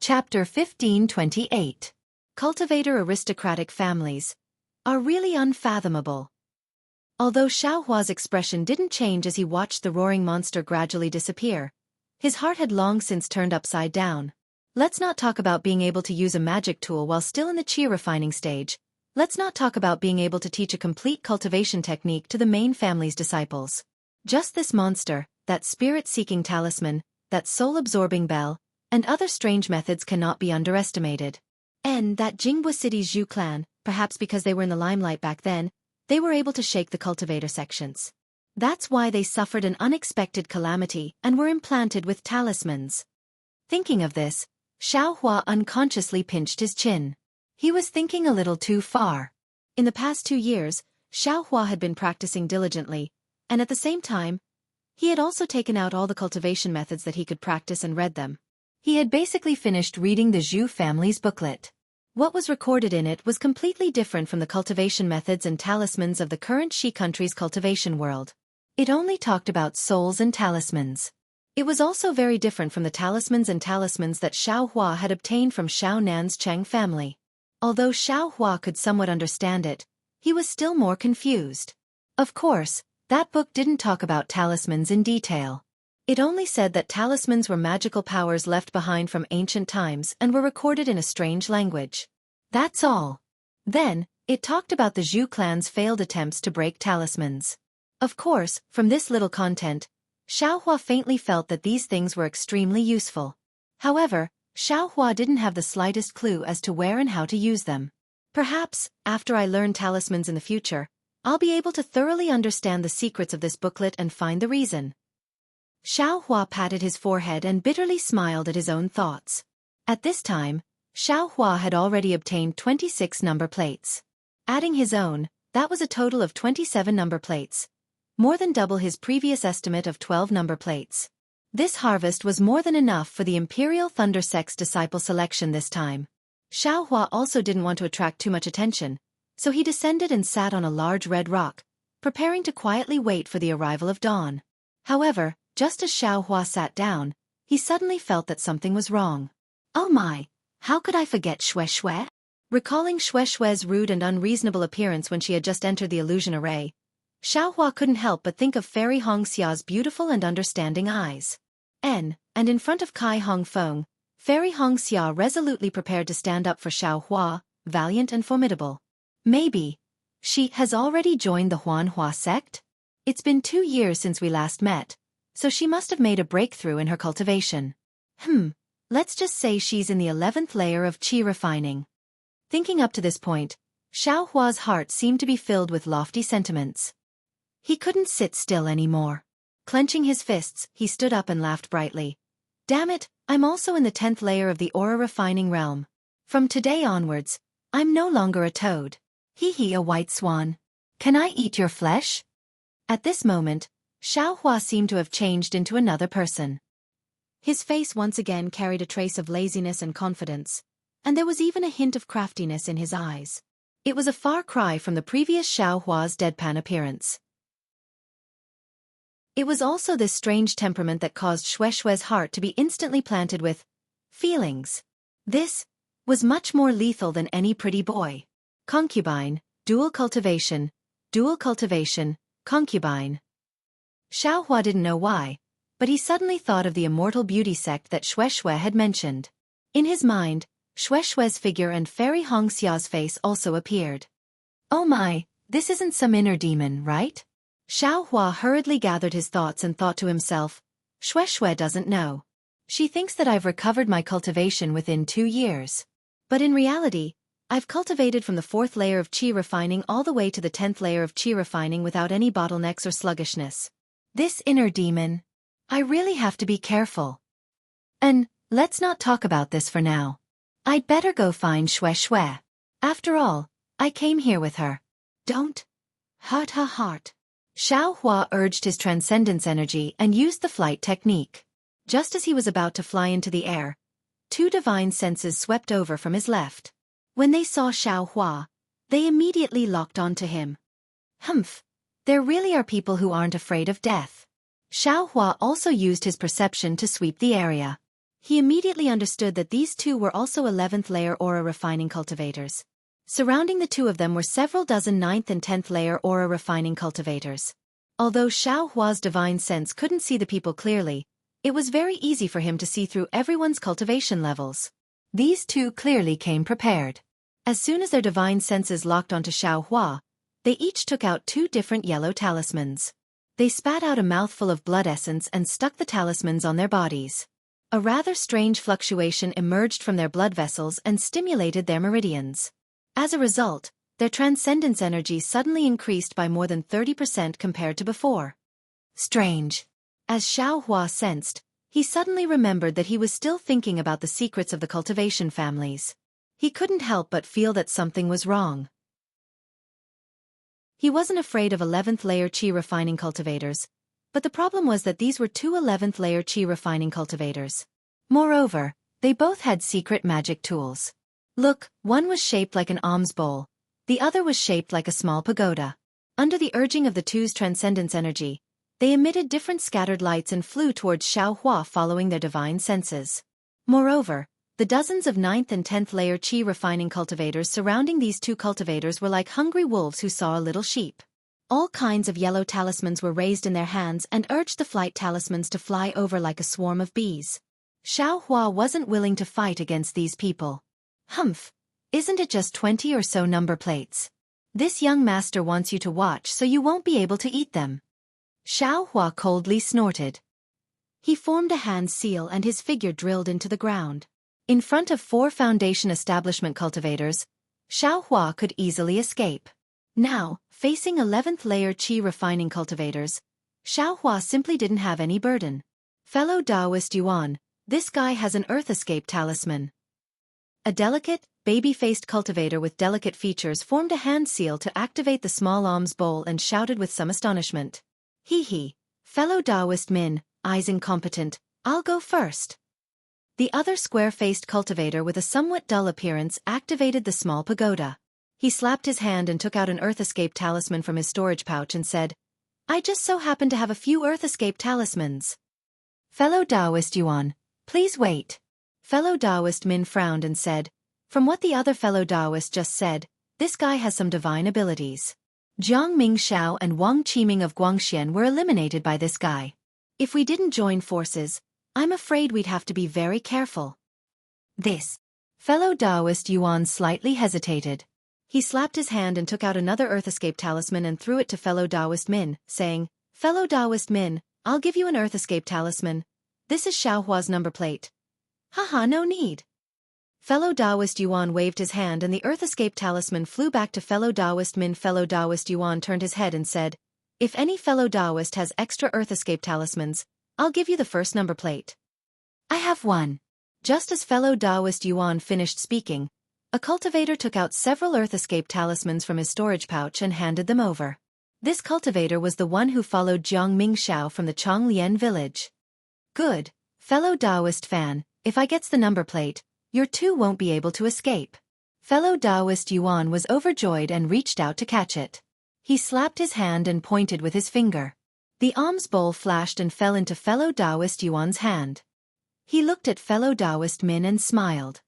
Chapter 1528. Cultivator aristocratic families are really unfathomable. Although Xiaohua's expression didn't change as he watched the roaring monster gradually disappear, his heart had long since turned upside down. Let's not talk about being able to use a magic tool while still in the qi refining stage. Let's not talk about being able to teach a complete cultivation technique to the main family's disciples. Just this monster, that spirit-seeking talisman, that soul-absorbing bell, and other strange methods cannot be underestimated. And that Jianghu city's Zhu clan, perhaps because they were in the limelight back then, they were able to shake the cultivator sections. That's why they suffered an unexpected calamity and were implanted with talismans. Thinking of this, Xiaohua unconsciously pinched his chin. He was thinking a little too far. In the past 2 years, Xiaohua had been practicing diligently, and at the same time, he had also taken out all the cultivation methods that he could practice and read them. He had basically finished reading the Zhu family's booklet. What was recorded in it was completely different from the cultivation methods and talismans of the current Xi country's cultivation world. It only talked about souls and talismans. It was also very different from the talismans that Xiaohua had obtained from Xiaonan's Cheng family. Although Xiaohua could somewhat understand it, he was still more confused. Of course, that book didn't talk about talismans in detail. It only said that talismans were magical powers left behind from ancient times and were recorded in a strange language. That's all. Then, it talked about the Zhu clan's failed attempts to break talismans. Of course, from this little content, Xiaohua faintly felt that these things were extremely useful. However, Xiaohua didn't have the slightest clue as to where and how to use them. Perhaps, after I learn talismans in the future, I'll be able to thoroughly understand the secrets of this booklet and find the reason. Xiaohua patted his forehead and bitterly smiled at his own thoughts. At this time, Xiaohua had already obtained 26 number plates. Adding his own, that was a total of 27 number plates. More than double his previous estimate of 12 number plates. This harvest was more than enough for the Imperial Thunder Sect's disciple selection this time. Xiaohua also didn't want to attract too much attention, so he descended and sat on a large red rock, preparing to quietly wait for the arrival of dawn. However, just as Xiaohua sat down, he suddenly felt that something was wrong. Oh my, how could I forget Xue? Recalling Xue's rude and unreasonable appearance when she had just entered the illusion array, Xiaohua couldn't help but think of Fairy Hongxia's beautiful and understanding eyes. And in front of Kai Hongfeng, Fairy Hongxia resolutely prepared to stand up for Xiaohua, valiant and formidable. Maybe she has already joined the Huanhua sect? It's been 2 years since we last met, so she must have made a breakthrough in her cultivation. Let's just say she's in the 11th layer of qi refining. Thinking up to this point, Xiaohua's heart seemed to be filled with lofty sentiments. He couldn't sit still anymore. Clenching his fists, he stood up and laughed brightly. Damn it, I'm also in the 10th layer of the aura refining realm. From today onwards, I'm no longer a toad. Hee, a white swan. Can I eat your flesh? At this moment, Xiaohua seemed to have changed into another person. His face once again carried a trace of laziness and confidence, and there was even a hint of craftiness in his eyes. It was a far cry from the previous Xiaohua's deadpan appearance. It was also this strange temperament that caused Xue's heart to be instantly planted with feelings. This was much more lethal than any pretty boy. Concubine, dual cultivation, concubine. Xiaohua didn't know why, but he suddenly thought of the immortal beauty sect that Xue had mentioned. In his mind, Xue's figure and Fairy Hongxia's face also appeared. Oh my, this isn't some inner demon, right? Xiaohua hurriedly gathered his thoughts and thought to himself, Xue doesn't know. She thinks that I've recovered my cultivation within 2 years. But in reality, I've cultivated from the 4th layer of qi refining all the way to the 10th layer of qi refining without any bottlenecks or sluggishness. This inner demon. I really have to be careful. And let's not talk about this for now. I'd better go find Xue. After all, I came here with her. Don't hurt her heart. Xiaohua urged his transcendence energy and used the flight technique. Just as he was about to fly into the air, 2 divine senses swept over from his left. When they saw Xiaohua, they immediately locked onto him. There really are people who aren't afraid of death. Xiaohua also used his perception to sweep the area. He immediately understood that these two were also 11th layer aura refining cultivators. Surrounding the two of them were several dozen 9th and 10th layer aura refining cultivators. Although Xiaohua's divine sense couldn't see the people clearly, it was very easy for him to see through everyone's cultivation levels. These two clearly came prepared. As soon as their divine senses locked onto Xiaohua, they each took out 2 different yellow talismans. They spat out a mouthful of blood essence and stuck the talismans on their bodies. A rather strange fluctuation emerged from their blood vessels and stimulated their meridians. As a result, their transcendence energy suddenly increased by more than 30% compared to before. Strange. As Xiaohua sensed, he suddenly remembered that he was still thinking about the secrets of the cultivation families. He couldn't help but feel that something was wrong. He wasn't afraid of 11th layer Qi refining cultivators, but the problem was that these were 2 11th layer Qi refining cultivators. Moreover, they both had secret magic tools. Look, one was shaped like an alms bowl, the other was shaped like a small pagoda. Under the urging of the two's transcendence energy, they emitted different scattered lights and flew towards Xiaohua following their divine senses. Moreover, the dozens of 9th and 10th layer Qi refining cultivators surrounding these two cultivators were like hungry wolves who saw a little sheep. All kinds of yellow talismans were raised in their hands and urged the flight talismans to fly over like a swarm of bees. Xiaohua wasn't willing to fight against these people. Humph! Isn't it just 20 or so number plates? This young master wants you to watch so you won't be able to eat them. Xiaohua coldly snorted. He formed a hand seal and his figure drilled into the ground. In front of 4 foundation establishment cultivators, Xiaohua could easily escape. Now, facing 11th layer Qi refining cultivators, Xiaohua simply didn't have any burden. Fellow Taoist Yuan, this guy has an earth escape talisman. A delicate, baby-faced cultivator with delicate features formed a hand seal to activate the small alms bowl and shouted with some astonishment. Hee, fellow Taoist Min, eyes incompetent, I'll go first. The other square-faced cultivator with a somewhat dull appearance activated the small pagoda. He slapped his hand and took out an earth escape talisman from his storage pouch and said, I just so happen to have a few earth escape talismans. Fellow Taoist Yuan, please wait. Fellow Taoist Min frowned and said, from what the other fellow Taoist just said, this guy has some divine abilities. Jiang Mingxiao and Wang Qiming of Guangxian were eliminated by this guy. If we didn't join forces, I'm afraid we'd have to be very careful. This. Fellow Taoist Yuan slightly hesitated. He slapped his hand and took out another earth escape talisman and threw it to fellow Taoist Min, saying, Fellow Taoist Min, I'll give you an earth escape talisman. This is Xiaohua's number plate. Haha, no need. Fellow Taoist Yuan waved his hand and the earth escape talisman flew back to fellow Taoist Min. Fellow Taoist Yuan turned his head and said, if any fellow Taoist has extra earth escape talismans, I'll give you the first number plate. I have one. Just as fellow Taoist Yuan finished speaking, a cultivator took out several earth escape talismans from his storage pouch and handed them over. This cultivator was the one who followed Jiang Mingxiao from the Chonglian village. Good, fellow Taoist fan, if I gets the number plate, your two won't be able to escape. Fellow Taoist Yuan was overjoyed and reached out to catch it. He slapped his hand and pointed with his finger. The alms bowl flashed and fell into fellow Taoist Yuan's hand. He looked at fellow Taoist Min and smiled.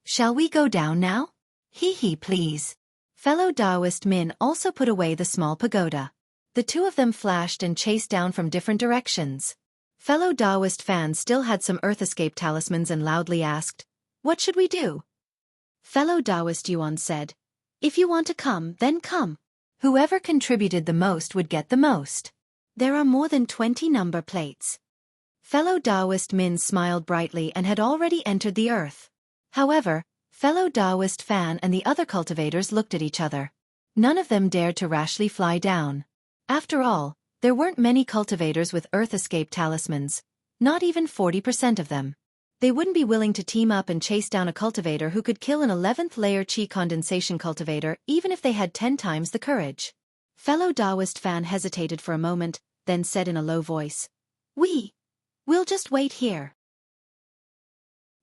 Shall we go down now? Hee, please. Fellow Taoist Min also put away the small pagoda. The two of them flashed and chased down from different directions. Fellow Taoist fan still had some earth escape talismans and loudly asked, what should we do? Fellow Taoist Yuan said, if you want to come, then come. Whoever contributed the most would get the most. There are more than 20 number plates. Fellow Taoist Min smiled brightly and had already entered the earth. However, fellow Taoist fan and the other cultivators looked at each other. None of them dared to rashly fly down. After all, there weren't many cultivators with earth escape talismans, not even 40% of them. They wouldn't be willing to team up and chase down a cultivator who could kill an 11th layer Qi condensation cultivator even if they had 10 times the courage. Fellow Taoist fan hesitated for a moment, then said in a low voice, we'll just wait here.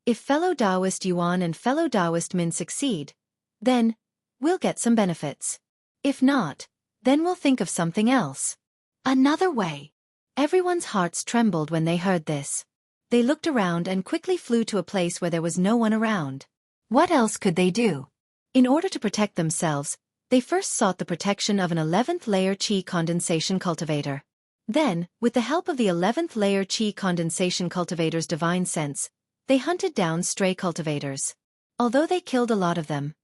If fellow Taoist Yuan and fellow Taoist Min succeed, then we'll get some benefits. If not, then we'll think of something else. Another way. Everyone's hearts trembled when they heard this. They looked around and quickly flew to a place where there was no one around. What else could they do? In order to protect themselves, they first sought the protection of an 11th layer Qi condensation cultivator. Then, with the help of the 11th layer Qi condensation cultivator's divine sense, they hunted down stray cultivators. Although they killed a lot of them,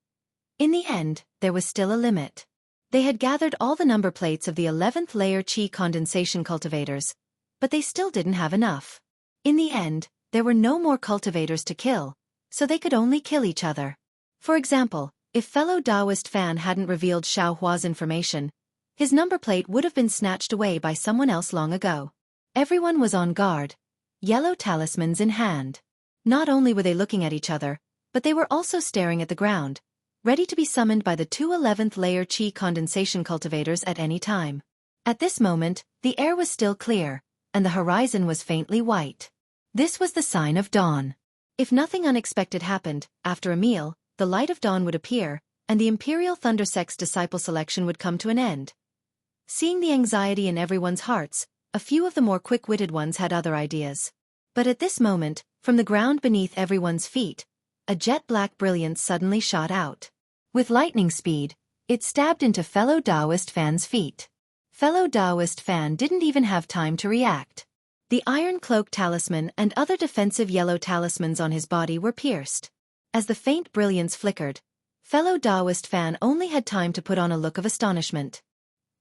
in the end, there was still a limit. They had gathered all the number plates of the 11th layer Qi condensation cultivators, but they still didn't have enough. In the end, there were no more cultivators to kill, so they could only kill each other. For example, if fellow Taoist Fan hadn't revealed Xiaohua's information, his number plate would have been snatched away by someone else long ago. Everyone was on guard, yellow talismans in hand. Not only were they looking at each other, but they were also staring at the ground, ready to be summoned by the two 11th layer Qi condensation cultivators at any time. At this moment, the air was still clear, and the horizon was faintly white. This was the sign of dawn. If nothing unexpected happened, after a meal, the light of dawn would appear, and the Imperial Thunder Sect's disciple selection would come to an end. Seeing the anxiety in everyone's hearts, a few of the more quick-witted ones had other ideas. But at this moment, from the ground beneath everyone's feet, a jet-black brilliance suddenly shot out. With lightning speed, it stabbed into fellow Taoist Fan's feet. Fellow Taoist Fan didn't even have time to react. The iron cloak talisman and other defensive yellow talismans on his body were pierced. As the faint brilliance flickered, fellow Taoist Fan only had time to put on a look of astonishment.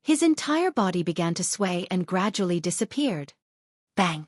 His entire body began to sway and gradually disappeared. Bang!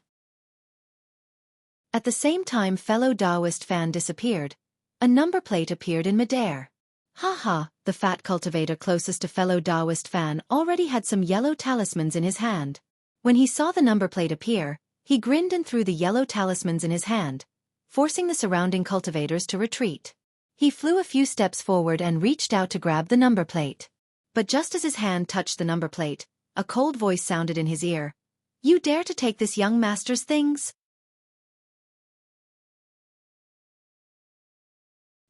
At the same time fellow Taoist Fan disappeared, a number plate appeared in midair. Ha, the fat cultivator closest to fellow Taoist Fan already had some yellow talismans in his hand. When he saw the number plate appear, he grinned and threw the yellow talismans in his hand, forcing the surrounding cultivators to retreat. He flew a few steps forward and reached out to grab the number plate. But just as his hand touched the number plate, a cold voice sounded in his ear. "You dare to take this young master's things?"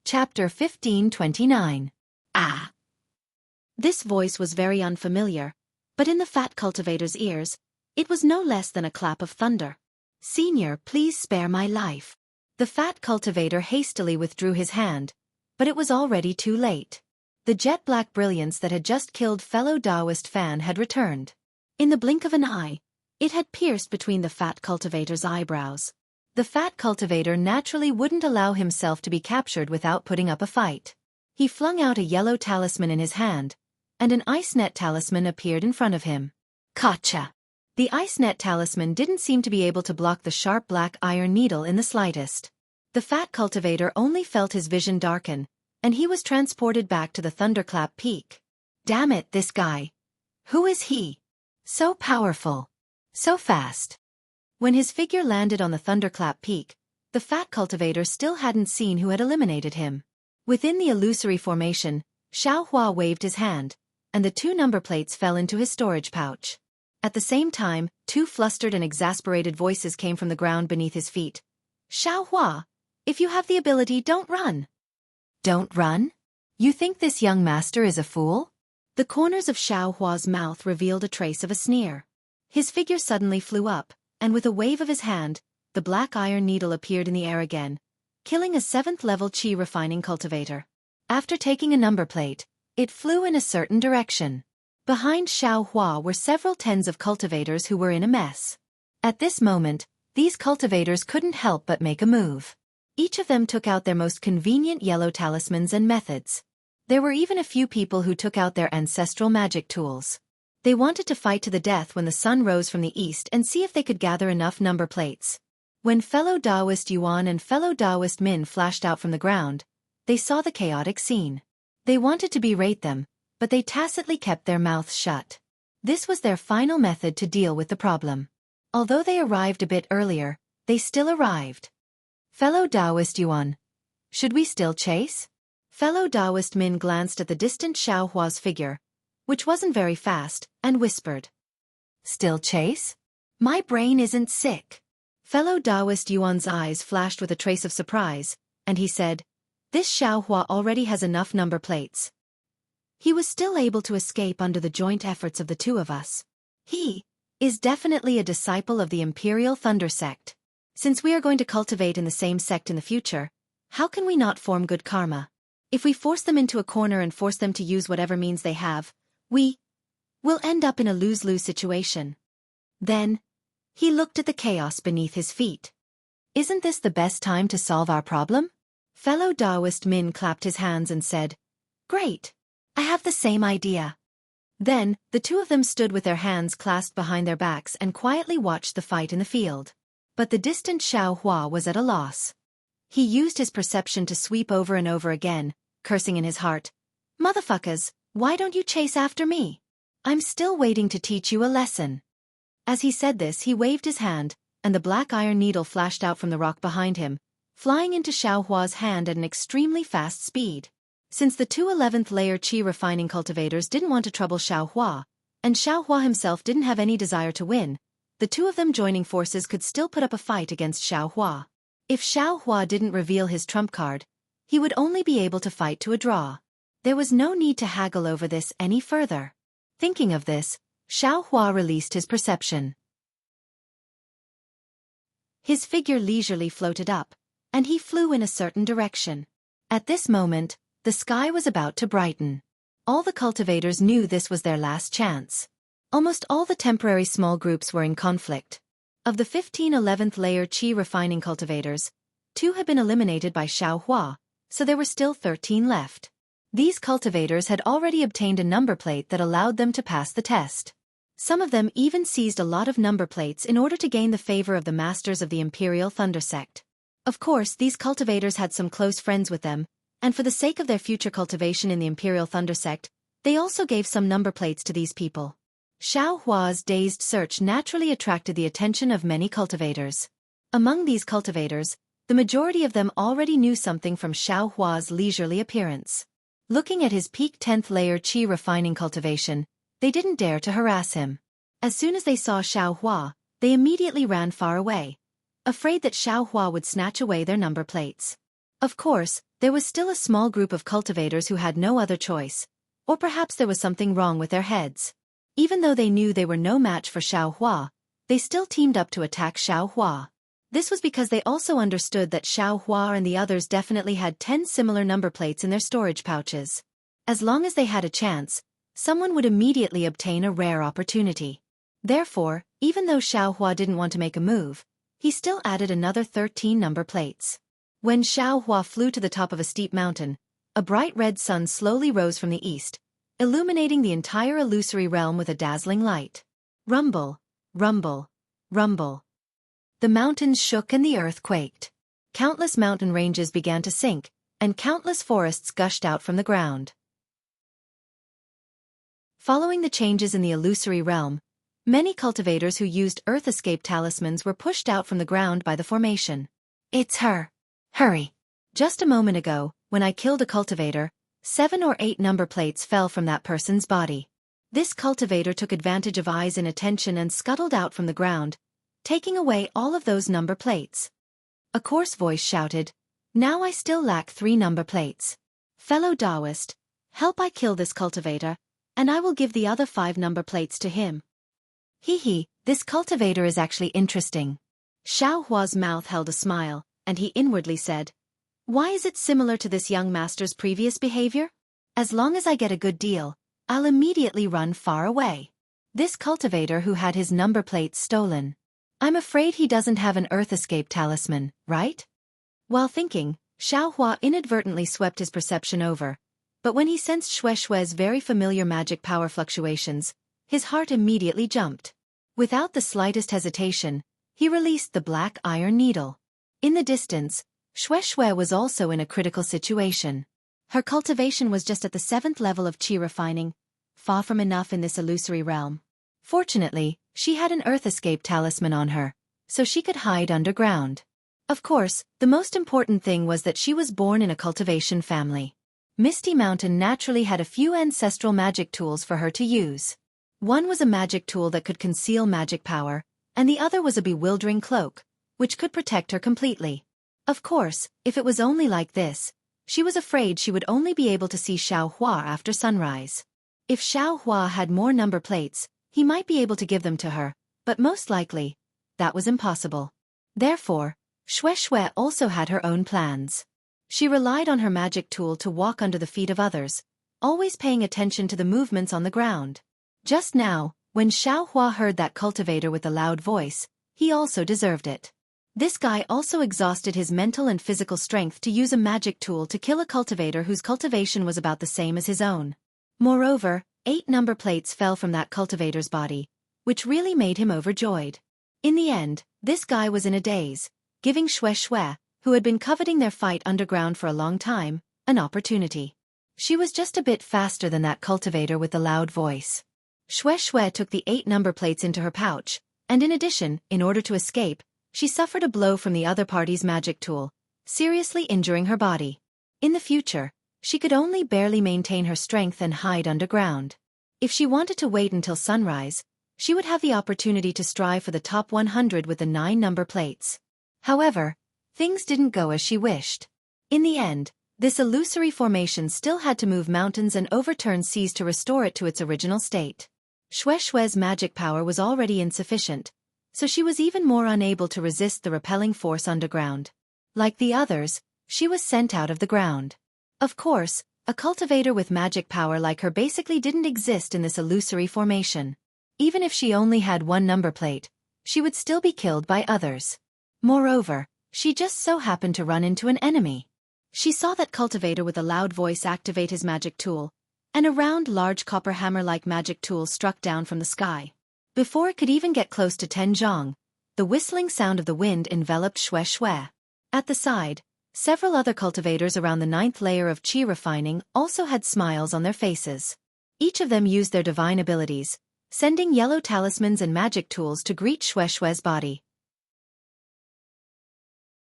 Chapter 1529. Ah! This voice was very unfamiliar, but in the fat cultivator's ears, it was no less than a clap of thunder. "Senior, please spare my life." The fat cultivator hastily withdrew his hand, but it was already too late. The jet-black brilliance that had just killed fellow Taoist Fan had returned. In the blink of an eye, it had pierced between the fat cultivator's eyebrows. The fat cultivator naturally wouldn't allow himself to be captured without putting up a fight. He flung out a yellow talisman in his hand, and an ice net talisman appeared in front of him. Gotcha! The ice net talisman didn't seem to be able to block the sharp black iron needle in the slightest. The fat cultivator only felt his vision darken, and he was transported back to the Thunderclap Peak. Damn it, this guy. Who is he? So powerful. So fast. When his figure landed on the Thunderclap Peak, the fat cultivator still hadn't seen who had eliminated him. Within the illusory formation, Xiaohua waved his hand, and the two number plates fell into his storage pouch. At the same time, two flustered and exasperated voices came from the ground beneath his feet. "Xiaohua, if you have the ability, don't run." "Don't run? You think this young master is a fool?" The corners of Xiaohua's mouth revealed a trace of a sneer. His figure suddenly flew up, and with a wave of his hand, the black iron needle appeared in the air again, killing a 7th-level Qi refining cultivator. After taking a number plate, it flew in a certain direction. Behind Xiaohua were several tens of cultivators who were in a mess. At this moment, these cultivators couldn't help but make a move. Each of them took out their most convenient yellow talismans and methods. There were even a few people who took out their ancestral magic tools. They wanted to fight to the death when the sun rose from the east and see if they could gather enough number plates. When fellow Taoist Yuan and fellow Taoist Min flashed out from the ground, they saw the chaotic scene. They wanted to berate them, but they tacitly kept their mouths shut. This was their final method to deal with the problem. Although they arrived a bit earlier, they still arrived. Fellow Taoist Yuan, should we still chase? Fellow Taoist Min glanced at the distant Xiaohua's figure, which wasn't very fast, and whispered. Still chase? My brain isn't sick. Fellow Taoist Yuan's eyes flashed with a trace of surprise, and he said, "This Xiaohua already has enough number plates. He was still able to escape under the joint efforts of the two of us. He is definitely a disciple of the Imperial Thunder Sect. Since we are going to cultivate in the same sect in the future, how can we not form good karma? If we force them into a corner and force them to use whatever means they have, we will end up in a lose-lose situation. Then, he looked at the chaos beneath his feet. Isn't this the best time to solve our problem? Fellow Taoist Min clapped his hands and said, Great! I have the same idea. Then, the two of them stood with their hands clasped behind their backs and quietly watched the fight in the field. But the distant Xiao Hua was at a loss. He used his perception to sweep over and over again, cursing in his heart, Motherfuckers, why don't you chase after me? I'm still waiting to teach you a lesson. As he said this, he waved his hand, and the black iron needle flashed out from the rock behind him, flying into Xiao Hua's hand at an extremely fast speed. Since the two 11th layer Qi refining cultivators didn't want to trouble Xiao Hua, and Xiao Hua himself didn't have any desire to win, the two of them joining forces could still put up a fight against Xiao Hua. If Xiao Hua didn't reveal his trump card, he would only be able to fight to a draw. There was no need to haggle over this any further. Thinking of this, Xiao Hua released his perception. His figure leisurely floated up, and he flew in a certain direction. At this moment, the sky was about to brighten. All the cultivators knew this was their last chance. Almost all the temporary small groups were in conflict. Of the 15 11th layer Qi refining cultivators, 2 had been eliminated by Xiao Hua, so there were still 13 left. These cultivators had already obtained a number plate that allowed them to pass the test. Some of them even seized a lot of number plates in order to gain the favor of the masters of the Imperial Thunder Sect. Of course, these cultivators had some close friends with them, and for the sake of their future cultivation in the Imperial Thunder Sect, they also gave some number plates to these people. Xiao Hua's dazed search naturally attracted the attention of many cultivators. Among these cultivators, the majority of them already knew something from Xiao Hua's leisurely appearance. Looking at his peak 10th layer Qi refining cultivation, they didn't dare to harass him. As soon as they saw Xiao Hua, they immediately ran far away, afraid that Xiao Hua would snatch away their number plates. Of course, there was still a small group of cultivators who had no other choice, or perhaps there was something wrong with their heads. Even though they knew they were no match for Xiao Hua, they still teamed up to attack Xiao Hua. This was because they also understood that Xiao Hua and the others definitely had 10 similar number plates in their storage pouches. As long as they had a chance, someone would immediately obtain a rare opportunity. Therefore, even though Xiao Hua didn't want to make a move, he still added another 13 number plates. When Xiao Hua flew to the top of a steep mountain, a bright red sun slowly rose from the east, illuminating the entire illusory realm with a dazzling light. Rumble, rumble, rumble. The mountains shook and the earth quaked. Countless mountain ranges began to sink, and countless forests gushed out from the ground. Following the changes in the illusory realm, many cultivators who used Earth Escape talismans were pushed out from the ground by the formation. It's her. Hurry. Just a moment ago, when I killed a cultivator, 7 or 8 number plates fell from that person's body. This cultivator took advantage of Ai's inattention and scuttled out from the ground, taking away all of those number plates. A coarse voice shouted, Now I still lack 3 number plates. Fellow Taoist, help I kill this cultivator, and I will give the other 5 number plates to him. This cultivator is actually interesting. Xiao Hua's mouth held a smile, and he inwardly said, Why is it similar to this young master's previous behavior? As long as I get a good deal, I'll immediately run far away. This cultivator who had his number plates stolen. I'm afraid he doesn't have an Earth Escape talisman, right? While thinking, Xiao Hua inadvertently swept his perception over, but when he sensed Xue Xue's very familiar magic power fluctuations, his heart immediately jumped. Without the slightest hesitation, he released the black iron needle. In the distance, Xue Xue was also in a critical situation. Her cultivation was just at the 7th level of Qi refining, far from enough in this illusory realm. Fortunately, she had an Earth Escape talisman on her, so she could hide underground. Of course, the most important thing was that she was born in a cultivation family. Misty Mountain naturally had a few ancestral magic tools for her to use. One was a magic tool that could conceal magic power, and the other was a bewildering cloak, which could protect her completely. Of course, if it was only like this, she was afraid she would only be able to see Xiao Hua after sunrise. If Xiao Hua had more number plates, he might be able to give them to her, but most likely, that was impossible. Therefore, Shui also had her own plans. She relied on her magic tool to walk under the feet of others, always paying attention to the movements on the ground. Just now, when Xiaohua heard that cultivator with the loud voice, he also deserved it. This guy also exhausted his mental and physical strength to use a magic tool to kill a cultivator whose cultivation was about the same as his own. Moreover, 8 number plates fell from that cultivator's body, which really made him overjoyed. In the end, this guy was in a daze, giving Shui, who had been coveting their fight underground for a long time, an opportunity. She was just a bit faster than that cultivator with the loud voice. Shui took the 8 number plates into her pouch, and in addition, in order to escape, she suffered a blow from the other party's magic tool, seriously injuring her body. In the future, she could only barely maintain her strength and hide underground. If she wanted to wait until sunrise, she would have the opportunity to strive for the top 100 with the 9 number plates. However, things didn't go as she wished. In the end, this illusory formation still had to move mountains and overturn seas to restore it to its original state. Shui's magic power was already insufficient, so she was even more unable to resist the repelling force underground. Like the others, she was sent out of the ground. Of course, a cultivator with magic power like her basically didn't exist in this illusory formation. Even if she only had 1 number plate, she would still be killed by others. Moreover, she just so happened to run into an enemy. She saw that cultivator with a loud voice activate his magic tool, and a round, large copper hammer-like magic tool struck down from the sky. Before it could even get close to Zhang, the whistling sound of the wind enveloped Shui. At the side, several other cultivators around the 9th layer of qi refining also had smiles on their faces. Each of them used their divine abilities, sending yellow talismans and magic tools to greet Shui's body.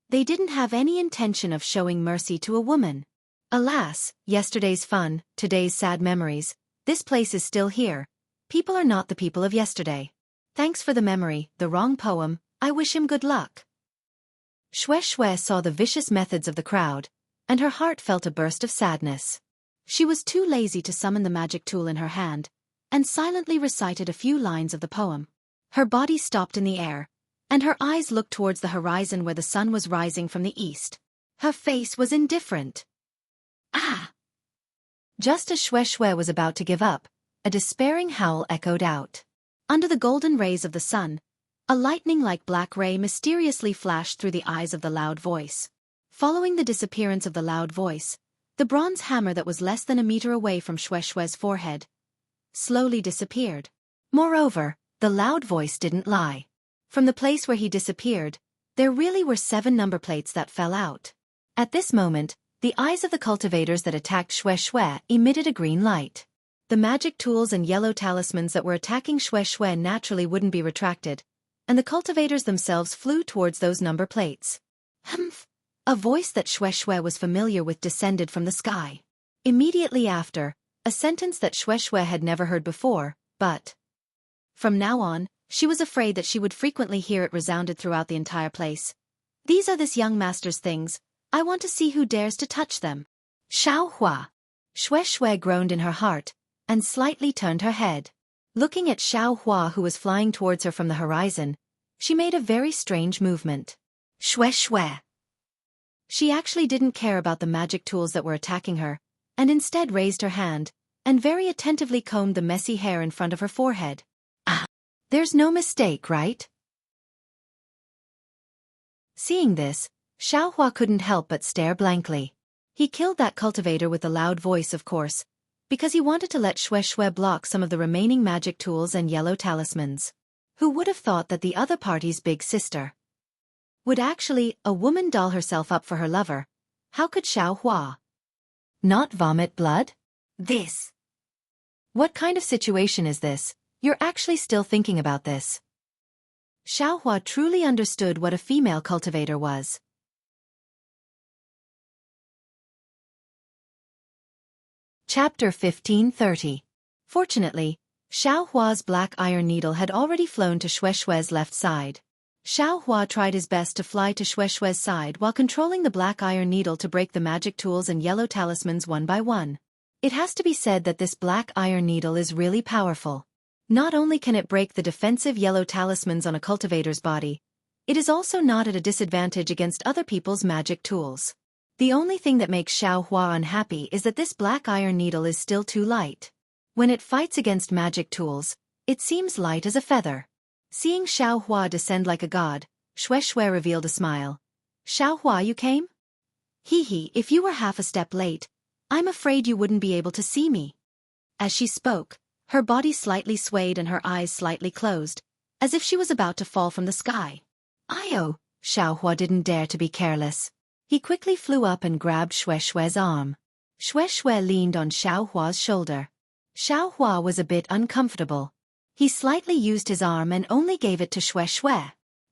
They didn't have any intention of showing mercy to a woman. Alas, yesterday's fun, today's sad memories, this place is still here. People are not the people of yesterday. Thanks for the memory, the wrong poem, I wish him good luck. Shui saw the vicious methods of the crowd, and her heart felt a burst of sadness. She was too lazy to summon the magic tool in her hand, and silently recited a few lines of the poem. Her body stopped in the air, and her eyes looked towards the horizon where the sun was rising from the east. Her face was indifferent. Ah! Just as Shui was about to give up, a despairing howl echoed out. Under the golden rays of the sun, a lightning-like black ray mysteriously flashed through the eyes of the loud voice. Following the disappearance of the loud voice, the bronze hammer that was less than a meter away from Shui's forehead slowly disappeared. Moreover, the loud voice didn't lie. From the place where he disappeared, there really were 7 number plates that fell out. At this moment, the eyes of the cultivators that attacked Shui emitted a green light. The magic tools and yellow talismans that were attacking Shui naturally wouldn't be retracted, and the cultivators themselves flew towards those number plates. Humph! A voice that Shui was familiar with descended from the sky. Immediately after, a sentence that Shui had never heard before, but from now on, she was afraid that she would frequently hear it resounded throughout the entire place. These are this young master's things, I want to see who dares to touch them. Xiaohua! Shui groaned in her heart, and slightly turned her head. Looking at Xiaohua who was flying towards her from the horizon, she made a very strange movement. Shui! She actually didn't care about the magic tools that were attacking her, and instead raised her hand, and very attentively combed the messy hair in front of her forehead. Ah! There's no mistake, right? Seeing this, Xiaohua couldn't help but stare blankly. He killed that cultivator with the loud voice, of course, because he wanted to let Shui block some of the remaining magic tools and yellow talismans. Who would have thought that the other party's big sister would actually a woman doll herself up for her lover? How could Xiaohua not vomit blood? This. What kind of situation is this? You're actually still thinking about this. Xiaohua truly understood what a female cultivator was. Chapter 1530. Fortunately, Xiaohua's black iron needle had already flown to Shui's left side. Xiaohua tried his best to fly to Shui's side while controlling the black iron needle to break the magic tools and yellow talismans one by one. It has to be said that this black iron needle is really powerful. Not only can it break the defensive yellow talismans on a cultivator's body, It is also not at a disadvantage against other people's magic tools. The only thing that makes Xianxia unhappy is that this black iron needle is still too light. When it fights against magic tools, it seems light as a feather. Seeing Xianxia descend like a god, Shui revealed a smile. Xianxia, you came? Hee, if you were half a step late, I'm afraid you wouldn't be able to see me. As she spoke, her body slightly swayed and her eyes slightly closed, as if she was about to fall from the sky. Xianxia didn't dare to be careless. He quickly flew up and grabbed Shui's arm. Shui leaned on Xianxia's shoulder. Xianxia was a bit uncomfortable. He slightly used his arm and only gave it to Shui.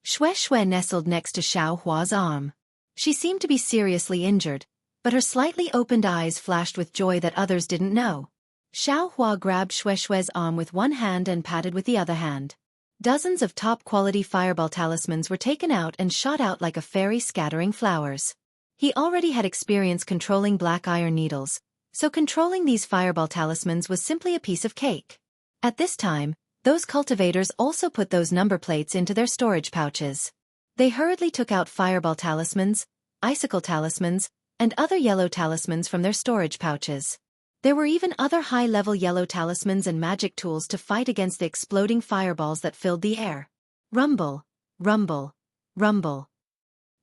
Shui nestled next to Xianxia's arm. She seemed to be seriously injured, but her slightly opened eyes flashed with joy that others didn't know. Xianxia grabbed Shui's arm with one hand and patted with the other hand. Dozens of top-quality fireball talismans were taken out and shot out like a fairy scattering flowers. He already had experience controlling black iron needles, so controlling these fireball talismans was simply a piece of cake. At this time, those cultivators also put those number plates into their storage pouches. They hurriedly took out fireball talismans, icicle talismans, and other yellow talismans from their storage pouches. There were even other high-level yellow talismans and magic tools to fight against the exploding fireballs that filled the air. Rumble, rumble, rumble.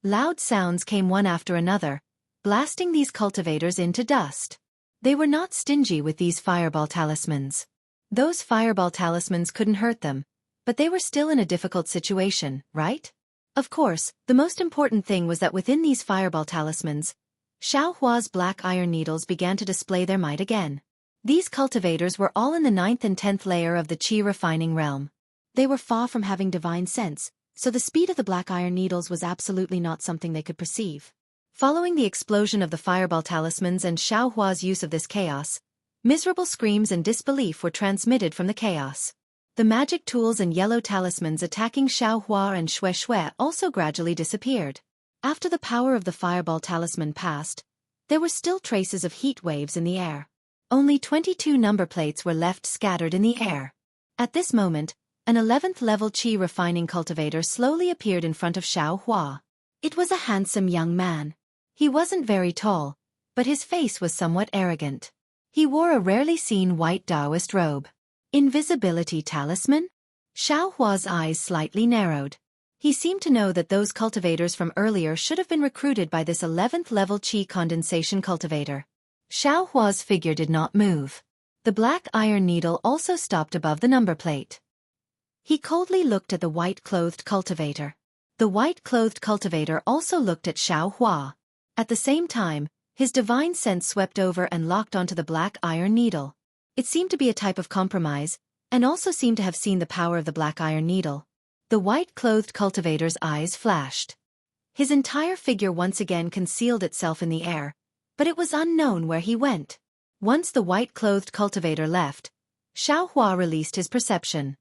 Loud sounds came one after another, blasting these cultivators into dust. They were not stingy with these fireball talismans. Those fireball talismans couldn't hurt them, but they were still in a difficult situation, right? Of course, the most important thing was that within these fireball talismans, Xianxia's black iron needles began to display their might again. These cultivators were all in the 9th and 10th layer of the Qi refining realm. They were far from having divine sense, so the speed of the black iron needles was absolutely not something they could perceive. Following the explosion of the fireball talismans and Xianxia's use of this chaos, miserable screams and disbelief were transmitted from the chaos. The magic tools and yellow talismans attacking Xianxia and Shui also gradually disappeared. After the power of the fireball talisman passed, there were still traces of heat waves in the air. Only 22 number plates were left scattered in the air. At this moment, an 11th level Qi refining cultivator slowly appeared in front of Xianxia. It was a handsome young man. He wasn't very tall, but his face was somewhat arrogant. He wore a rarely seen white Taoist robe. Invisibility talisman? Xiaohua's eyes slightly narrowed. He seemed to know that those cultivators from earlier should have been recruited by this 11th level Qi condensation cultivator. Xiaohua's figure did not move. The black iron needle also stopped above the number plate. He coldly looked at the white-clothed cultivator. The white-clothed cultivator also looked at Xiaohua. At the same time, his divine sense swept over and locked onto the black iron needle. It seemed to be a type of compromise, and also seemed to have seen the power of the black iron needle. The white-clothed cultivator's eyes flashed. His entire figure once again concealed itself in the air, but it was unknown where he went. Once the white-clothed cultivator left, Xiaohua released his perception.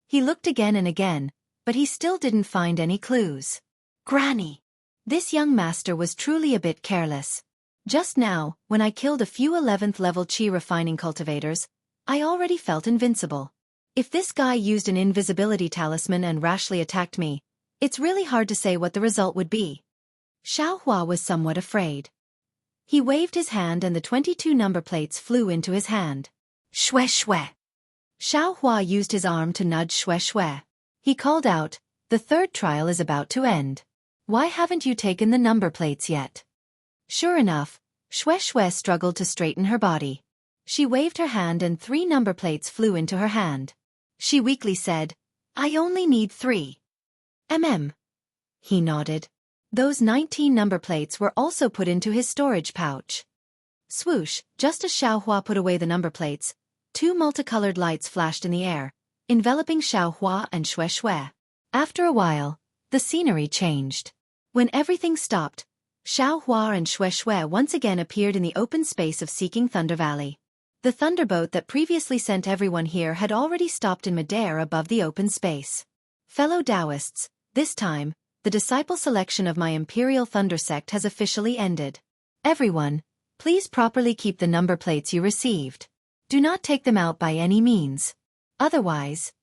He looked again and again, but he still didn't find any clues. Granny! This young master was truly a bit careless. Just now, when I killed a few 11th level Qi refining cultivators, I already felt invincible. If this guy used an invisibility talisman and rashly attacked me, it's really hard to say what the result would be. Xiaohua was somewhat afraid. He waved his hand and the 22 number plates flew into his hand. Shui! Xiaohua used his arm to nudge Shui. He called out, "The third trial is about to end. Why haven't you taken the number plates yet?" Sure enough, Shui struggled to straighten her body. She waved her hand and 3 number plates flew into her hand. She weakly said, "I only need 3. He nodded. Those 19 number plates were also put into his storage pouch. Swoosh, just as Xiaohua put away the number plates, 2 multicolored lights flashed in the air, enveloping Xiaohua and Shui. After a while, the scenery changed. When everything stopped, Xiaohua and Shui once again appeared in the open space of Seeking Thunder Valley. The thunderboat that previously sent everyone here had already stopped in midair above the open space. Fellow Taoists, this time, the disciple selection of my Imperial Thunder Sect has officially ended. Everyone, please properly keep the number plates you received. Do not take them out by any means. Otherwise,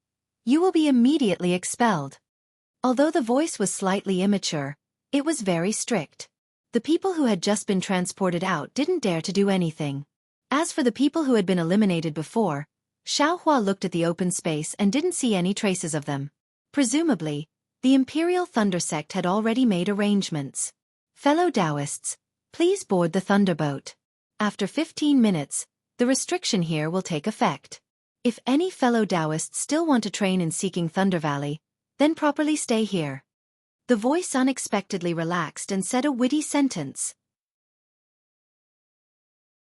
You will be immediately expelled. Although the voice was slightly immature, it was very strict. The people who had just been transported out didn't dare to do anything. As for the people who had been eliminated before, Xiaohua looked at the open space and didn't see any traces of them. Presumably, the Imperial Thunder Sect had already made arrangements. Fellow Taoists, please board the Thunderboat. After 15 minutes, the restriction here will take effect. If any fellow Taoists still want to train in seeking Thunder Valley, then properly stay here. The voice unexpectedly relaxed and said a witty sentence.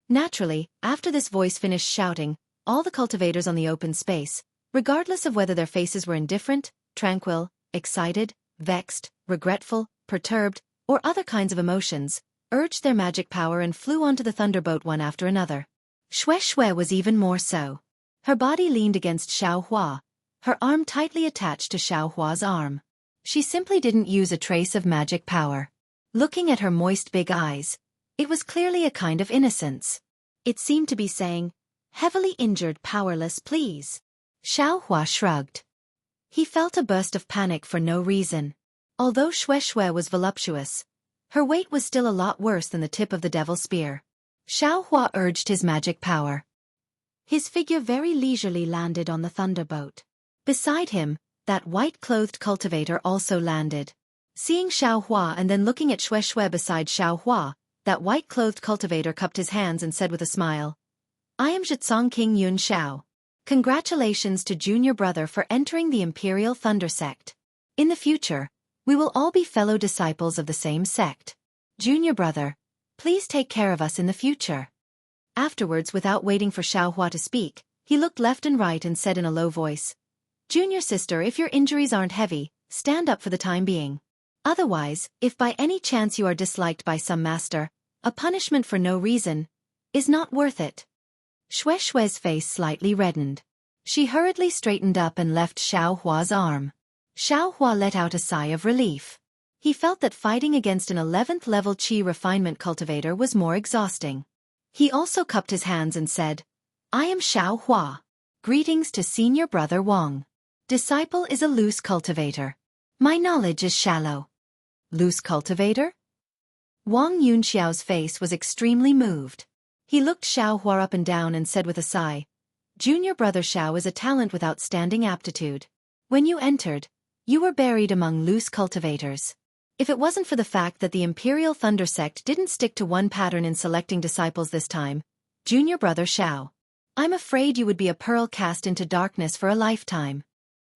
Naturally, after this voice finished shouting, all the cultivators on the open space, regardless of whether their faces were indifferent, tranquil, excited, vexed, regretful, perturbed, or other kinds of emotions, urged their magic power and flew onto the Thunderboat one after another. Shui was even more so. Her body leaned against Xiaohua, her arm tightly attached to Xiaohua's arm. She simply didn't use a trace of magic power. Looking at her moist big eyes, it was clearly a kind of innocence. It seemed to be saying, "Heavily injured, powerless, please." Xiaohua shrugged. He felt a burst of panic for no reason. Although Shui was voluptuous, her weight was still a lot worse than the tip of the devil's spear. Xiaohua urged his magic power. His figure very leisurely landed on the Thunderboat. Beside him, that white-clothed cultivator also landed. Seeing Xiaohua and then looking at Shui beside Xiaohua, that white-clothed cultivator cupped his hands and said with a smile, "I am Zhitsong King Yun Xiao. Congratulations to junior brother for entering the Imperial Thunder Sect. In the future, we will all be fellow disciples of the same sect. Junior brother, please take care of us in the future." Afterwards, without waiting for Xiaohua to speak, he looked left and right and said in a low voice, "Junior sister, if your injuries aren't heavy, stand up for the time being. Otherwise, if by any chance you are disliked by some master, a punishment for no reason is not worth it." Shui's face slightly reddened. She hurriedly straightened up and left Xiaohua's arm. Xiaohua let out a sigh of relief. He felt that fighting against an 11th level Qi refinement cultivator was more exhausting. He also cupped his hands and said, "I am Xiaohua. Greetings to senior brother Wang. Disciple is a loose cultivator. My knowledge is shallow." Loose cultivator? Wang Yunxiao's face was extremely moved. He looked Xiaohua up and down and said with a sigh, "Junior brother Xiao is a talent with outstanding aptitude. When you entered, you were buried among loose cultivators. If it wasn't for the fact that the Imperial Thunder Sect didn't stick to one pattern in selecting disciples this time, junior brother Xiao, I'm afraid you would be a pearl cast into darkness for a lifetime."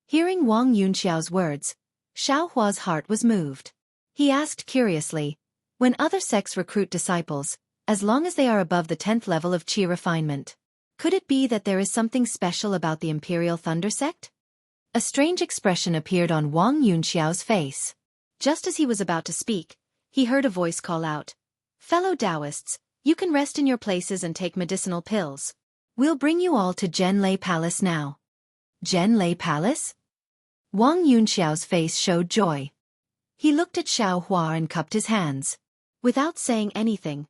Hearing Wang Yunxiao's words, Xiaohua's heart was moved. He asked curiously, "When other sects recruit disciples, as long as they are above the 10th level of Qi refinement, could it be that there is something special about the Imperial Thunder Sect?" A strange expression appeared on Wang Yunxiao's face. Just as he was about to speak, he heard a voice call out, "Fellow Taoists, you can rest in your places and take medicinal pills. We'll bring you all to Zhenlei Palace now." Zhenlei Palace? Wang Yunxiao's face showed joy. He looked at Xiaohua and cupped his hands. Without saying anything,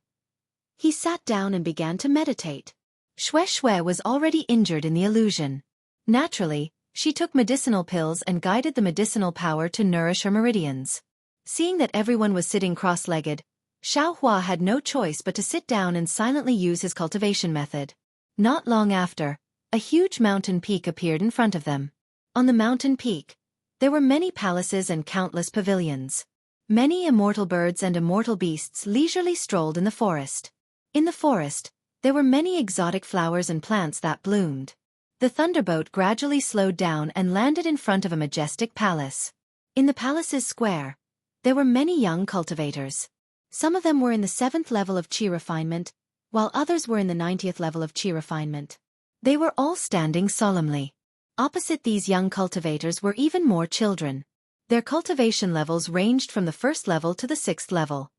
he sat down and began to meditate. Shui was already injured in the illusion. Naturally, she took medicinal pills and guided the medicinal power to nourish her meridians. Seeing that everyone was sitting cross-legged, Xiaohua had no choice but to sit down and silently use his cultivation method. Not long after, a huge mountain peak appeared in front of them. On the mountain peak, there were many palaces and countless pavilions. Many immortal birds and immortal beasts leisurely strolled in the forest. In the forest, there were many exotic flowers and plants that bloomed. The Thunderboat gradually slowed down and landed in front of a majestic palace. In the palace's square, there were many young cultivators. Some of them were in the 7th level of Qi refinement, while others were in the 90th level of Qi refinement. They were all standing solemnly. Opposite these young cultivators were even more children. Their cultivation levels ranged from the 1st level to the 6th level.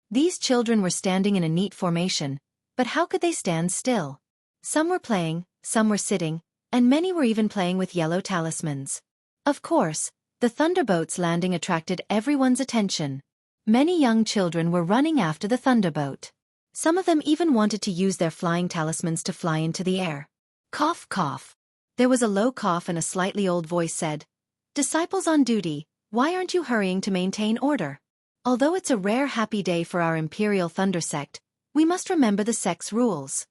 These children were standing in a neat formation, but how could they stand still? Some were playing, some were sitting, and many were even playing with yellow talismans. Of course, the Thunderboat's landing attracted everyone's attention. Many young children were running after the Thunderboat. Some of them even wanted to use their flying talismans to fly into the air. Cough, cough. There was a low cough and a slightly old voice said, "Disciples on duty, why aren't you hurrying to maintain order? Although it's a rare happy day for our Imperial Thunder sect, we must remember the sect's rules."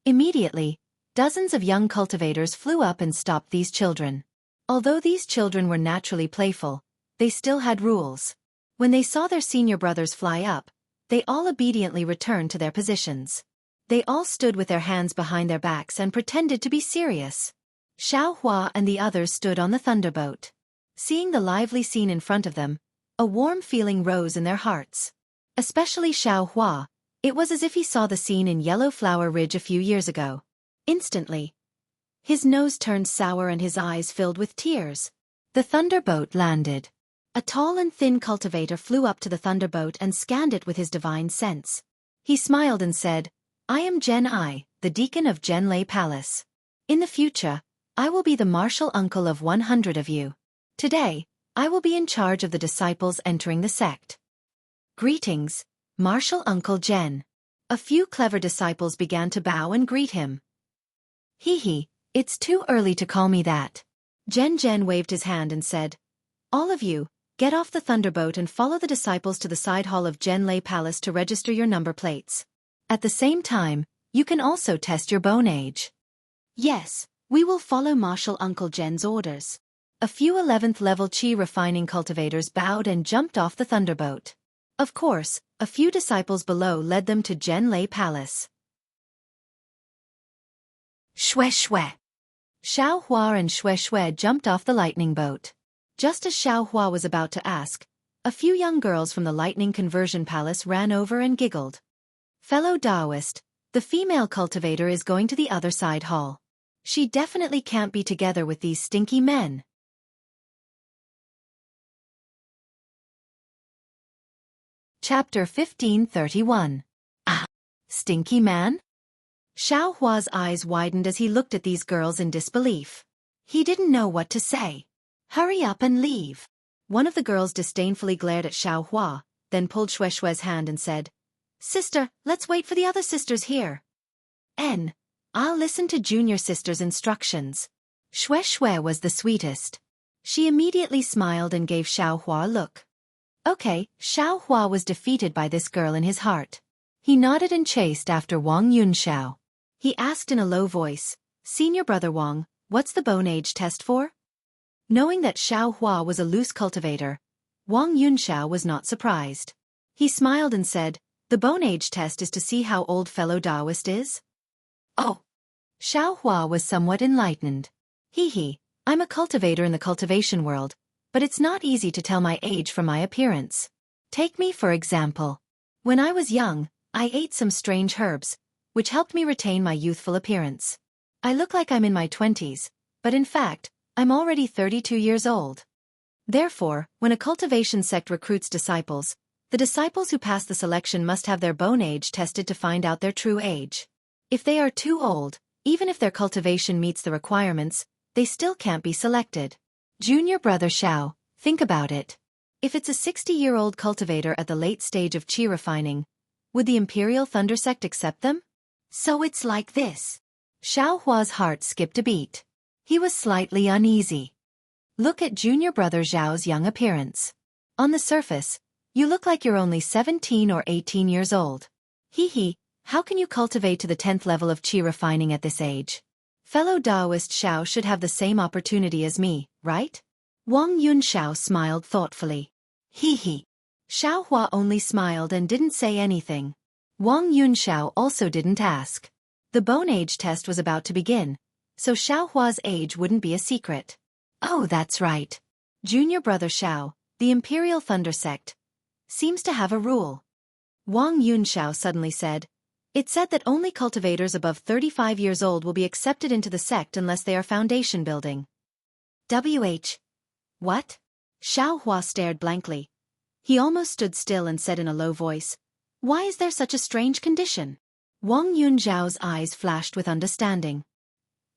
Immediately, dozens of young cultivators flew up and stopped these children. Although these children were naturally playful, they still had rules. When they saw their senior brothers fly up, they all obediently returned to their positions. They all stood with their hands behind their backs and pretended to be serious. Xiaohua and the others stood on the thunderboat. Seeing the lively scene in front of them, a warm feeling rose in their hearts. Especially Xiaohua, it was as if he saw the scene in Yellow Flower Ridge a few years ago. Instantly, his nose turned sour and his eyes filled with tears. The thunderboat landed. A tall and thin cultivator flew up to the thunderboat and scanned it with his divine sense. He smiled and said, "I am Gen I, the deacon of Genlei Palace. In the future, I will be the martial uncle of 100 of you. Today, I will be in charge of the disciples entering the sect. Greetings, Martial Uncle Gen." A few clever disciples began to bow and greet him. "Hee, it's too early to call me that." Gen waved his hand and said, "All of you, get off the thunderboat and follow the disciples to the side hall of Genlei Palace to register your number plates. At the same time, you can also test your bone age." "Yes, we will follow Martial Uncle Gen's orders." A few 11th level Qi refining cultivators bowed and jumped off the thunderboat. Of course, a few disciples below led them to Genlei Palace. Shue. Xiaohua and Shue jumped off the lightning boat. Just as Xiaohua was about to ask, a few young girls from the Lightning Conversion Palace ran over and giggled. "Fellow Taoist, the female cultivator is going to the other side hall. She definitely can't be together with these stinky men." Chapter 1531. Ah, stinky man? Xiaohua's eyes widened as he looked at these girls in disbelief. He didn't know what to say. "Hurry up and leave." One of the girls disdainfully glared at Xiaohua, then pulled Shue's hand and said, "Sister, let's wait for the other sisters here." I'll listen to junior sister's instructions." Shue was the sweetest. She immediately smiled and gave Xiaohua a look. Okay, Xiaohua was defeated by this girl in his heart. He nodded and chased after Wang Yunxiao. He asked in a low voice, "Senior brother Wang, what's the bone age test for?" Knowing that Xiaohua was a loose cultivator, Wang Yunxiao was not surprised. He smiled and said, "The bone age test is to see how old fellow Taoist is." Oh! Xiaohua was somewhat enlightened. I'm a cultivator in the cultivation world, but it's not easy to tell my age from my appearance. Take me for example. When I was young, I ate some strange herbs, which helped me retain my youthful appearance. I look like I'm in my 20s, but in fact, I'm already 32 years old. Therefore, when a cultivation sect recruits disciples, the disciples who pass the selection must have their bone age tested to find out their true age. If they are too old, even if their cultivation meets the requirements, they still can't be selected. Junior brother Xiao, think about it. If it's a 60-year-old cultivator at the late stage of qi refining, would the Imperial Thunder Sect accept them? So it's like this. Xiaohua's heart skipped a beat. He was slightly uneasy. Look at junior brother Zhao's young appearance. On the surface, you look like you're only 17 or 18 years old. How can you cultivate to the 10th level of qi refining at this age? Fellow Taoist Xiao should have the same opportunity as me, right? Wang Yunxiao smiled thoughtfully. Xiaohua only smiled and didn't say anything. Wang Yunxiao also didn't ask. The bone age test was about to begin, so Xiaohua's age wouldn't be a secret. Oh, that's right. Junior brother Xiao, the Imperial Thunder Sect, seems to have a rule. Wang Yunxiao suddenly said, "It said that only cultivators above 35 years old will be accepted into the sect unless they are foundation building." What? Xiaohua stared blankly. He almost stood still and said in a low voice, "Why is there such a strange condition?" Wang Yunxiao's eyes flashed with understanding.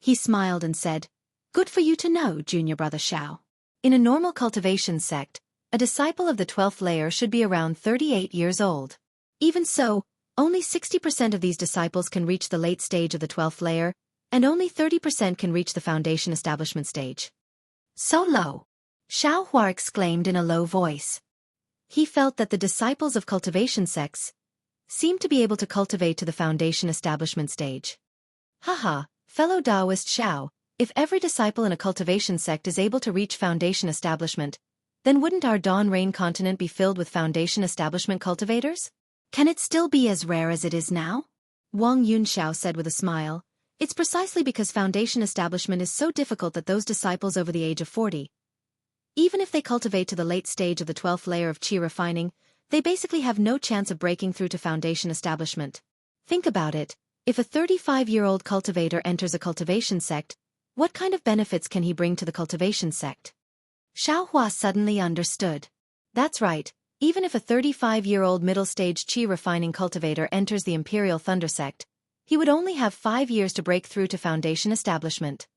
He smiled and said, "Good for you to know, junior brother Xiao. In a normal cultivation sect, a disciple of the 12th layer should be around 38 years old. Even so, only 60% of these disciples can reach the late stage of the 12th layer, And only 30% can reach the foundation establishment stage. So low! Xiaohua exclaimed in a low voice. He felt that the disciples of cultivation sects seemed to be able to cultivate to the foundation establishment stage. Haha, fellow Taoist Xiao, if every disciple in a cultivation sect is able to reach foundation establishment, then wouldn't our Dawn Rain continent be filled with foundation establishment cultivators? Can it still be as rare as it is now? Wang Yunxiao said with a smile. It's precisely because foundation establishment is so difficult that those disciples over the age of 40, even if they cultivate to the late stage of the 12th layer of qi refining, they basically have no chance of breaking through to foundation establishment. Think about it, if a 35-year-old cultivator enters a cultivation sect, what kind of benefits can he bring to the cultivation sect? Xiaohua suddenly understood. That's right, even if a 35-year-old middle-stage qi refining cultivator enters the Imperial Thunder sect, he would only have 5 years to break through to foundation establishment.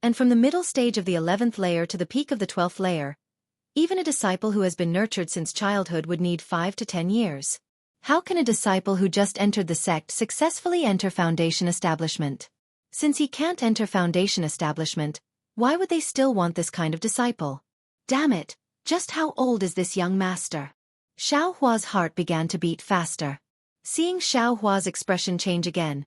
And from the middle stage of the 11th layer to the peak of the 12th layer, even a disciple who has been nurtured since childhood would need 5 to 10 years. How can a disciple who just entered the sect successfully enter foundation establishment? Since he can't enter foundation establishment, why would they still want this kind of disciple? Damn it, just how old is this young master? Xiaohua's heart began to beat faster. Seeing Xiaohua's expression change again,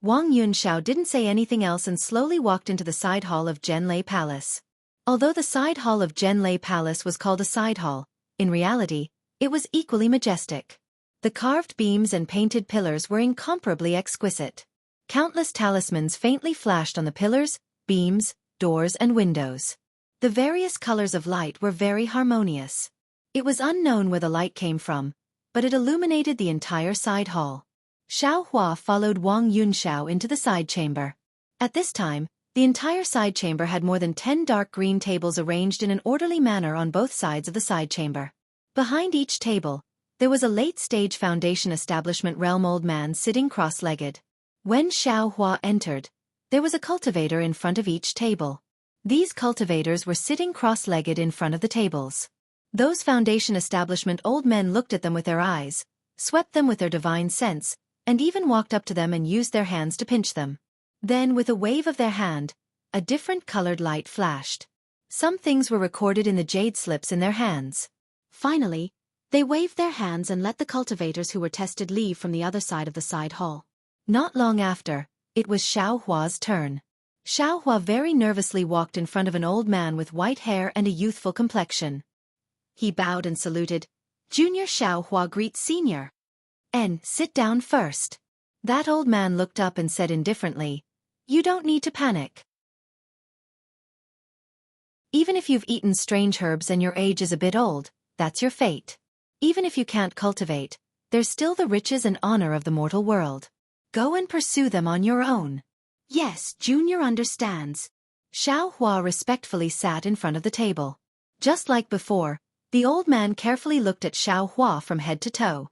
Wang Yunxiao didn't say anything else and slowly walked into the side hall of Zhenlei Palace. Although the side hall of Zhenlei Palace was called a side hall, in reality, it was equally majestic. The carved beams and painted pillars were incomparably exquisite. Countless talismans faintly flashed on the pillars, beams, doors and windows. The various colors of light were very harmonious. It was unknown where the light came from, but it illuminated the entire side hall. Xiaohua followed Wang Yunxiao into the side chamber. At this time, the entire side chamber had more than 10 dark green tables arranged in an orderly manner on both sides of the side chamber. Behind each table, there was a late-stage foundation establishment realm old man sitting cross-legged. When Xiaohua entered, there was a cultivator in front of each table. These cultivators were sitting cross-legged in front of the tables. Those foundation establishment old men looked at them with their eyes, swept them with their divine sense, and even walked up to them and used their hands to pinch them. Then, with a wave of their hand, a different colored light flashed. Some things were recorded in the jade slips in their hands. Finally, they waved their hands and let the cultivators who were tested leave from the other side of the side hall. Not long after, it was Xiaohua's turn. Xiaohua very nervously walked in front of an old man with white hair and a youthful complexion. He bowed and saluted. Junior Xiaohua greets senior. Sit down first. That old man looked up and said indifferently, You don't need to panic. Even if you've eaten strange herbs and your age is a bit old, that's your fate. Even if you can't cultivate, there's still the riches and honor of the mortal world. Go and pursue them on your own. Yes, Junior understands. Xiaohua respectfully sat in front of the table. Just like before, the old man carefully looked at Xiaohua from head to toe.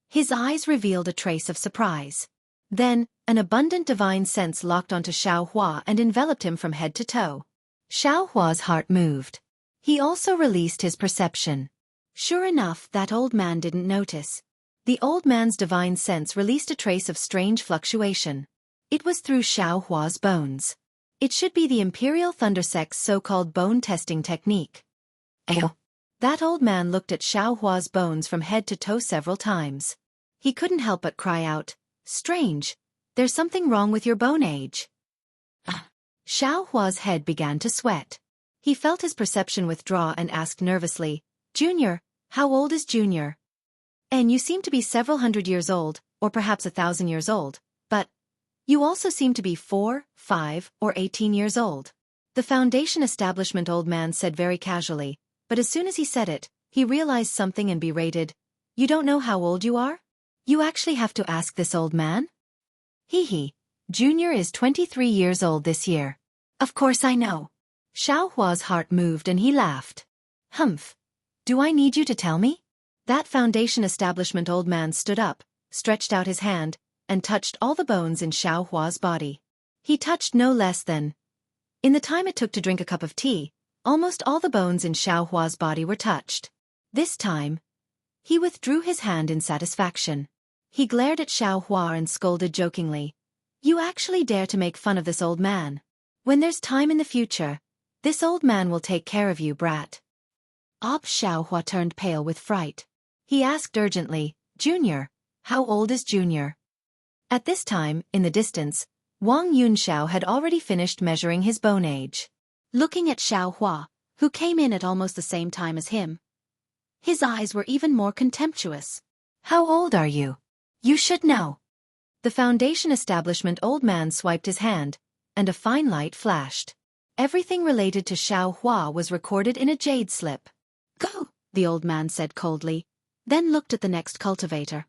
His eyes revealed a trace of surprise. Then, an abundant divine sense locked onto Xiaohua and enveloped him from head to toe. Xiaohua's heart moved. He also released his perception. Sure enough, that old man didn't notice. The old man's divine sense released a trace of strange fluctuation. It was through Xiaohua's bones. It should be the Imperial Thunder sect's so-called bone testing technique. Ew. That old man looked at Xiaohua's bones from head to toe several times. He couldn't help but cry out, Strange, there's something wrong with your bone age. Xiaohua's head began to sweat. He felt his perception withdraw and asked nervously, Junior, how old is Junior? You seem to be several hundred years old, or perhaps 1,000 years old, but you also seem to be 4, 5, or 18 years old. The foundation establishment old man said very casually, but as soon as he said it, he realized something and berated, You don't know how old you are? You actually have to ask this old man? Hee. Junior is 23 years old this year. Of course I know. Xiaohua's heart moved and he laughed. Humph. Do I need you to tell me? That foundation establishment old man stood up, stretched out his hand, and touched all the bones in Xiaohua's body. He touched no less than. In the time it took to drink a cup of tea, almost all the bones in Xiaohua's body were touched. This time, he withdrew his hand in satisfaction. He glared at Xiaohua and scolded jokingly, You actually dare to make fun of this old man. When there's time in the future, this old man will take care of you, brat. Xiaohua turned pale with fright. He asked urgently, Junior, how old is Junior? At this time, in the distance, Wang Yunxiao had already finished measuring his bone age. Looking at Xiaohua, who came in at almost the same time as him, his eyes were even more contemptuous. How old are you? You should know. The foundation establishment old man swiped his hand, and a fine light flashed. Everything related to Xiaohua was recorded in a jade slip. Go, the old man said coldly, then looked at the next cultivator.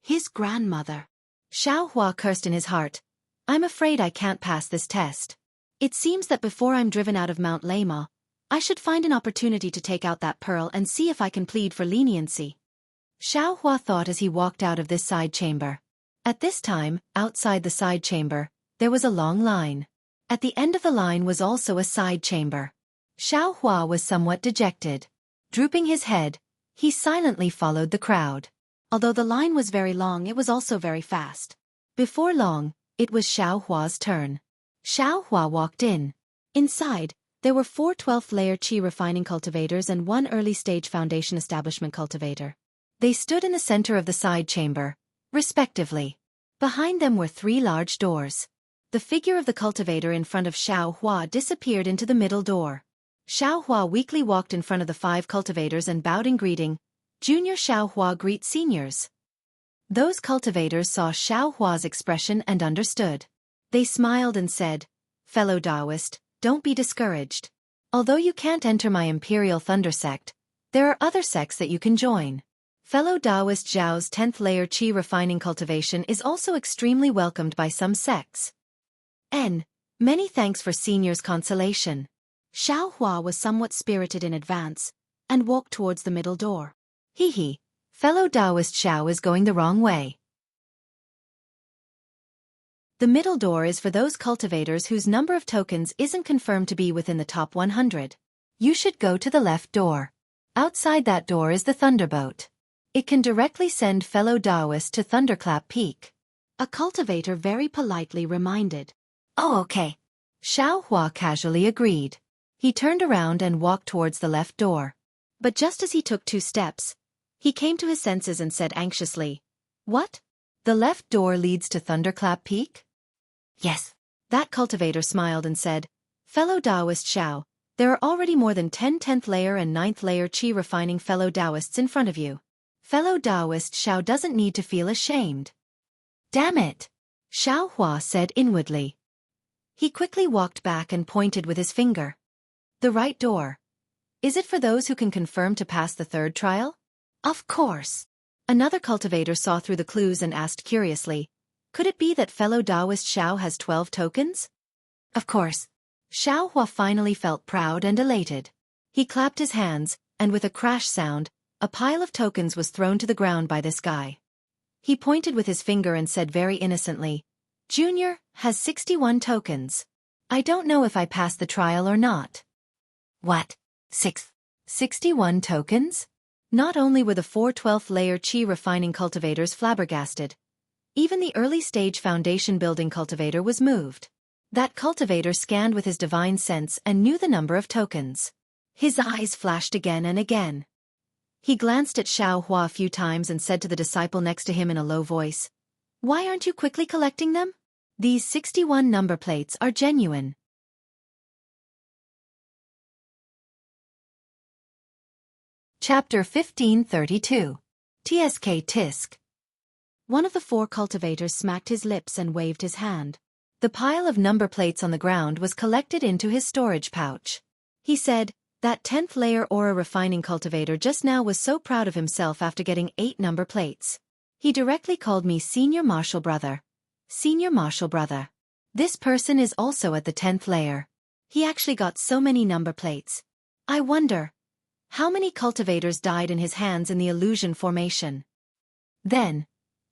His grandmother. Xiaohua cursed in his heart. I'm afraid I can't pass this test. It seems that before I'm driven out of Mount Lama, I should find an opportunity to take out that pearl and see if I can plead for leniency. Xiaohua thought as he walked out of this side chamber. At this time, outside the side chamber, there was a long line. At the end of the line was also a side chamber. Xiaohua was somewhat dejected. Drooping his head, he silently followed the crowd. Although the line was very long, it was also very fast. Before long, it was Xiaohua's turn. Xiaohua walked in. Inside, there were 4 12th-layer qi refining cultivators and 1 early-stage foundation establishment cultivator. They stood in the center of the side chamber, respectively. Behind them were 3 large doors. The figure of the cultivator in front of Xiaohua disappeared into the middle door. Xiaohua weakly walked in front of the 5 cultivators and bowed in greeting. Junior Xiaohua greets seniors. Those cultivators saw Xiaohua's expression and understood. They smiled and said, Fellow Taoist, don't be discouraged. Although you can't enter my Imperial Thunder sect, there are other sects that you can join. Fellow Taoist Zhao's 10th layer qi refining cultivation is also extremely welcomed by some sects. Many thanks for seniors' consolation. Xiaohua was somewhat spirited in advance, and walked towards the middle door. Hee, fellow Taoist Xiao is going the wrong way. The middle door is for those cultivators whose number of tokens isn't confirmed to be within the top 100. You should go to the left door. Outside that door is the Thunderboat. It can directly send fellow Taoists to Thunderclap Peak. A cultivator very politely reminded. Oh, okay. Xiaohua casually agreed. He turned around and walked towards the left door. But just as he took 2 steps, he came to his senses and said anxiously, What? The left door leads to Thunderclap Peak? Yes. That cultivator smiled and said, Fellow Taoist Xiao, there are already more than 10 10th layer and 9th layer qi refining fellow Taoists in front of you. Fellow Taoist Xiao doesn't need to feel ashamed. Damn it! Xiaohua said inwardly. He quickly walked back and pointed with his finger. The right door. Is it for those who can confirm to pass the 3rd trial? Of course. Another cultivator saw through the clues and asked curiously, Could it be that fellow Taoist Xiao has 12 tokens? Of course. Xiaohua finally felt proud and elated. He clapped his hands, and with a crash sound, a pile of tokens was thrown to the ground by this guy. He pointed with his finger and said very innocently, Junior has 61 tokens. I don't know if I passed the trial or not. What? 61 tokens? Not only were the 4 12th layer qi refining cultivators flabbergasted, even the early stage foundation building cultivator was moved. That cultivator scanned with his divine sense and knew the number of tokens. His eyes flashed again and again. He glanced at Xiaohua a few times and said to the disciple next to him in a low voice, Why aren't you quickly collecting them? These 61 number plates are genuine. Chapter 1532. TSK Tisk. One of the 4 cultivators smacked his lips and waved his hand. The pile of number plates on the ground was collected into his storage pouch. He said, That 10th layer aura refining cultivator just now was so proud of himself after getting 8 number plates. He directly called me Senior Marshal Brother. Senior Marshal Brother. This person is also at the 10th layer. He actually got so many number plates. I wonder, how many cultivators died in his hands in the illusion formation? Then,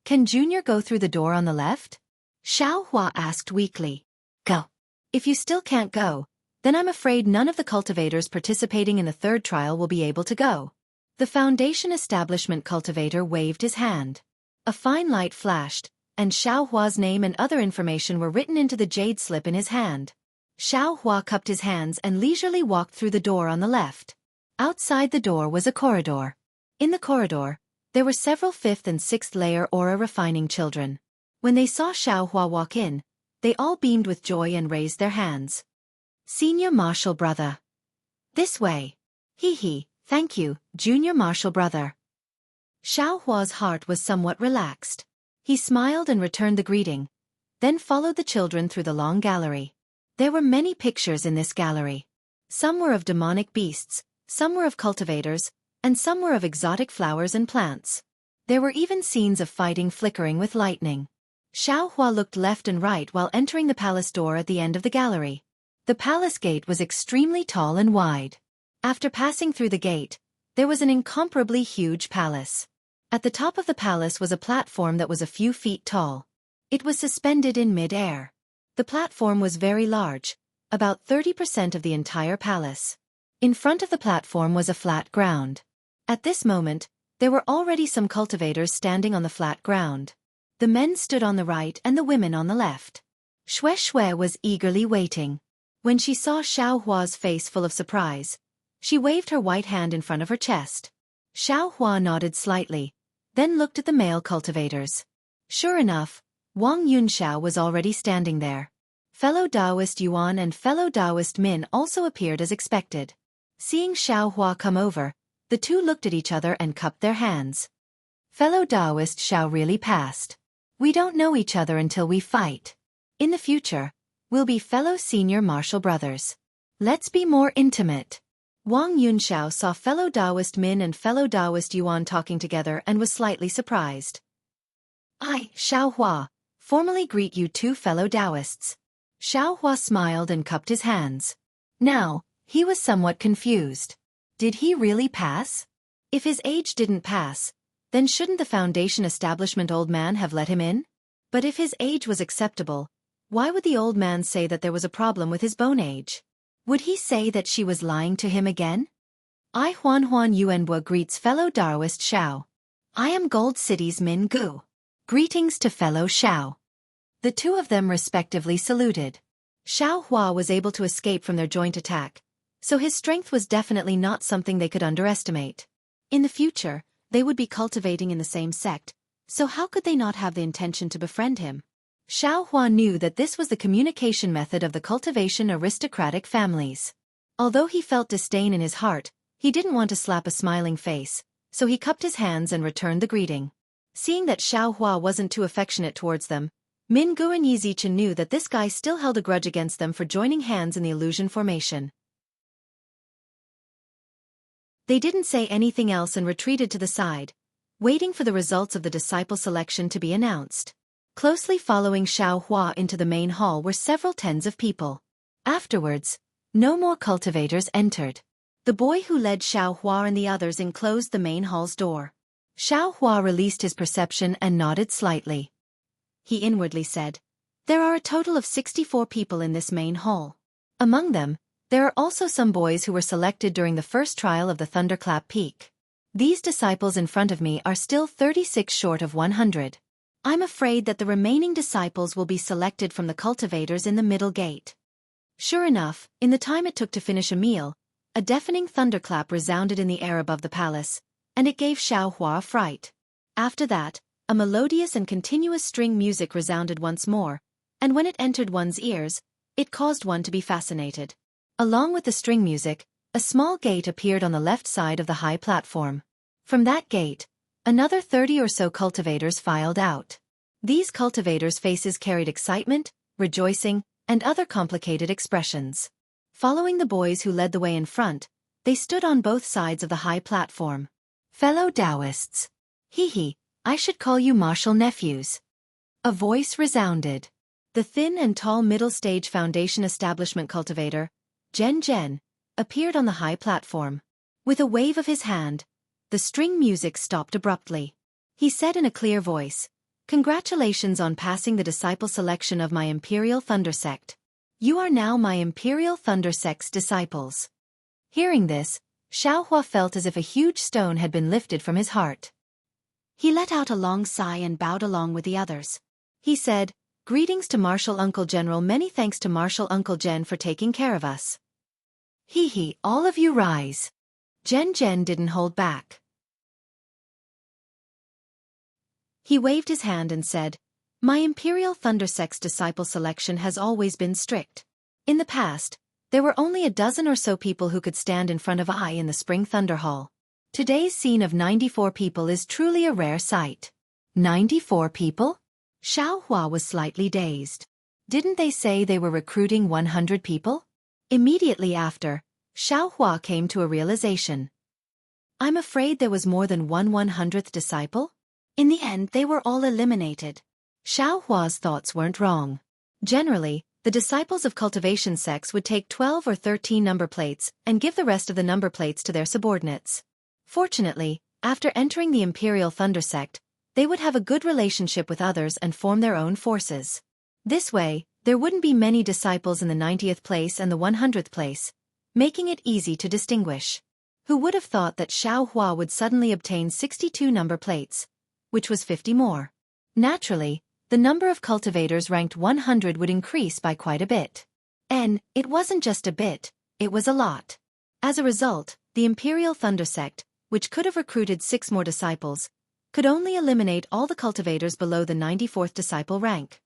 can Junior go through the door on the left? Xiaohua asked weakly. Go. If you still can't go, then I'm afraid none of the cultivators participating in the 3rd trial will be able to go. The foundation establishment cultivator waved his hand. A fine light flashed, and Xiaohua's name and other information were written into the jade slip in his hand. Xiaohua cupped his hands and leisurely walked through the door on the left. Outside the door was a corridor. In the corridor, there were several 5th and 6th layer aura refining children. When they saw Xiaohua walk in, they all beamed with joy and raised their hands. Senior Martial Brother. This way. Hee, thank you, Junior Martial Brother. Xiaohua's heart was somewhat relaxed. He smiled and returned the greeting, then followed the children through the long gallery. There were many pictures in this gallery. Some were of demonic beasts, some were of cultivators, and some were of exotic flowers and plants. There were even scenes of fighting flickering with lightning. Xiaohua looked left and right while entering the palace door at the end of the gallery. The palace gate was extremely tall and wide. After passing through the gate, there was an incomparably huge palace. At the top of the palace was a platform that was a few feet tall. It was suspended in mid-air. The platform was very large, about 30% of the entire palace. In front of the platform was a flat ground. At this moment, there were already some cultivators standing on the flat ground. The men stood on the right and the women on the left. Shui was eagerly waiting. When she saw Xiaohua's face full of surprise, she waved her white hand in front of her chest. Xiaohua nodded slightly, then looked at the male cultivators. Sure enough, Wang Yunxiao was already standing there. Fellow Taoist Yuan and fellow Taoist Min also appeared as expected. Seeing Xiaohua come over, the two looked at each other and cupped their hands. Fellow Taoist Xiao really passed. We don't know each other until we fight. In the future, we'll be fellow senior martial brothers. Let's be more intimate. Wang Yunxiao saw fellow Taoist Min and fellow Taoist Yuan talking together and was slightly surprised. I, Xiaohua, formally greet you two fellow Taoists. Xiaohua smiled and cupped his hands. Now, he was somewhat confused. Did he really pass? If his age didn't pass, then shouldn't the Foundation establishment old man have let him in? But if his age was acceptable, why would the old man say that there was a problem with his bone age? Would he say that she was lying to him again? I Huan Yuanbo greets fellow Taoist Xiao. I am Gold City's Min Gu. Greetings to fellow Xiao. The two of them respectively saluted. Xiaohua was able to escape from their joint attack, so his strength was definitely not something they could underestimate. In the future, they would be cultivating in the same sect, so how could they not have the intention to befriend him? Xiaohua knew that this was the communication method of the cultivation aristocratic families. Although he felt disdain in his heart, he didn't want to slap a smiling face, so he cupped his hands and returned the greeting. Seeing that Xiaohua wasn't too affectionate towards them, Min Gu and Yizichen knew that this guy still held a grudge against them for joining hands in the illusion formation. They didn't say anything else and retreated to the side, waiting for the results of the disciple selection to be announced. Closely following Xiaohua into the main hall were several tens of people. Afterwards, no more cultivators entered. The boy who led Xiaohua and the others enclosed the main hall's door. Xiaohua released his perception and nodded slightly. He inwardly said, "There are a total of 64 people in this main hall. Among them, there are also some boys who were selected during the first trial of the Thunderclap Peak. These disciples in front of me are still 36 short of 100. I'm afraid that the remaining disciples will be selected from the cultivators in the middle gate." Sure enough, in the time it took to finish a meal, a deafening thunderclap resounded in the air above the palace, and it gave Xiaohua a fright. After that, a melodious and continuous string music resounded once more, and when it entered one's ears, it caused one to be fascinated. Along with the string music, a small gate appeared on the left side of the high platform. From that gate, another 30 or so cultivators filed out. These cultivators' faces carried excitement, rejoicing, and other complicated expressions. Following the boys who led the way in front, they stood on both sides of the high platform. Fellow Taoists. Hee, I should call you martial nephews. A voice resounded. The thin and tall middle-stage Foundation establishment cultivator, Zhen, appeared on the high platform. With a wave of his hand, the string music stopped abruptly. He said in a clear voice, "Congratulations on passing the disciple selection of my Imperial Thunder Sect. You are now my Imperial Thunder Sect's disciples." Hearing this, Xiaohua felt as if a huge stone had been lifted from his heart. He let out a long sigh and bowed along with the others. He said, "Greetings to Martial Uncle General. Many thanks to Martial Uncle Gen for taking care of us." Hee, all of you rise. Gen didn't hold back. He waved his hand and said, "My Imperial Thunder Sect's disciple selection has always been strict. In the past, there were only a dozen or so people who could stand in front of I in the Spring Thunder Hall. Today's scene of 94 people is truly a rare sight." 94 people? Xiaohua was slightly dazed. Didn't they say they were recruiting 100 people? Immediately after, Xiaohua came to a realization. I'm afraid there was more than one 100th disciple? In the end, they were all eliminated. Xiaohua's thoughts weren't wrong. Generally, the disciples of Cultivation sects would take 12 or 13 number plates and give the rest of the number plates to their subordinates. Fortunately, after entering the Imperial Thunder Sect, they would have a good relationship with others and form their own forces. This way, there wouldn't be many disciples in the 90th place and the 100th place, making it easy to distinguish. Who would have thought that Xiaohua would suddenly obtain 62 number plates, which was 50 more. Naturally, the number of cultivators ranked 100 would increase by quite a bit. And it wasn't just a bit, it was a lot. As a result, the Imperial Thunder Sect, which could have recruited 6 more disciples, could only eliminate all the cultivators below the 94th disciple rank.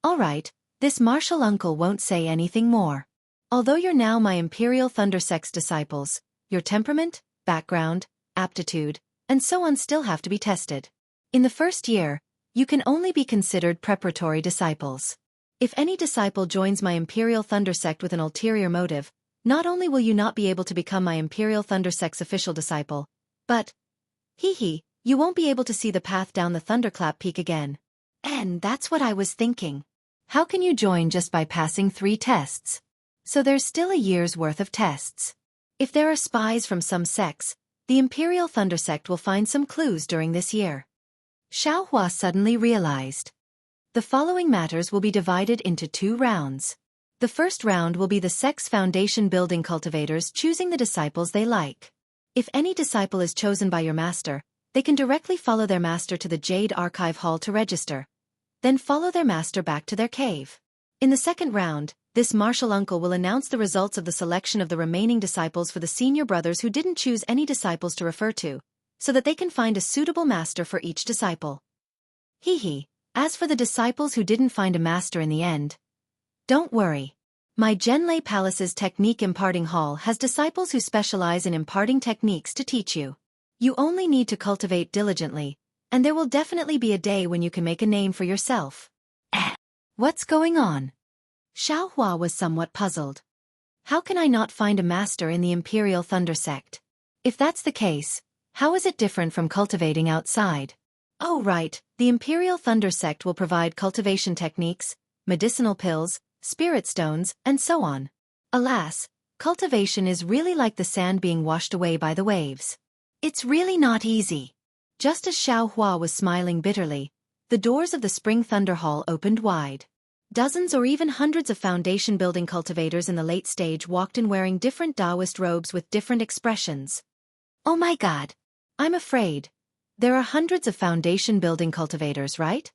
Alright, this martial uncle won't say anything more. Although you're now my Imperial Thunder Sect's disciples, your temperament, background, aptitude, and so on still have to be tested. In the first year, you can only be considered preparatory disciples. If any disciple joins my Imperial Thunder Sect with an ulterior motive, not only will you not be able to become my Imperial Thunder Sect's official disciple, but, you won't be able to see the path down the Thunderclap Peak again. And that's what I was thinking. How can you join just by passing 3 tests? So there's still a year's worth of tests. If there are spies from some sects, the Imperial Thunder Sect will find some clues during this year. Xiaohua suddenly realized. The following matters will be divided into 2 rounds. The first round will be the sect's foundation building cultivators choosing the disciples they like. If any disciple is chosen by your master, they can directly follow their master to the Jade Archive Hall to register, then follow their master back to their cave. In the second round, this martial uncle will announce the results of the selection of the remaining disciples for the senior brothers who didn't choose any disciples to refer to, so that they can find a suitable master for each disciple. As for the disciples who didn't find a master in the end, don't worry. My Zhenlei Palace's Technique Imparting Hall has disciples who specialize in imparting techniques to teach you. You only need to cultivate diligently, and there will definitely be a day when you can make a name for yourself. What's going on? Xiaohua was somewhat puzzled. How can I not find a master in the Imperial Thunder Sect? If that's the case, how is it different from cultivating outside? Oh right, the Imperial Thunder Sect will provide cultivation techniques, medicinal pills, spirit stones, and so on. Alas, cultivation is really like the sand being washed away by the waves. It's really not easy. Just as Xiaohua was smiling bitterly, the doors of the Spring Thunder Hall opened wide. Dozens or even hundreds of foundation building cultivators in the late stage walked in wearing different Taoist robes with different expressions. Oh my god. I'm afraid. There are hundreds of foundation building cultivators, right?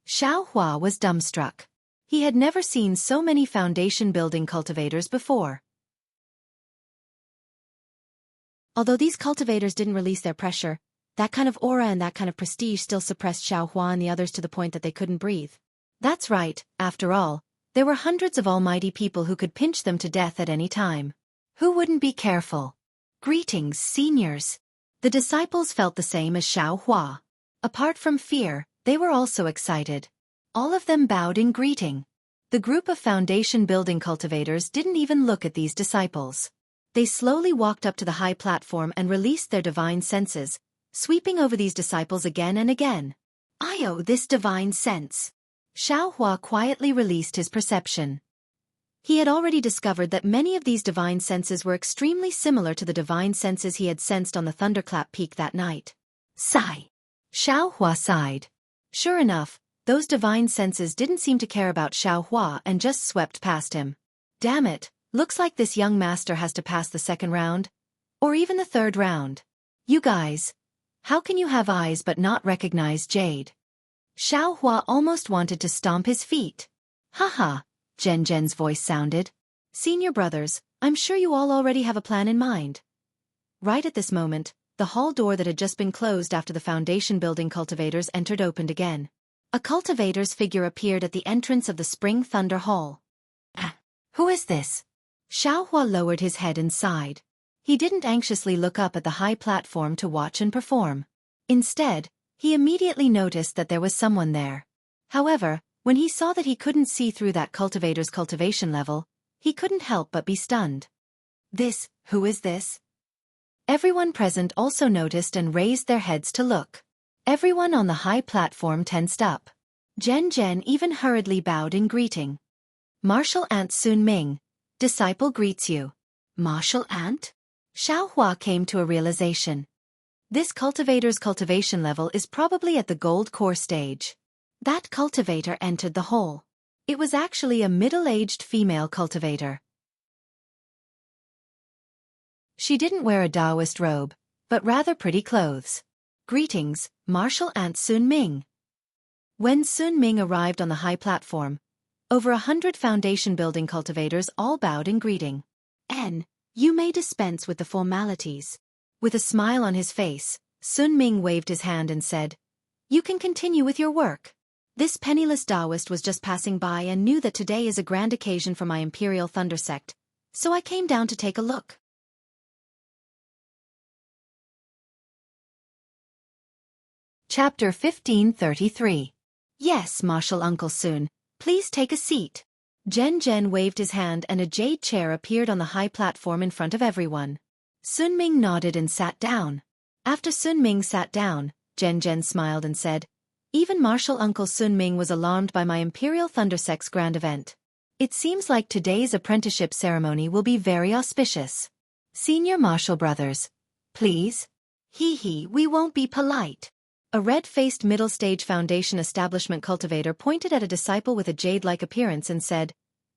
Xiaohua was dumbstruck. He had never seen so many foundation building cultivators before. Although these cultivators didn't release their pressure, that kind of aura and that kind of prestige still suppressed Xiaohua and the others to the point that they couldn't breathe. That's right, after all, there were hundreds of almighty people who could pinch them to death at any time. Who wouldn't be careful? Greetings, seniors. The disciples felt the same as Xiaohua. Apart from fear, they were also excited. All of them bowed in greeting. The group of foundation building cultivators didn't even look at these disciples. They slowly walked up to the high platform and released their divine senses, sweeping over these disciples again and again. I owe this divine sense. Xiaohua quietly released his perception. He had already discovered that many of these divine senses were extremely similar to the divine senses he had sensed on the Thunderclap Peak that night. Sigh. Xiaohua sighed. Sure enough, those divine senses didn't seem to care about Xiaohua and just swept past him. Damn it, looks like this young master has to pass the second round. Or even the third round. You guys. How can you have eyes but not recognize Jade? Xiaohua almost wanted to stomp his feet. Haha, Zhen's voice sounded. Senior brothers, I'm sure you all already have a plan in mind. Right at this moment, the hall door that had just been closed after the foundation building cultivators entered opened again. A cultivator's figure appeared at the entrance of the Spring Thunder Hall. Who is this? Xiaohua lowered his head and sighed. He didn't anxiously look up at the high platform to watch and perform. Instead, he immediately noticed that there was someone there. However, when he saw that he couldn't see through that cultivator's cultivation level, he couldn't help but be stunned. Who is this? Everyone present also noticed and raised their heads to look. Everyone on the high platform tensed up. Zhen even hurriedly bowed in greeting. Martial Ant Sun Ming, disciple greets you. Martial Ant? Xiaohua came to a realization. This cultivator's cultivation level is probably at the gold core stage. That cultivator entered the hall. It was actually a middle-aged female cultivator. She didn't wear a Taoist robe, but rather pretty clothes. Greetings, Martial Ant Sun Ming. When Sun Ming arrived on the high platform, over 100 foundation building cultivators all bowed in greeting. You may dispense with the formalities. With a smile on his face, Sun Ming waved his hand and said, You can continue with your work. This penniless Taoist was just passing by and knew that today is a grand occasion for my Imperial Thunder Sect, so I came down to take a look. Chapter 1533. Yes, Martial Uncle Sun, please take a seat. Zhen waved his hand and a jade chair appeared on the high platform in front of everyone. Sun Ming nodded and sat down. After Sun Ming sat down, Zhen smiled and said, Even Martial Uncle Sun Ming was alarmed by my Imperial Thunder Sect's grand event. It seems like today's apprenticeship ceremony will be very auspicious. Senior Martial brothers, please. We won't be polite. A red-faced middle-stage foundation establishment cultivator pointed at a disciple with a jade-like appearance and said,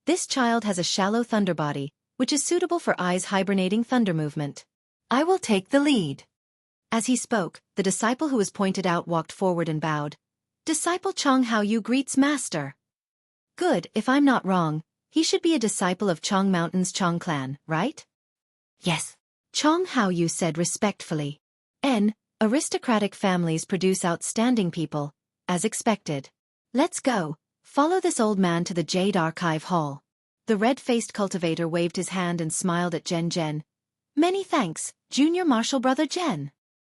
This child has a shallow thunder body, which is suitable for eyes hibernating thunder movement. I will take the lead. As he spoke, the disciple who was pointed out walked forward and bowed. Disciple Chong Haoyu greets master. Good, if I'm not wrong, he should be a disciple of Chong Mountain's Chong clan, right? Yes. Chong Haoyu said respectfully. Aristocratic families produce outstanding people, as expected. Let's go. Follow this old man to the Jade Archive Hall. The red-faced cultivator waved his hand and smiled at Zhen. Many thanks, Junior Martial Brother Zhen.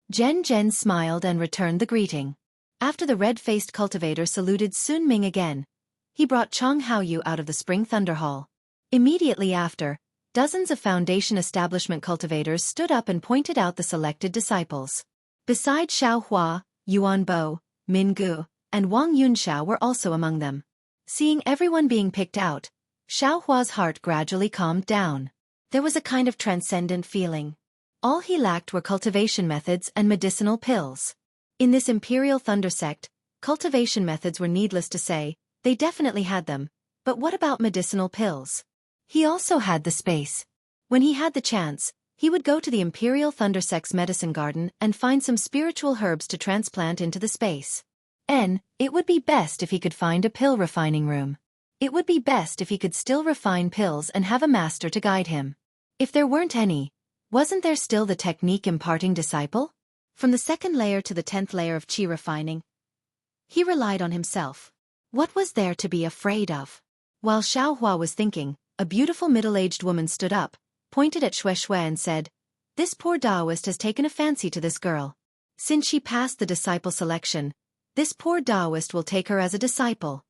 Zhen smiled and returned the greeting. After the red-faced cultivator saluted Sun Ming again, he brought Chong Haoyu out of the Spring Thunder Hall. Immediately after, dozens of foundation establishment cultivators stood up and pointed out the selected disciples. Besides Xiaohua, Yuan Bo, Min Gu, and Wang Yunxiao were also among them. Seeing everyone being picked out, Xiaohua's heart gradually calmed down. There was a kind of transcendent feeling. All he lacked were cultivation methods and medicinal pills. In this Imperial Thunder Sect, cultivation methods were needless to say, they definitely had them, but what about medicinal pills? He also had the space. When he had the chance, he would go to the Imperial Thunder Sect's medicine garden and find some spiritual herbs to transplant into the space. It would be best if he could find a pill refining room. It would be best if he could still refine pills and have a master to guide him. If there weren't any, wasn't there still the technique imparting disciple? From the 2nd layer to the 10th layer of qi refining, he relied on himself. What was there to be afraid of? While Xiaohua was thinking, a beautiful middle-aged woman stood up, pointed at Shui and said, This poor Taoist has taken a fancy to this girl. Since she passed the disciple selection, this poor Taoist will take her as a disciple.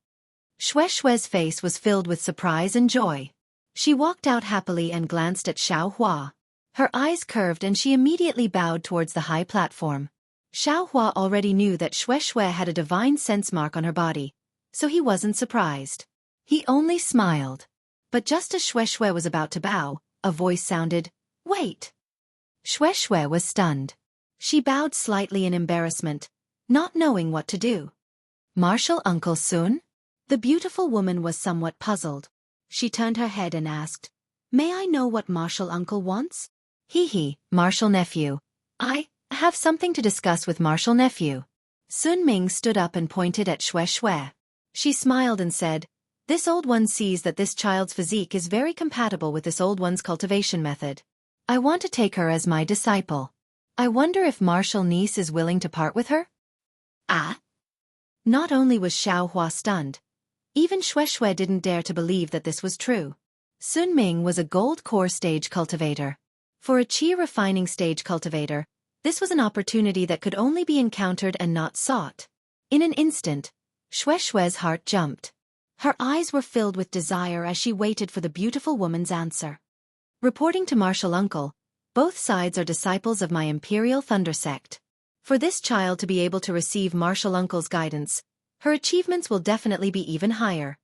Shui's face was filled with surprise and joy. She walked out happily and glanced at Xiaohua. Her eyes curved and she immediately bowed towards the high platform. Xiaohua already knew that Shui had a divine sense mark on her body, so he wasn't surprised. He only smiled. But just as Shui was about to bow, a voice sounded, Wait! Shui was stunned. She bowed slightly in embarrassment, not knowing what to do. Martial Uncle Sun? The beautiful woman was somewhat puzzled. She turned her head and asked, May I know what Martial Uncle wants? Martial Nephew. I have something to discuss with Martial Nephew. Sun Ming stood up and pointed at Xianxia. She smiled and said, "This old one sees that this child's physique is very compatible with this old one's cultivation method. I want to take her as my disciple. I wonder if Martial Niece is willing to part with her?" Ah! Not only was Xiaohua stunned, even Xianxia didn't dare to believe that this was true. Sun Ming was a gold core stage cultivator. For a qi refining stage cultivator, this was an opportunity that could only be encountered and not sought. In an instant, Xianxia's heart jumped. Her eyes were filled with desire as she waited for the beautiful woman's answer. Reporting to Martial Uncle, both sides are disciples of my Imperial Thunder Sect. For this child to be able to receive Martial Uncle's guidance, her achievements will definitely be even higher.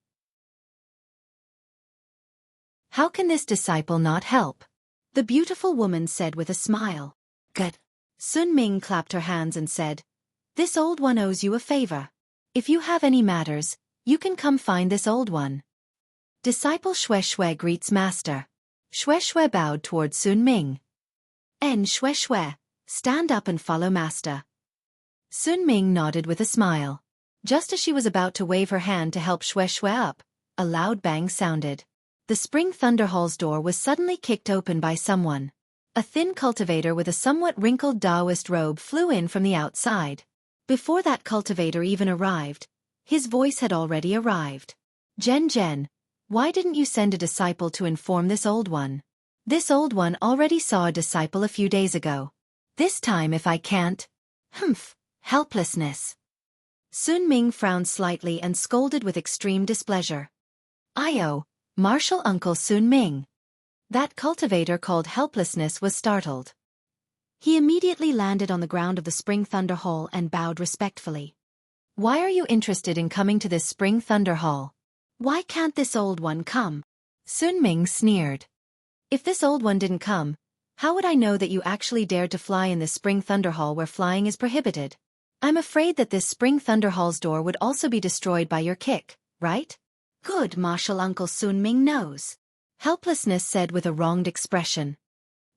How can this disciple not help? The beautiful woman said with a smile. Good. Sun Ming clapped her hands and said, "This old one owes you a favor. If you have any matters, you can come find this old one." Disciple Xianxia greets master. Xianxia bowed toward Sun Ming. Xianxia, stand up and follow master. Sun Ming nodded with a smile. Just as she was about to wave her hand to help Xianxia up, a loud bang sounded. The Spring Thunder Hall's door was suddenly kicked open by someone. A thin cultivator with a somewhat wrinkled Taoist robe flew in from the outside. Before that cultivator even arrived, his voice had already arrived. Jen, why didn't you send a disciple to inform this old one? This old one already saw a disciple a few days ago. This time if I can't. Helplessness. Sun Ming frowned slightly and scolded with extreme displeasure. "Io, Martial Uncle Sun Ming." That cultivator called helplessness was startled. He immediately landed on the ground of the Spring Thunder Hall and bowed respectfully. "Why are you interested in coming to this Spring Thunder Hall? Why can't this old one come?" Sun Ming sneered. "If this old one didn't come, how would I know that you actually dared to fly in this Spring Thunder Hall where flying is prohibited? I'm afraid that this Spring Thunder Hall's door would also be destroyed by your kick, right?" "Good, Martial Uncle Sun Ming knows," Helplessness said with a wronged expression.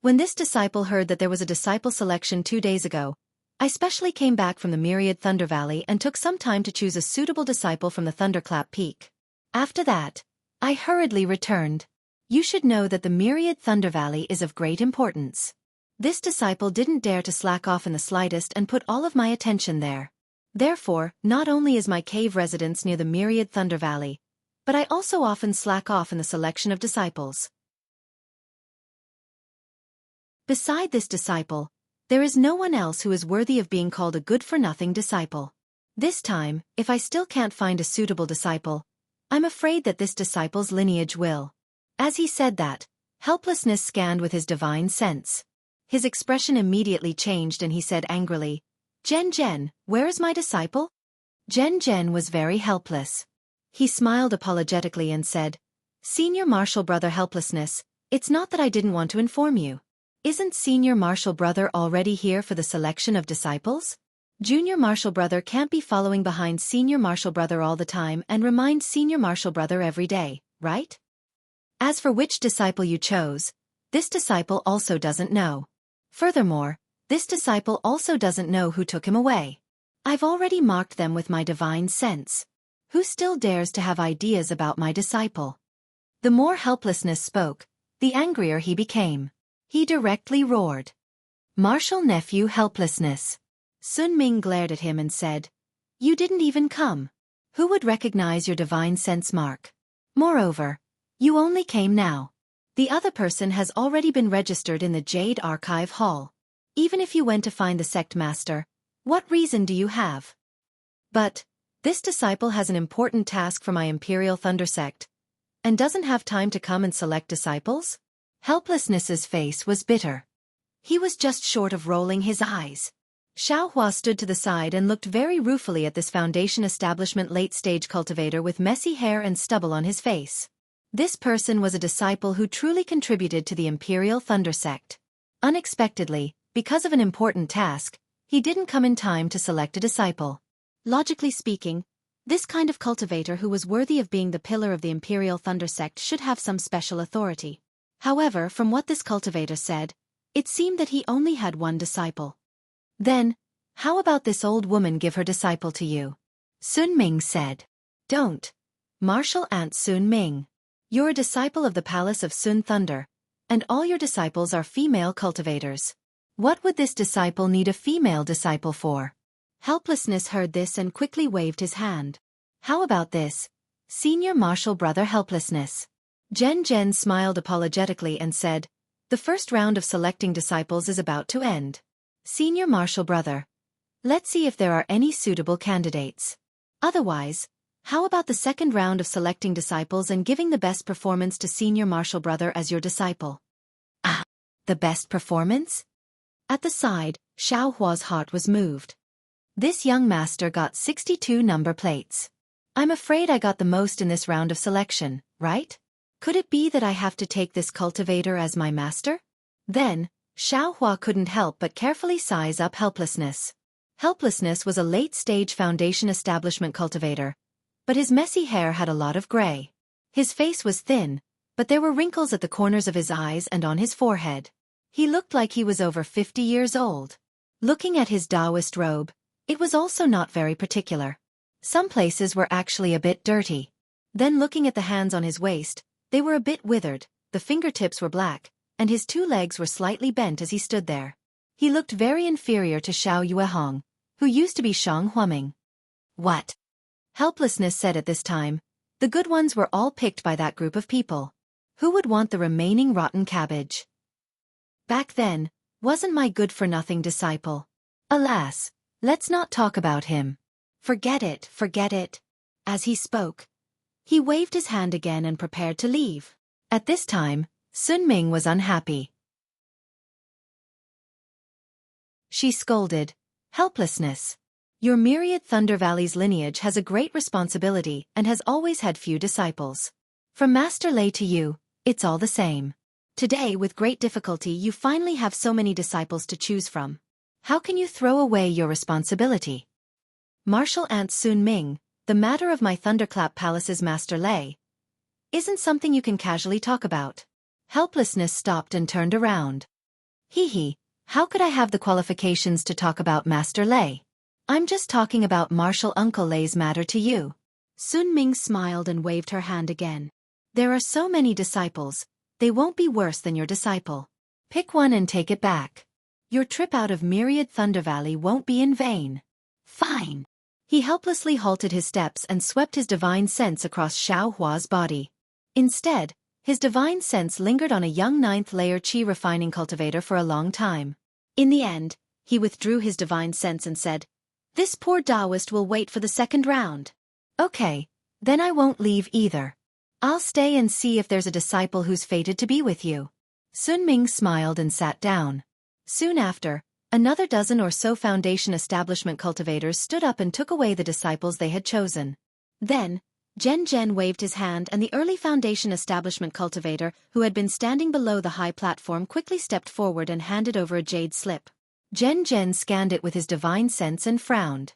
"When this disciple heard that there was a disciple selection 2 days ago, I specially came back from the Myriad Thunder Valley and took some time to choose a suitable disciple from the Thunderclap Peak. After that, I hurriedly returned. You should know that the Myriad Thunder Valley is of great importance. This disciple didn't dare to slack off in the slightest and put all of my attention there. Therefore, not only is my cave residence near the Myriad Thunder Valley, but I also often slack off in the selection of disciples. Beside this disciple, there is no one else who is worthy of being called a good-for-nothing disciple. This time, if I still can't find a suitable disciple, I'm afraid that this disciple's lineage will." As he said that, helplessness scanned with his divine sense. His expression immediately changed and he said angrily, Jen, where is my disciple?" Jen was very helpless. He smiled apologetically and said, "Senior Martial Brother Helplessness, it's not that I didn't want to inform you. Isn't Senior Martial Brother already here for the selection of disciples? Junior Martial Brother can't be following behind Senior Martial Brother all the time and remind Senior Martial Brother every day, right? As for which disciple you chose, this disciple also doesn't know. Furthermore, this disciple also doesn't know who took him away. I've already marked them with my divine sense. Who still dares to have ideas about my disciple?" The more Helplessness spoke, the angrier he became. He directly roared, "Martial Nephew Helplessness!" Sun Ming glared at him and said, "You didn't even come. Who would recognize your divine sense mark? Moreover, you only came now. The other person has already been registered in the Jade Archive Hall. Even if you went to find the sect master, what reason do you have? But this disciple has an important task for my Imperial Thunder Sect, and doesn't have time to come and select disciples?" Helplessness's face was bitter. He was just short of rolling his eyes. Xiaohua stood to the side and looked very ruefully at this Foundation Establishment late-stage cultivator with messy hair and stubble on his face. This person was a disciple who truly contributed to the Imperial Thunder Sect. Unexpectedly, because of an important task, he didn't come in time to select a disciple. Logically speaking, this kind of cultivator who was worthy of being the pillar of the Imperial Thunder Sect should have some special authority. However, from what this cultivator said, it seemed that he only had one disciple. Then, How about this old woman give her disciple to you? Sun Ming said. Don't. Martial Ant Sun Ming. You're a disciple of the palace of Sun Thunder, and all your disciples are female cultivators. What would this disciple need a female disciple for? Helplessness heard this and quickly waved his hand. How about this, senior martial brother Helplessness? Jen smiled apologetically and said, the first round of selecting disciples is about to end. Senior martial brother, let's see if there are any suitable candidates. Otherwise, how about the second round of selecting disciples and giving the best performance to senior martial brother as your disciple? Ah, the best performance? At the side, Xiaohua's heart was moved. This young master got 62 number plates. I'm afraid I got the most in this round of selection, right? Could it be that I have to take this cultivator as my master? Then, Xiaohua couldn't help but carefully size up Helplessness. Helplessness was a late-stage foundation establishment cultivator, but his messy hair had a lot of gray. His face was thin, but there were wrinkles at the corners of his eyes and on his forehead. He looked like he was over 50 years old. Looking at his Taoist robe, it was also not very particular. Some places were actually a bit dirty. Then looking at the hands on his waist, they were a bit withered, the fingertips were black, and his 2 legs were slightly bent as he stood there. He looked very inferior to Xiao Yuehong, who used to be Shang Huaming. What? Helplessness said at this time. The good ones were all picked by that group of people. Who would want the remaining rotten cabbage? Back then, wasn't my good-for-nothing disciple. Alas, let's not talk about him. Forget it, forget it. As he spoke, he waved his hand again and prepared to leave. At this time, Sun Ming was unhappy. She scolded, Helplessness. Your myriad Thunder Valley's lineage has a great responsibility and has always had few disciples. From Master Lei to you, it's all the same. Today with great difficulty you finally have so many disciples to choose from. How can you throw away your responsibility? Martial Ant Sun Ming, the matter of my Thunderclap Palace's Master Lei isn't something you can casually talk about. Helplessness stopped and turned around. Hee, how could I have the qualifications to talk about Master Lei? I'm just talking about Martial Uncle Lei's matter to you. Sun Ming smiled and waved her hand again. There are so many disciples, they won't be worse than your disciple. Pick one and take it back. Your trip out of Myriad Thunder Valley won't be in vain. Fine. He helplessly halted his steps and swept his divine sense across Xiao Hua's body. Instead, his divine sense lingered on a young 9th-layer Qi refining cultivator for a long time. In the end, he withdrew his divine sense and said, This poor Taoist will wait for the second round. Okay, then I won't leave either. I'll stay and see if there's a disciple who's fated to be with you. Sun Ming smiled and sat down. Soon after, another dozen or so foundation establishment cultivators stood up and took away the disciples they had chosen. Then, Jen waved his hand and the early foundation establishment cultivator who had been standing below the high platform quickly stepped forward and handed over a jade slip. Jen scanned it with his divine sense and frowned.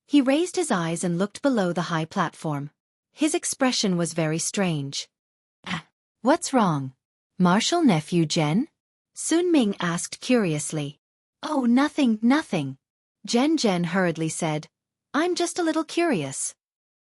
He raised his eyes and looked below the high platform. His expression was very strange. What's wrong? Martial nephew Jen? Sun Ming asked curiously. Oh, nothing. Jen hurriedly said, I'm just a little curious.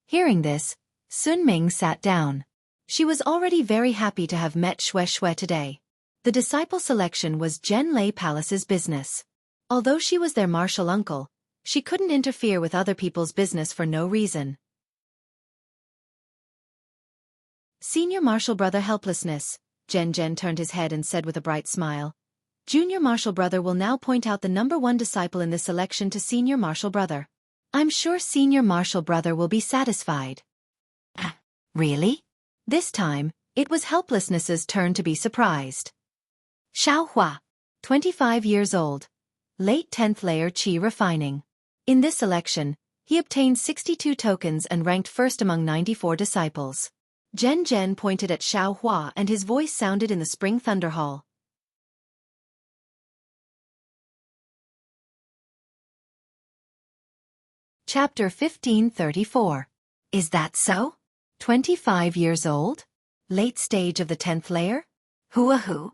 Hearing this, Sun Ming sat down. She was already very happy to have met Xue today. The disciple selection was Jen Lei Palace's business. Although she was their martial uncle, she couldn't interfere with other people's business for no reason. Senior martial brother Helplessness, Jen turned his head and said with a bright smile. Junior martial brother will now point out the number 1 disciple in this selection to senior martial brother. I'm sure senior martial brother will be satisfied. Really? This time, it was Helplessness's turn to be surprised. Xiaohua, 25 years old, late 10th layer Qi refining. In this selection, he obtained 62 tokens and ranked first among 94 disciples. Jen pointed at Xiaohua and his voice sounded in the Spring Thunder Hall. Chapter 1534. Is that so? 25 years old? Late stage of the 10th layer? Who?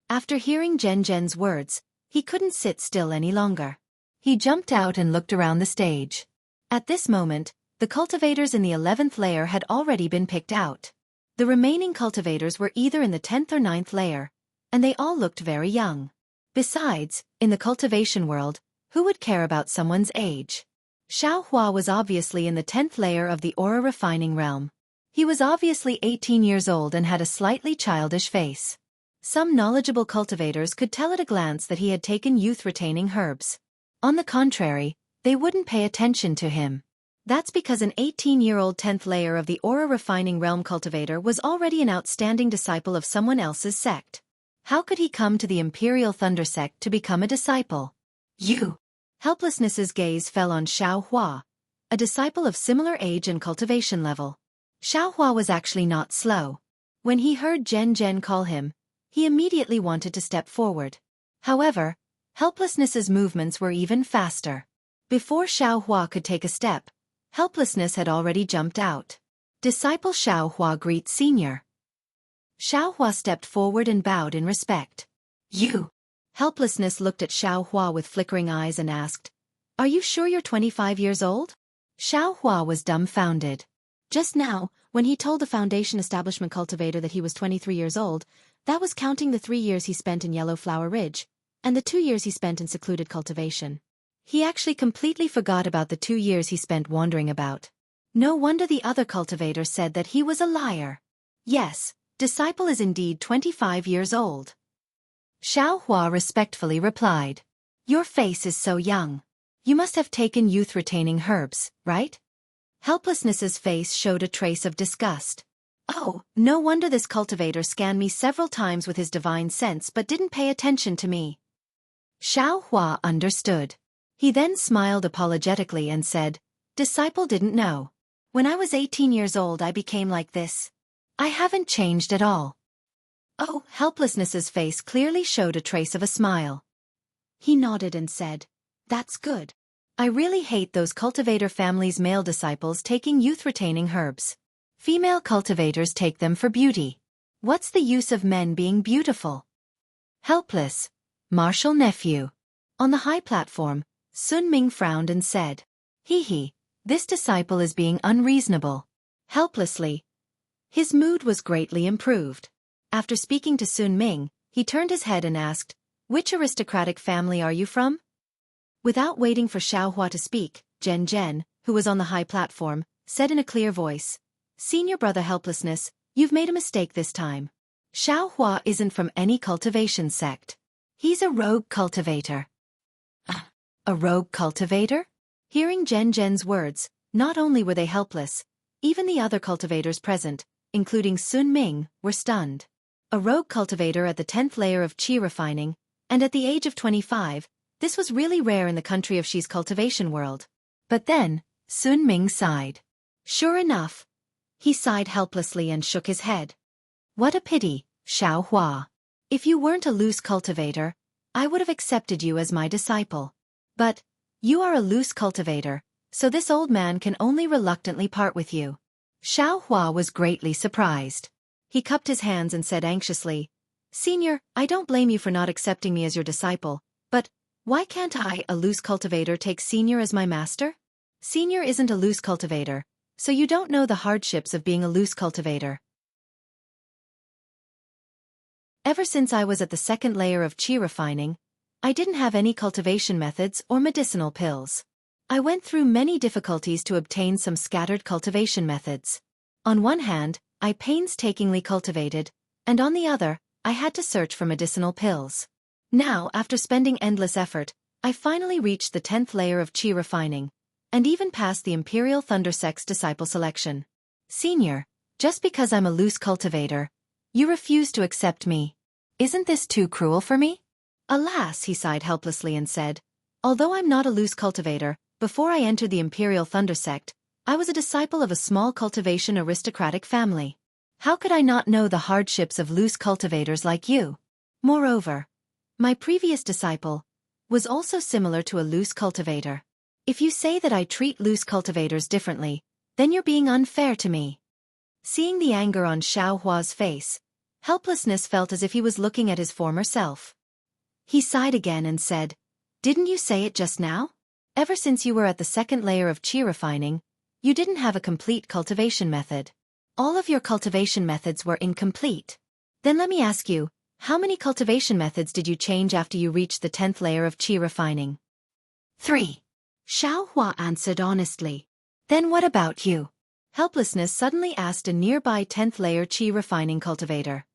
After hearing Jen's words, he couldn't sit still any longer. He jumped out and looked around the stage. At this moment, the cultivators in the 11th layer had already been picked out. The remaining cultivators were either in the 10th or 9th layer, and they all looked very young. Besides, in the cultivation world, who would care about someone's age? Xianxia was obviously in the 10th layer of the aura refining realm. He was obviously 18 years old and had a slightly childish face. Some knowledgeable cultivators could tell at a glance that he had taken youth-retaining herbs. On the contrary, they wouldn't pay attention to him. That's because an 18-year-old 10th layer of the aura refining realm cultivator was already an outstanding disciple of someone else's sect. How could he come to the Imperial Thunder sect to become a disciple? You! Helplessness's gaze fell on Xianxia, a disciple of similar age and cultivation level. Xianxia was actually not slow. When he heard Zhen call him, he immediately wanted to step forward. However, Helplessness's movements were even faster. Before Xianxia could take a step, Helplessness had already jumped out. Disciple Xianxia greets Senior. Xianxia stepped forward and bowed in respect. You! Helplessness looked at Xianxia with flickering eyes and asked, "Are you sure you're 25 years old?" Xianxia was dumbfounded. Just now, when he told the Foundation Establishment cultivator that he was 23 years old, that was counting the 3 years he spent in Yellow Flower Ridge, and the 2 years he spent in secluded cultivation. He actually completely forgot about the 2 years he spent wandering about. No wonder the other cultivator said that he was a liar. Yes, disciple is indeed 25 years old. Xianxia respectfully replied. Your face is so young. You must have taken youth-retaining herbs, right? Helplessness's face showed a trace of disgust. Oh, no wonder this cultivator scanned me several times with his divine sense but didn't pay attention to me. Xianxia understood. He then smiled apologetically and said, Disciple didn't know. When I was 18 years old I became like this. I haven't changed at all. Oh, Helplessness's face clearly showed a trace of a smile. He nodded and said, That's good. I really hate those cultivator family's male disciples taking youth-retaining herbs. Female cultivators take them for beauty. What's the use of men being beautiful? Helpless. Martial nephew. On the high platform, Sun Ming frowned and said, Hee, this disciple is being unreasonable. Helplessly. His mood was greatly improved. After speaking to Sun Ming, he turned his head and asked, Which aristocratic family are you from? Without waiting for Xianxia to speak, Zhen, who was on the high platform, said in a clear voice, Senior brother Helplessness, you've made a mistake this time. Xianxia isn't from any cultivation sect. He's a rogue cultivator. A rogue cultivator? Hearing Zhen's words, not only were they helpless, even the other cultivators present, including Sun Ming, were stunned. A rogue cultivator at the 10th layer of qi refining, and at the age of 25, this was really rare in the country of Xi's cultivation world. But then, Sun Ming sighed. Sure enough. He sighed helplessly and shook his head. What a pity, Xianxia. If you weren't a loose cultivator, I would have accepted you as my disciple. But, you are a loose cultivator, so this old man can only reluctantly part with you. Xianxia was greatly surprised. He cupped his hands and said anxiously, Senior, I don't blame you for not accepting me as your disciple, but why can't I, a loose cultivator, take Senior as my master? Senior isn't a loose cultivator, so you don't know the hardships of being a loose cultivator. Ever since I was at the 2nd layer of qi refining, I didn't have any cultivation methods or medicinal pills. I went through many difficulties to obtain some scattered cultivation methods. On one hand, I painstakingly cultivated, and on the other, I had to search for medicinal pills. Now, after spending endless effort, I finally reached the 10th layer of qi refining, and even passed the Imperial Thunder Sect's disciple selection. Senior, just because I'm a loose cultivator, you refuse to accept me. Isn't this too cruel for me? Alas, he sighed helplessly and said, although I'm not a loose cultivator, before I entered the Imperial Thunder Sect, I was a disciple of a small cultivation aristocratic family. How could I not know the hardships of loose cultivators like you? Moreover, my previous disciple was also similar to a loose cultivator. If you say that I treat loose cultivators differently, then you're being unfair to me. Seeing the anger on Xianxia's face, Helplessness felt as if he was looking at his former self. He sighed again and said, Didn't you say it just now? Ever since you were at the second layer of qi refining, you didn't have a complete cultivation method. All of your cultivation methods were incomplete. Then let me ask you, how many cultivation methods did you change after you reached the 10th layer of qi refining? 3. Xiaohua answered honestly. Then what about you? Helplessness suddenly asked a nearby 10th layer qi refining cultivator.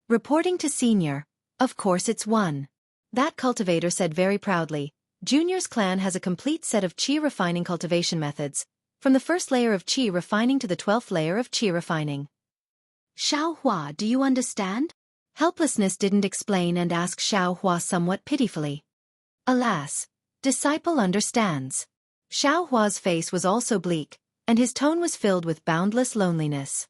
Reporting to Senior, of course it's 1. That cultivator said very proudly, Junior's clan has a complete set of qi refining cultivation methods, from the first layer of qi refining to the 12th layer of qi refining. Xiaohua, do you understand? Helplessness didn't explain and asked Xiaohua somewhat pitifully. Alas, disciple understands. Xiaohua's face was also bleak, and his tone was filled with boundless loneliness.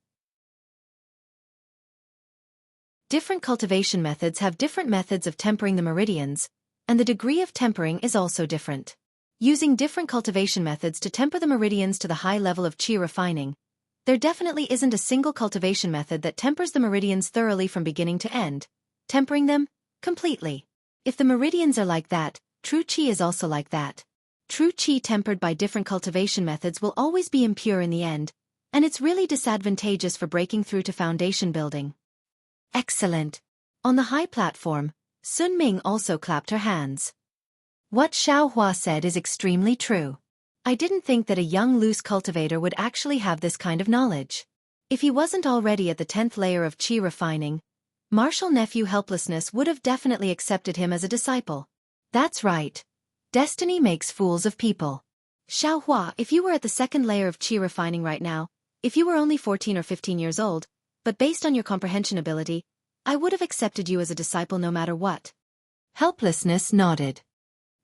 Different cultivation methods have different methods of tempering the meridians, and the degree of tempering is also different. Using different cultivation methods to temper the meridians to the high level of qi refining, there definitely isn't a single cultivation method that tempers the meridians thoroughly from beginning to end, tempering them completely. If the meridians are like that, true qi is also like that. True qi tempered by different cultivation methods will always be impure in the end, and it's really disadvantageous for breaking through to foundation building. Excellent. On the high platform, Sun Ming also clapped her hands. What Xiaohua said is extremely true. I didn't think that a young loose cultivator would actually have this kind of knowledge. If he wasn't already at the 10th layer of qi refining, martial nephew Helplessness would have definitely accepted him as a disciple. That's right. Destiny makes fools of people. Xiaohua, if you were at the second layer of qi refining right now, if you were only 14 or 15 years old, but based on your comprehension ability, I would have accepted you as a disciple no matter what. Helplessness nodded.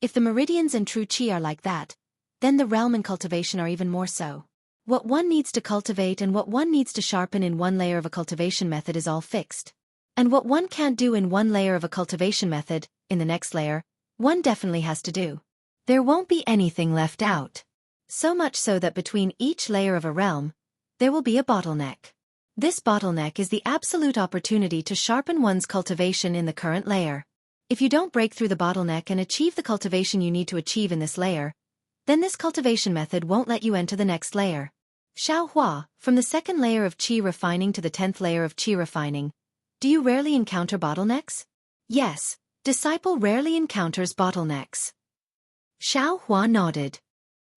If the meridians and true qi are like that, then the realm and cultivation are even more so. What one needs to cultivate and what one needs to sharpen in one layer of a cultivation method is all fixed. And what one can't do in one layer of a cultivation method, in the next layer, one definitely has to do. There won't be anything left out. So much so that between each layer of a realm, there will be a bottleneck. This bottleneck is the absolute opportunity to sharpen one's cultivation in the current layer. If you don't break through the bottleneck and achieve the cultivation you need to achieve in this layer, then this cultivation method won't let you enter the next layer. Xiaohua, from the second layer of qi refining to the 10th layer of qi refining, do you rarely encounter bottlenecks? Yes, disciple rarely encounters bottlenecks. Xiaohua nodded.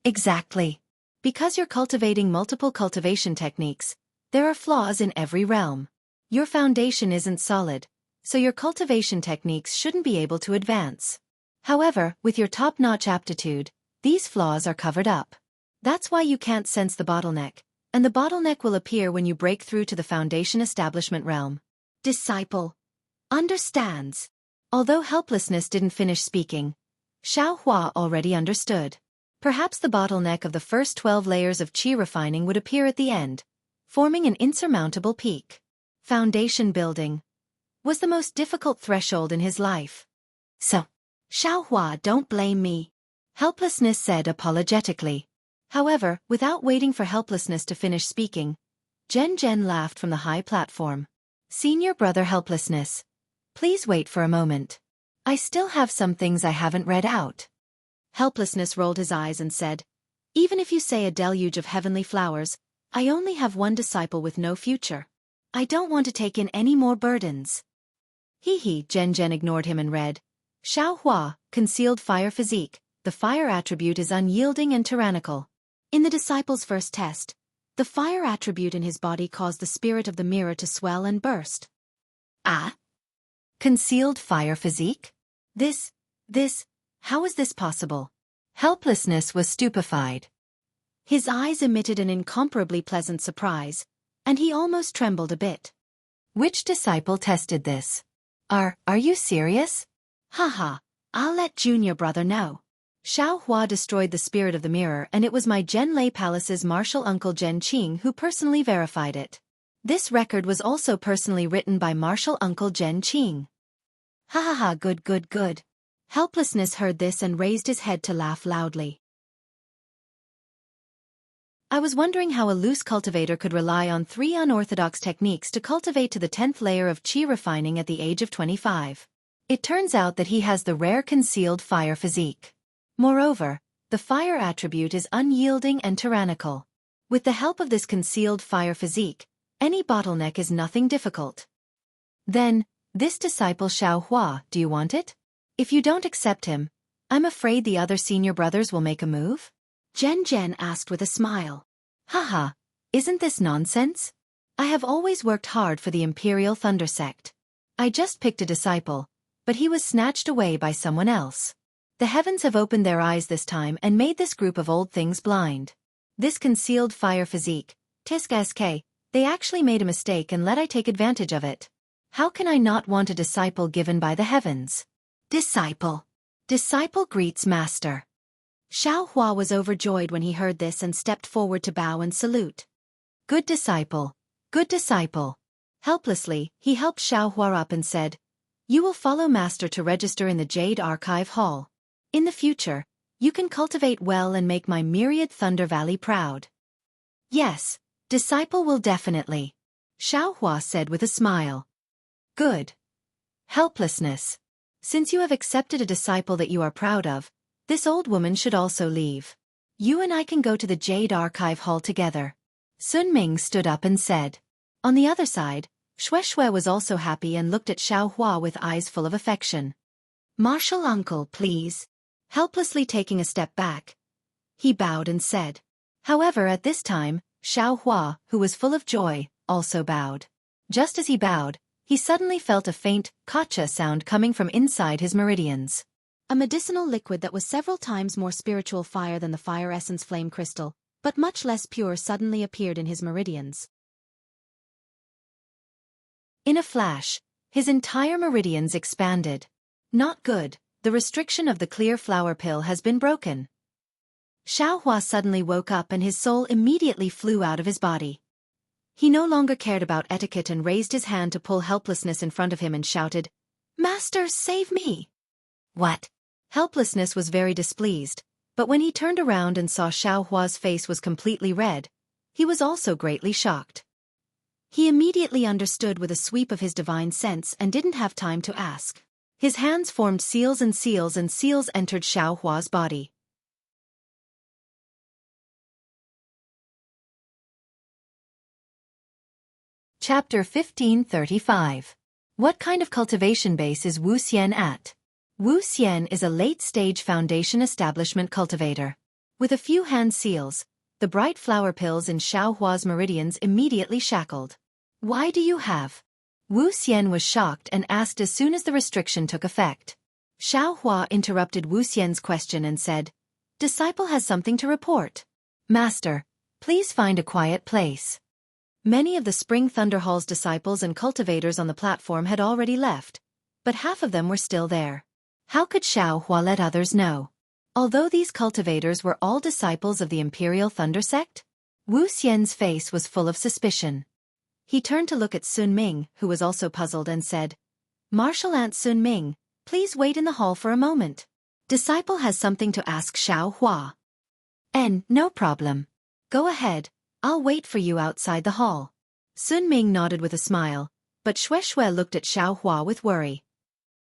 Exactly. Because you're cultivating multiple cultivation techniques, there are flaws in every realm. Your foundation isn't solid, so your cultivation techniques shouldn't be able to advance. However, with your top-notch aptitude, these flaws are covered up. That's why you can't sense the bottleneck, and the bottleneck will appear when you break through to the foundation establishment realm. Disciple understands. Although Helplessness didn't finish speaking, Xiaohua already understood. Perhaps the bottleneck of the first 12 layers of qi refining would appear at the end, forming an insurmountable peak. Foundation building was the most difficult threshold in his life. So, Xiaohua, don't blame me, Helplessness said apologetically. However, without waiting for Helplessness to finish speaking, Zhen laughed from the high platform. Senior brother Helplessness, please wait for a moment. I still have some things I haven't read out. Helplessness rolled his eyes and said, even if you say a deluge of heavenly flowers, I only have one disciple with no future. I don't want to take in any more burdens. Zhen ignored him and read, Xiaohua, concealed fire physique, the fire attribute is unyielding and tyrannical. In the disciple's first test, the fire attribute in his body caused the spirit of the mirror to swell and burst. Ah? Concealed fire physique? How is this possible? Helplessness was stupefied. His eyes emitted an incomparably pleasant surprise, and he almost trembled a bit. Which disciple tested this? Are you serious? Haha, I'll let junior brother know. Xiaohua destroyed the spirit of the mirror, and it was my Zhenlei Palace's martial uncle Zhen Qing who personally verified it. This record was also personally written by martial uncle Zhen Qing. Ha, good. Helplessness heard this and raised his head to laugh loudly. I was wondering how a loose cultivator could rely on 3 unorthodox techniques to cultivate to the 10th layer of qi refining at the age of 25. It turns out that he has the rare concealed fire physique. Moreover, The fire attribute is unyielding and tyrannical. With the help of this concealed fire physique, any bottleneck is nothing difficult. Then, this disciple Xiaohua, do you want it? If you don't accept him, I'm afraid the other senior brothers will make a move? Zhen asked with a smile. Haha, isn't this nonsense? I have always worked hard for the Imperial Thunder Sect. I just picked a disciple, but he was snatched away by someone else. The heavens have opened their eyes this time and made this group of old things blind. This concealed fire physique, Tisk they actually made a mistake and let I take advantage of it. How can I not want a disciple given by the heavens? Disciple. Disciple greets master. Xiaohua was overjoyed when he heard this and stepped forward to bow and salute. Good disciple. Good disciple. Helplessly, he helped Xiaohua up and said, You will follow master to register in the Jade Archive Hall. In the future, you can cultivate well and make my myriad Thunder Valley proud. Yes, disciple will definitely. Xiaohua said with a smile. Good. Helplessness. Since you have accepted a disciple that you are proud of, this old woman should also leave. You and I can go to the Jade Archive Hall together. Sun Ming stood up and said. On the other side, Shui was also happy and looked at Xiaohua with eyes full of affection. Martial uncle, please. Helplessly taking a step back, he bowed and said. However, at this time, Xiaohua, who was full of joy, also bowed. Just as he bowed, he suddenly felt a faint "kacha" sound coming from inside his meridians. A medicinal liquid that was several times more spiritual fire than the fire essence flame crystal, but much less pure, suddenly appeared in his meridians. In a flash, his entire meridians expanded. Not good, the restriction of the clear flower pill has been broken. Xiaohua suddenly woke up and his soul immediately flew out of his body. He no longer cared about etiquette and raised his hand to pull helplessness in front of him and shouted, Master, save me! What? Helplessness was very displeased, but when he turned around and saw Xiaohua's face was completely red, he was also greatly shocked. He immediately understood with a sweep of his divine sense and didn't have time to ask. His hands formed seals and seals entered Xiaohua's body. Chapter 1535. What kind of cultivation base is Wuxia at? Wuxia is a late-stage foundation establishment cultivator. With a few hand seals, the bright flower pills in Xiaohua's meridians immediately shackled. Why do you have? Wuxia was shocked and asked as soon as the restriction took effect. Xiaohua interrupted Wuxian's question and said, Disciple has something to report. Master, please find a quiet place. Many of the Spring Thunder Hall's disciples and cultivators on the platform had already left, but half of them were still there. How could Xiaohua let others know? Although these cultivators were all disciples of the Imperial Thunder Sect, Wuxian's face was full of suspicion. He turned to look at Sun Ming, who was also puzzled, and said, Martial Aunt Sun Ming, please wait in the hall for a moment. Disciple has something to ask Xiaohua. No problem. Go ahead, I'll wait for you outside the hall. Sun Ming nodded with a smile, but Shui looked at Xiaohua with worry.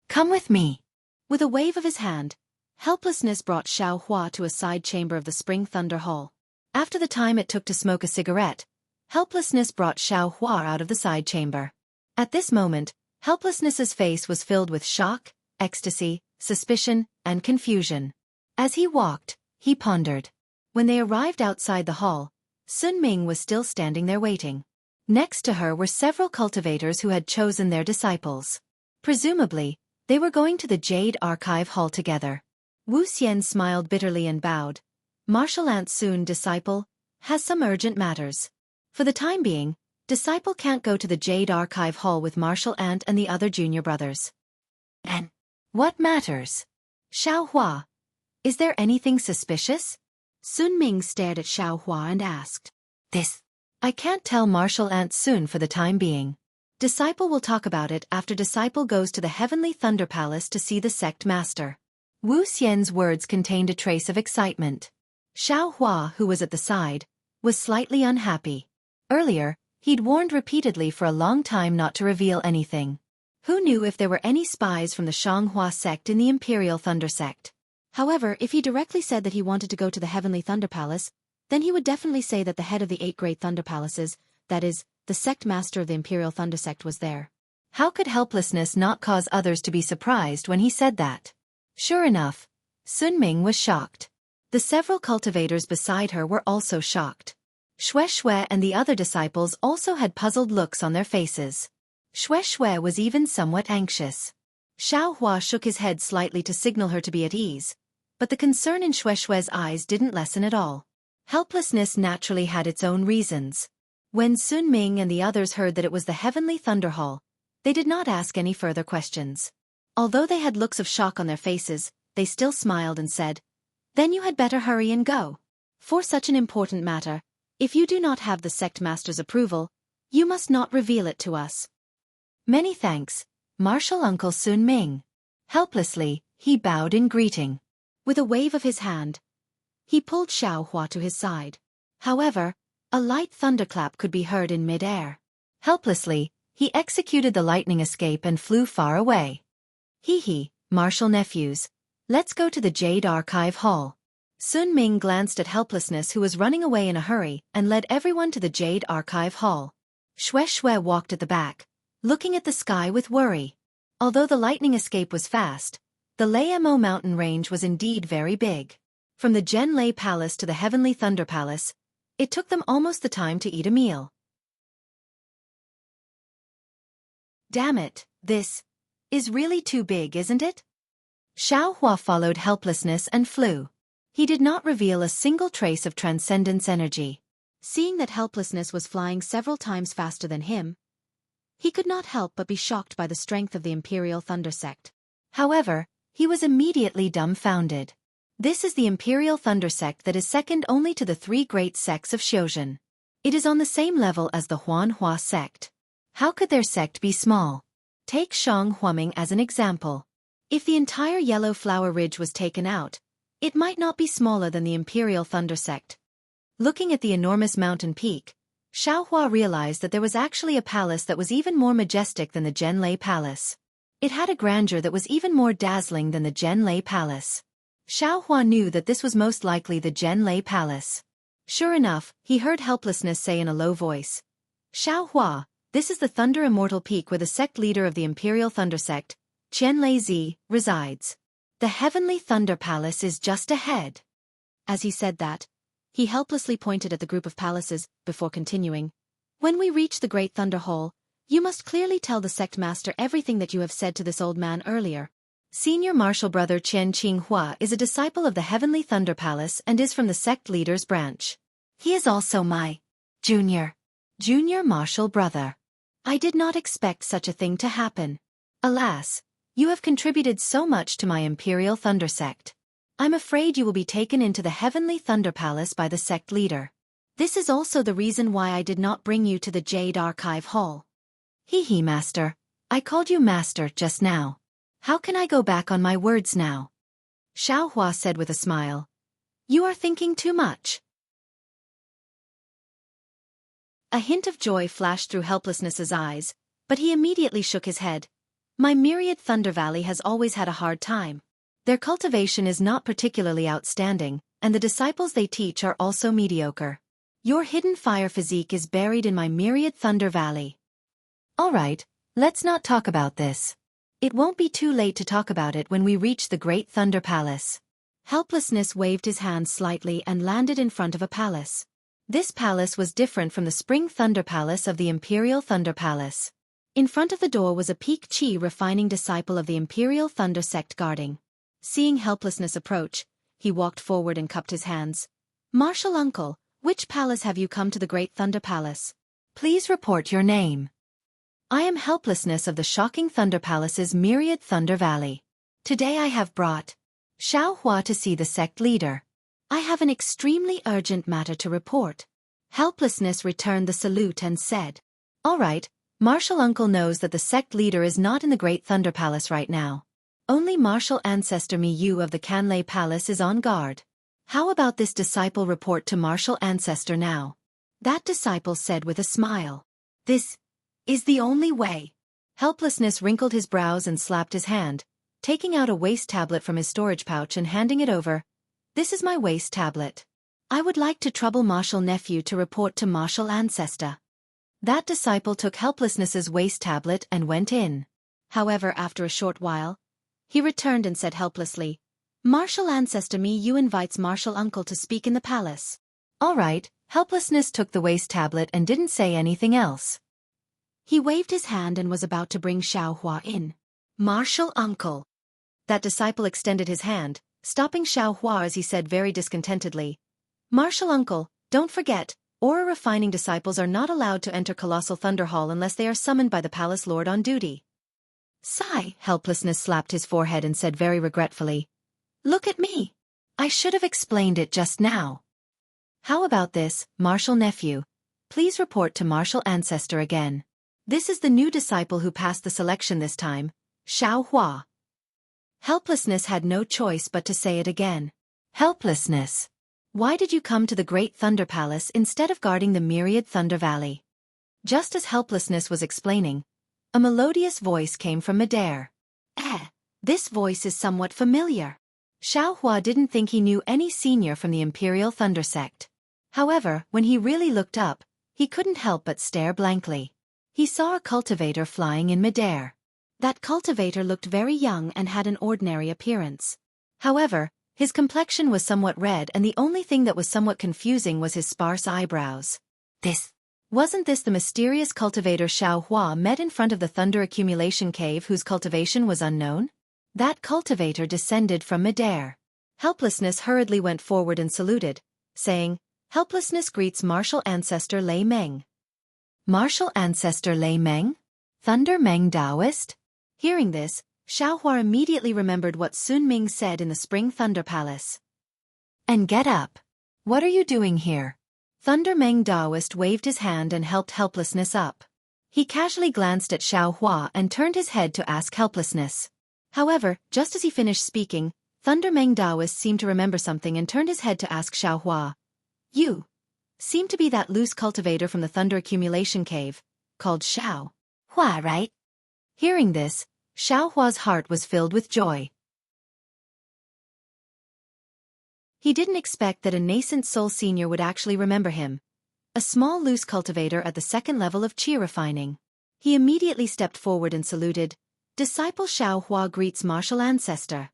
Come with me. With a wave of his hand, helplessness brought Xiaohua to a side chamber of the Spring Thunder Hall. After the time it took to smoke a cigarette, helplessness brought Xiaohua out of the side chamber. At this moment, helplessness's face was filled with shock, ecstasy, suspicion, and confusion. As he walked, he pondered. When they arrived outside the hall, Sun Ming was still standing there waiting. Next to her were several cultivators who had chosen their disciples. Presumably, they were going to the Jade Archive Hall together. Wuxia smiled bitterly and bowed. Martial Aunt Sun, disciple, has some urgent matters. For the time being, disciple can't go to the Jade Archive Hall with Martial Aunt and the other junior brothers. And what matters? Xiaohua, is there anything suspicious? Sun Ming stared at Xiaohua and asked. This. I can't tell Martial Aunt Sun for the time being. Disciple will talk about it after disciple goes to the Heavenly Thunder Palace to see the sect master. Wuxian's words contained a trace of excitement. Xiaohua, who was at the side, was slightly unhappy. Earlier, he'd warned repeatedly for a long time not to reveal anything. Who knew if there were any spies from the Xianxia sect in the Imperial Thunder sect? However, if he directly said that he wanted to go to the Heavenly Thunder Palace, then he would definitely say that the head of the 8 great Thunder Palaces, that is, the sect master of the Imperial Thunder Sect, was there. How could helplessness not cause others to be surprised when he said that? Sure enough, Sun Ming was shocked. The several cultivators beside her were also shocked. Xue Xue and the other disciples also had puzzled looks on their faces. Xue Xue was even somewhat anxious. Xiao Hua shook his head slightly to signal her to be at ease, but the concern in Xue Xue's eyes didn't lessen at all. Helplessness naturally had its own reasons. When Sun Ming and the others heard that it was the Heavenly Thunder Hall, they did not ask any further questions. Although they had looks of shock on their faces, they still smiled and said, "Then you had better hurry and go. For such an important matter, if you do not have the sect master's approval, you must not reveal it to us." "Many thanks, Martial Uncle Sun Ming." Helplessly, he bowed in greeting. With a wave of his hand, he pulled Xiao Hua to his side. However, a light thunderclap could be heard in mid-air. Helplessly, he executed the lightning escape and flew far away. "Hee, martial nephews. Let's go to the Jade Archive Hall." Sun Ming glanced at Helplessness, who was running away in a hurry, and led everyone to the Jade Archive Hall. Xue Xue walked at the back, looking at the sky with worry. Although the lightning escape was fast, the Mo mountain range was indeed very big. From the Jianghu Palace to the Heavenly Thunder Palace, it took them almost the time to eat a meal. Damn it, this is really too big, isn't it? Xiao Hua followed Helplessness and flew. He did not reveal a single trace of transcendence energy. Seeing that Helplessness was flying several times faster than him, he could not help but be shocked by the strength of the Imperial Thunder Sect. However, he was immediately dumbfounded. This is the Imperial Thunder Sect that is second only to the 3 great sects of Xiuzhen. It is on the same level as the Huanhua sect. How could their sect be small? Take Shang Huaming as an example. If the entire Yellow Flower Ridge was taken out, it might not be smaller than the Imperial Thunder Sect. Looking at the enormous mountain peak, Xiao Hua realized that there was actually a palace that was even more majestic than the Jianghu Palace. It had a grandeur that was even more dazzling than the Jianghu Palace. Xiao Hua knew that this was most likely the Jianghu Palace. Sure enough, he heard Helplessness say in a low voice, "Xiao Hua, this is the Thunder Immortal Peak where the sect leader of the Imperial Thunder Sect, Qianlei Zi, resides. The Heavenly Thunder Palace is just ahead." As he said that, he helplessly pointed at the group of palaces, before continuing, "When we reach the Great Thunder Hall, you must clearly tell the sect master everything that you have said to this old man earlier. Senior martial brother Qian Qinghua is a disciple of the Heavenly Thunder Palace and is from the sect leader's branch. He is also my junior martial brother. I did not expect such a thing to happen. Alas, you have contributed so much to my Imperial Thunder Sect. I'm afraid you will be taken into the Heavenly Thunder Palace by the sect leader. This is also the reason why I did not bring you to the Jade Archive Hall." "Hee, master. I called you master just now. How can I go back on my words now?" Xiao Hua said with a smile. "You are thinking too much." A hint of joy flashed through Helplessness's eyes, but he immediately shook his head. "My myriad Thunder Valley has always had a hard time. Their cultivation is not particularly outstanding, and the disciples they teach are also mediocre. Your hidden fire physique is buried in my myriad Thunder Valley." "All right, let's not talk about this. It won't be too late to talk about it when we reach the Great Thunder Palace." Helplessness waved his hand slightly and landed in front of a palace. This palace was different from the Spring Thunder Palace of the Imperial Thunder Palace. In front of the door was a Peak Chi refining disciple of the Imperial Thunder Sect guarding. Seeing Helplessness approach, he walked forward and cupped his hands. "Martial Uncle, which palace have you come to? The Great Thunder Palace. Please report your name." "I am Helplessness of the Shocking Thunder Palace's Myriad Thunder Valley. Today I have brought Xiao Hua to see the sect leader. I have an extremely urgent matter to report." Helplessness returned the salute and said, "All right, Martial Uncle knows that the sect leader is not in the Great Thunder Palace right now. Only Martial Ancestor Miyu of the Canlei Palace is on guard. How about this disciple report to Martial Ancestor now?" That disciple said with a smile. "This is the only way." Helplessness wrinkled his brows and slapped his hand, taking out a waste tablet from his storage pouch and handing it over. This is my waste tablet. I would like to trouble martial nephew to report to martial ancestor. That disciple took helplessness's waste tablet and went in. However, after a short while, he returned and said helplessly, Martial ancestor me you invites martial uncle to speak in the palace. All right, helplessness took the waste tablet and didn't say anything else. He waved his hand and was about to bring Xianxia in. Martial uncle. That disciple extended his hand, stopping Xianxia as he said very discontentedly, Martial uncle, don't forget, aura refining disciples are not allowed to enter Colossal Thunder Hall unless they are summoned by the palace lord on duty. Sigh, helplessness slapped his forehead and said very regretfully, Look at me. I should have explained it just now. How about this, martial nephew? Please report to martial ancestor again. This is the new disciple who passed the selection this time, Xianxia. Helplessness had no choice but to say it again. Helplessness. Why did you come to the Great Thunder Palace instead of guarding the myriad Thunder Valley? Just as helplessness was explaining, a melodious voice came from midair. This voice is somewhat familiar. Xianxia didn't think he knew any senior from the Imperial Thunder Sect. However, when he really looked up, he couldn't help but stare blankly. He saw a cultivator flying in midair. That cultivator looked very young and had an ordinary appearance. However, his complexion was somewhat red and the only thing that was somewhat confusing was his sparse eyebrows. Wasn't this the mysterious cultivator Xianxia met in front of the Thunder Accumulation Cave whose cultivation was unknown? That cultivator descended from midair. Helplessness hurriedly went forward and saluted, saying, Helplessness greets martial ancestor Lei Meng. Martial ancestor Lei Meng? Thunder Meng Taoist? Hearing this, Xianxia immediately remembered what Sun Ming said in the Spring Thunder Palace. And get up. What are you doing here? Thunder Meng Taoist waved his hand and helped helplessness up. He casually glanced at Xianxia and turned his head to ask helplessness. However, just as he finished speaking, Thunder Meng Taoist seemed to remember something and turned his head to ask Xianxia. You seem to be that loose cultivator from the Thunder Accumulation Cave, called Xianxia, right? Hearing this, Xiaohua's heart was filled with joy. He didn't expect that a nascent soul senior would actually remember him. A small loose cultivator at the second level of chi refining. He immediately stepped forward and saluted, Disciple Xianxia greets martial ancestor.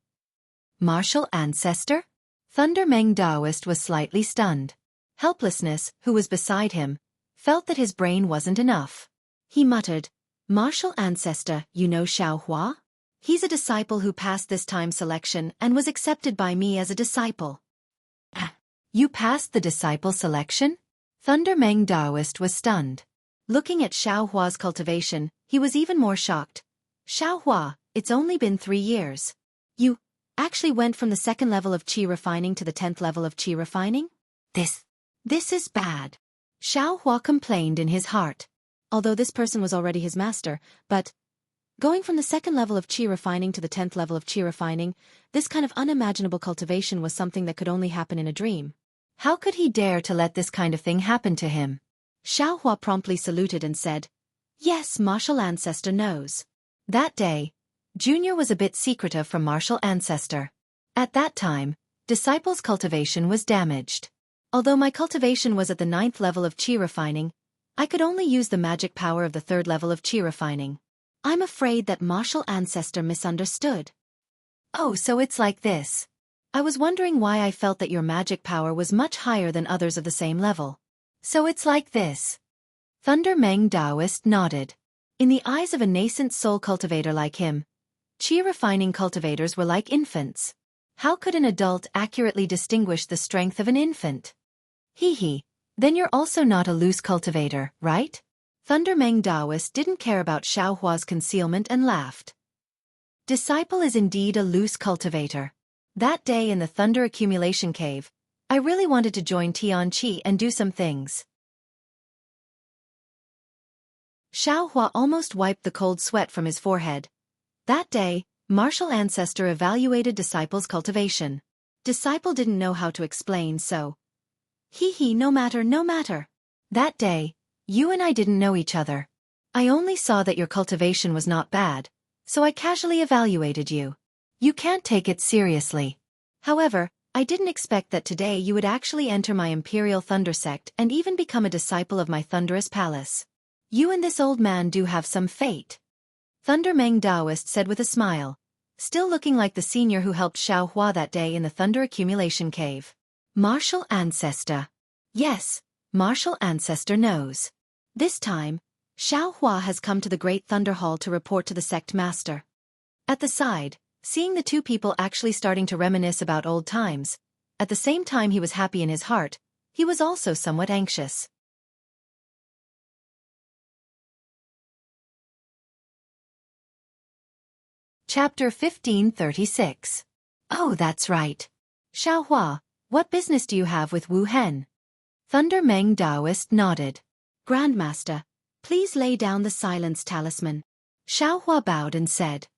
Martial ancestor? Thunder Meng Taoist was slightly stunned. Helplessness, who was beside him, felt that his brain wasn't enough. He muttered, Martial ancestor, you know Xianxia? He's a disciple who passed this time selection and was accepted by me as a disciple. You passed the disciple selection? Thunder Meng Taoist was stunned. Looking at Xiaohua's cultivation, he was even more shocked. Xianxia, it's only been 3 years. You actually went from the second level of chi refining to the 10th level of chi refining? This is bad. Xianxia complained in his heart. Although this person was already his master, but going from the second level of chi refining to the 10th level of chi refining, this kind of unimaginable cultivation was something that could only happen in a dream. How could he dare to let this kind of thing happen to him? Xianxia promptly saluted and said, Yes, martial ancestor knows. That day, Junior was a bit secretive from martial ancestor. At that time, disciple's cultivation was damaged. Although my cultivation was at the 9th level of chi refining, I could only use the magic power of the 3rd level of chi refining. I'm afraid that martial ancestor misunderstood. Oh, so it's like this. I was wondering why I felt that your magic power was much higher than others of the same level. So it's like this. Thunder Meng Taoist nodded. In the eyes of a nascent soul cultivator like him, chi refining cultivators were like infants. How could an adult accurately distinguish the strength of an infant? Then you're also not a loose cultivator, right? Thunder Meng Taoist didn't care about Xiaohua's concealment and laughed. Disciple is indeed a loose cultivator. That day in the Thunder Accumulation Cave, I really wanted to join Tianqi and do some things. Xiaohua almost wiped the cold sweat from his forehead. That day, martial ancestor evaluated disciple's cultivation. Disciple didn't know how to explain, so. No matter. That day, you and I didn't know each other. I only saw that your cultivation was not bad, so I casually evaluated you. You can't take it seriously. However, I didn't expect that today you would actually enter my Imperial Thunder Sect and even become a disciple of my thunderous palace. You and this old man do have some fate. Thunder Meng Daoist said with a smile, still looking like the senior who helped Xianxia that day in the Thunder Accumulation Cave. Martial Ancestor. Yes, Martial Ancestor knows. This time, Xianxia has come to the Great Thunder Hall to report to the Sect Master. At the side, seeing the two people actually starting to reminisce about old times, at the same time he was happy in his heart, he was also somewhat anxious. Chapter 1536. Oh, that's right. Xiaohua, what business do you have with Wu Hen? Thunder Meng Daoist nodded. Grandmaster, please lay down the silence talisman. Xiaohua bowed and said.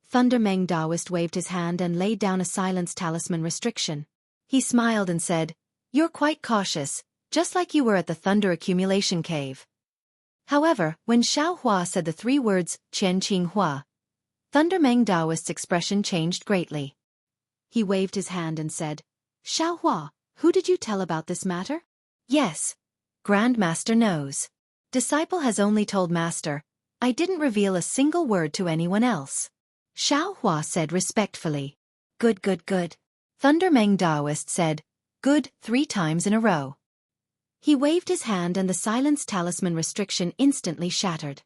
Thunder Meng Daoist waved his hand and laid down a silence talisman restriction. He smiled and said, You're quite cautious, just like you were at the Thunder Accumulation Cave. However, when Xiaohua said the three words, Qian Qing Hua, Thunder Meng Daoist's expression changed greatly. He waved his hand and said, Xiaohua, who did you tell about this matter? Yes. Grandmaster knows. Disciple has only told Master. I didn't reveal a single word to anyone else. Xiaohua said respectfully. Good, good, good. Thunder Meng Daoist said, Good, 3 times in a row. He waved his hand and the silence talisman restriction instantly shattered.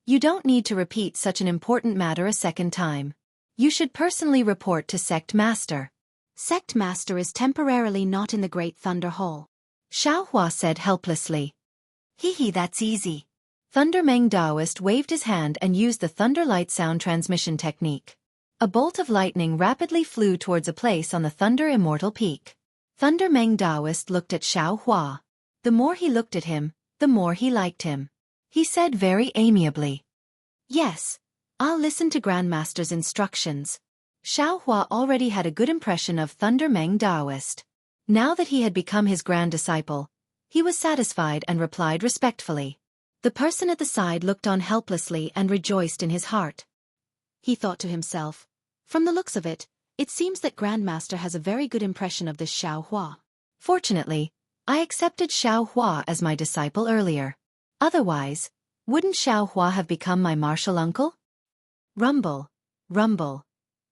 You don't need to repeat such an important matter a second time. You should personally report to Sect Master. Sect Master is temporarily not in the Great Thunder Hall. Xiaohua said helplessly. Hee, that's easy. Thunder Meng Daoist waved his hand and used the Thunder Light Sound Transmission technique. A bolt of lightning rapidly flew towards a place on the Thunder Immortal Peak. Thunder Meng Daoist looked at Xiaohua. The more he looked at him, the more he liked him. He said very amiably. Yes, I'll listen to Grandmaster's instructions. Xiaohua already had a good impression of Thunder Meng Daoist. Now that he had become his grand disciple, he was satisfied and replied respectfully. The person at the side looked on helplessly and rejoiced in his heart. He thought to himself, from the looks of it, it seems that Grandmaster has a very good impression of this Xiaohua. Fortunately, I accepted Xiaohua as my disciple earlier. Otherwise, wouldn't Xiaohua have become my martial uncle? Rumble, rumble,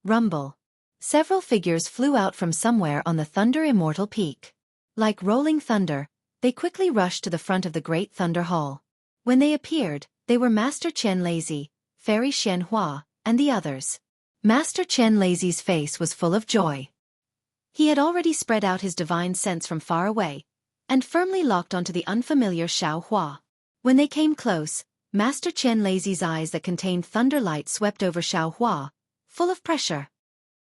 rumble. Several figures flew out from somewhere on the Thunder Immortal Peak. Like rolling thunder, they quickly rushed to the front of the Great Thunder Hall. When they appeared, they were Master Chen Lazy, Fairy Xianhua, and the others. Master Chen Lazy's face was full of joy. He had already spread out his divine sense from far away, and firmly locked onto the unfamiliar Xiaohua. When they came close, Master Chen Lazy's eyes that contained thunder light swept over Xiaohua, full of pressure.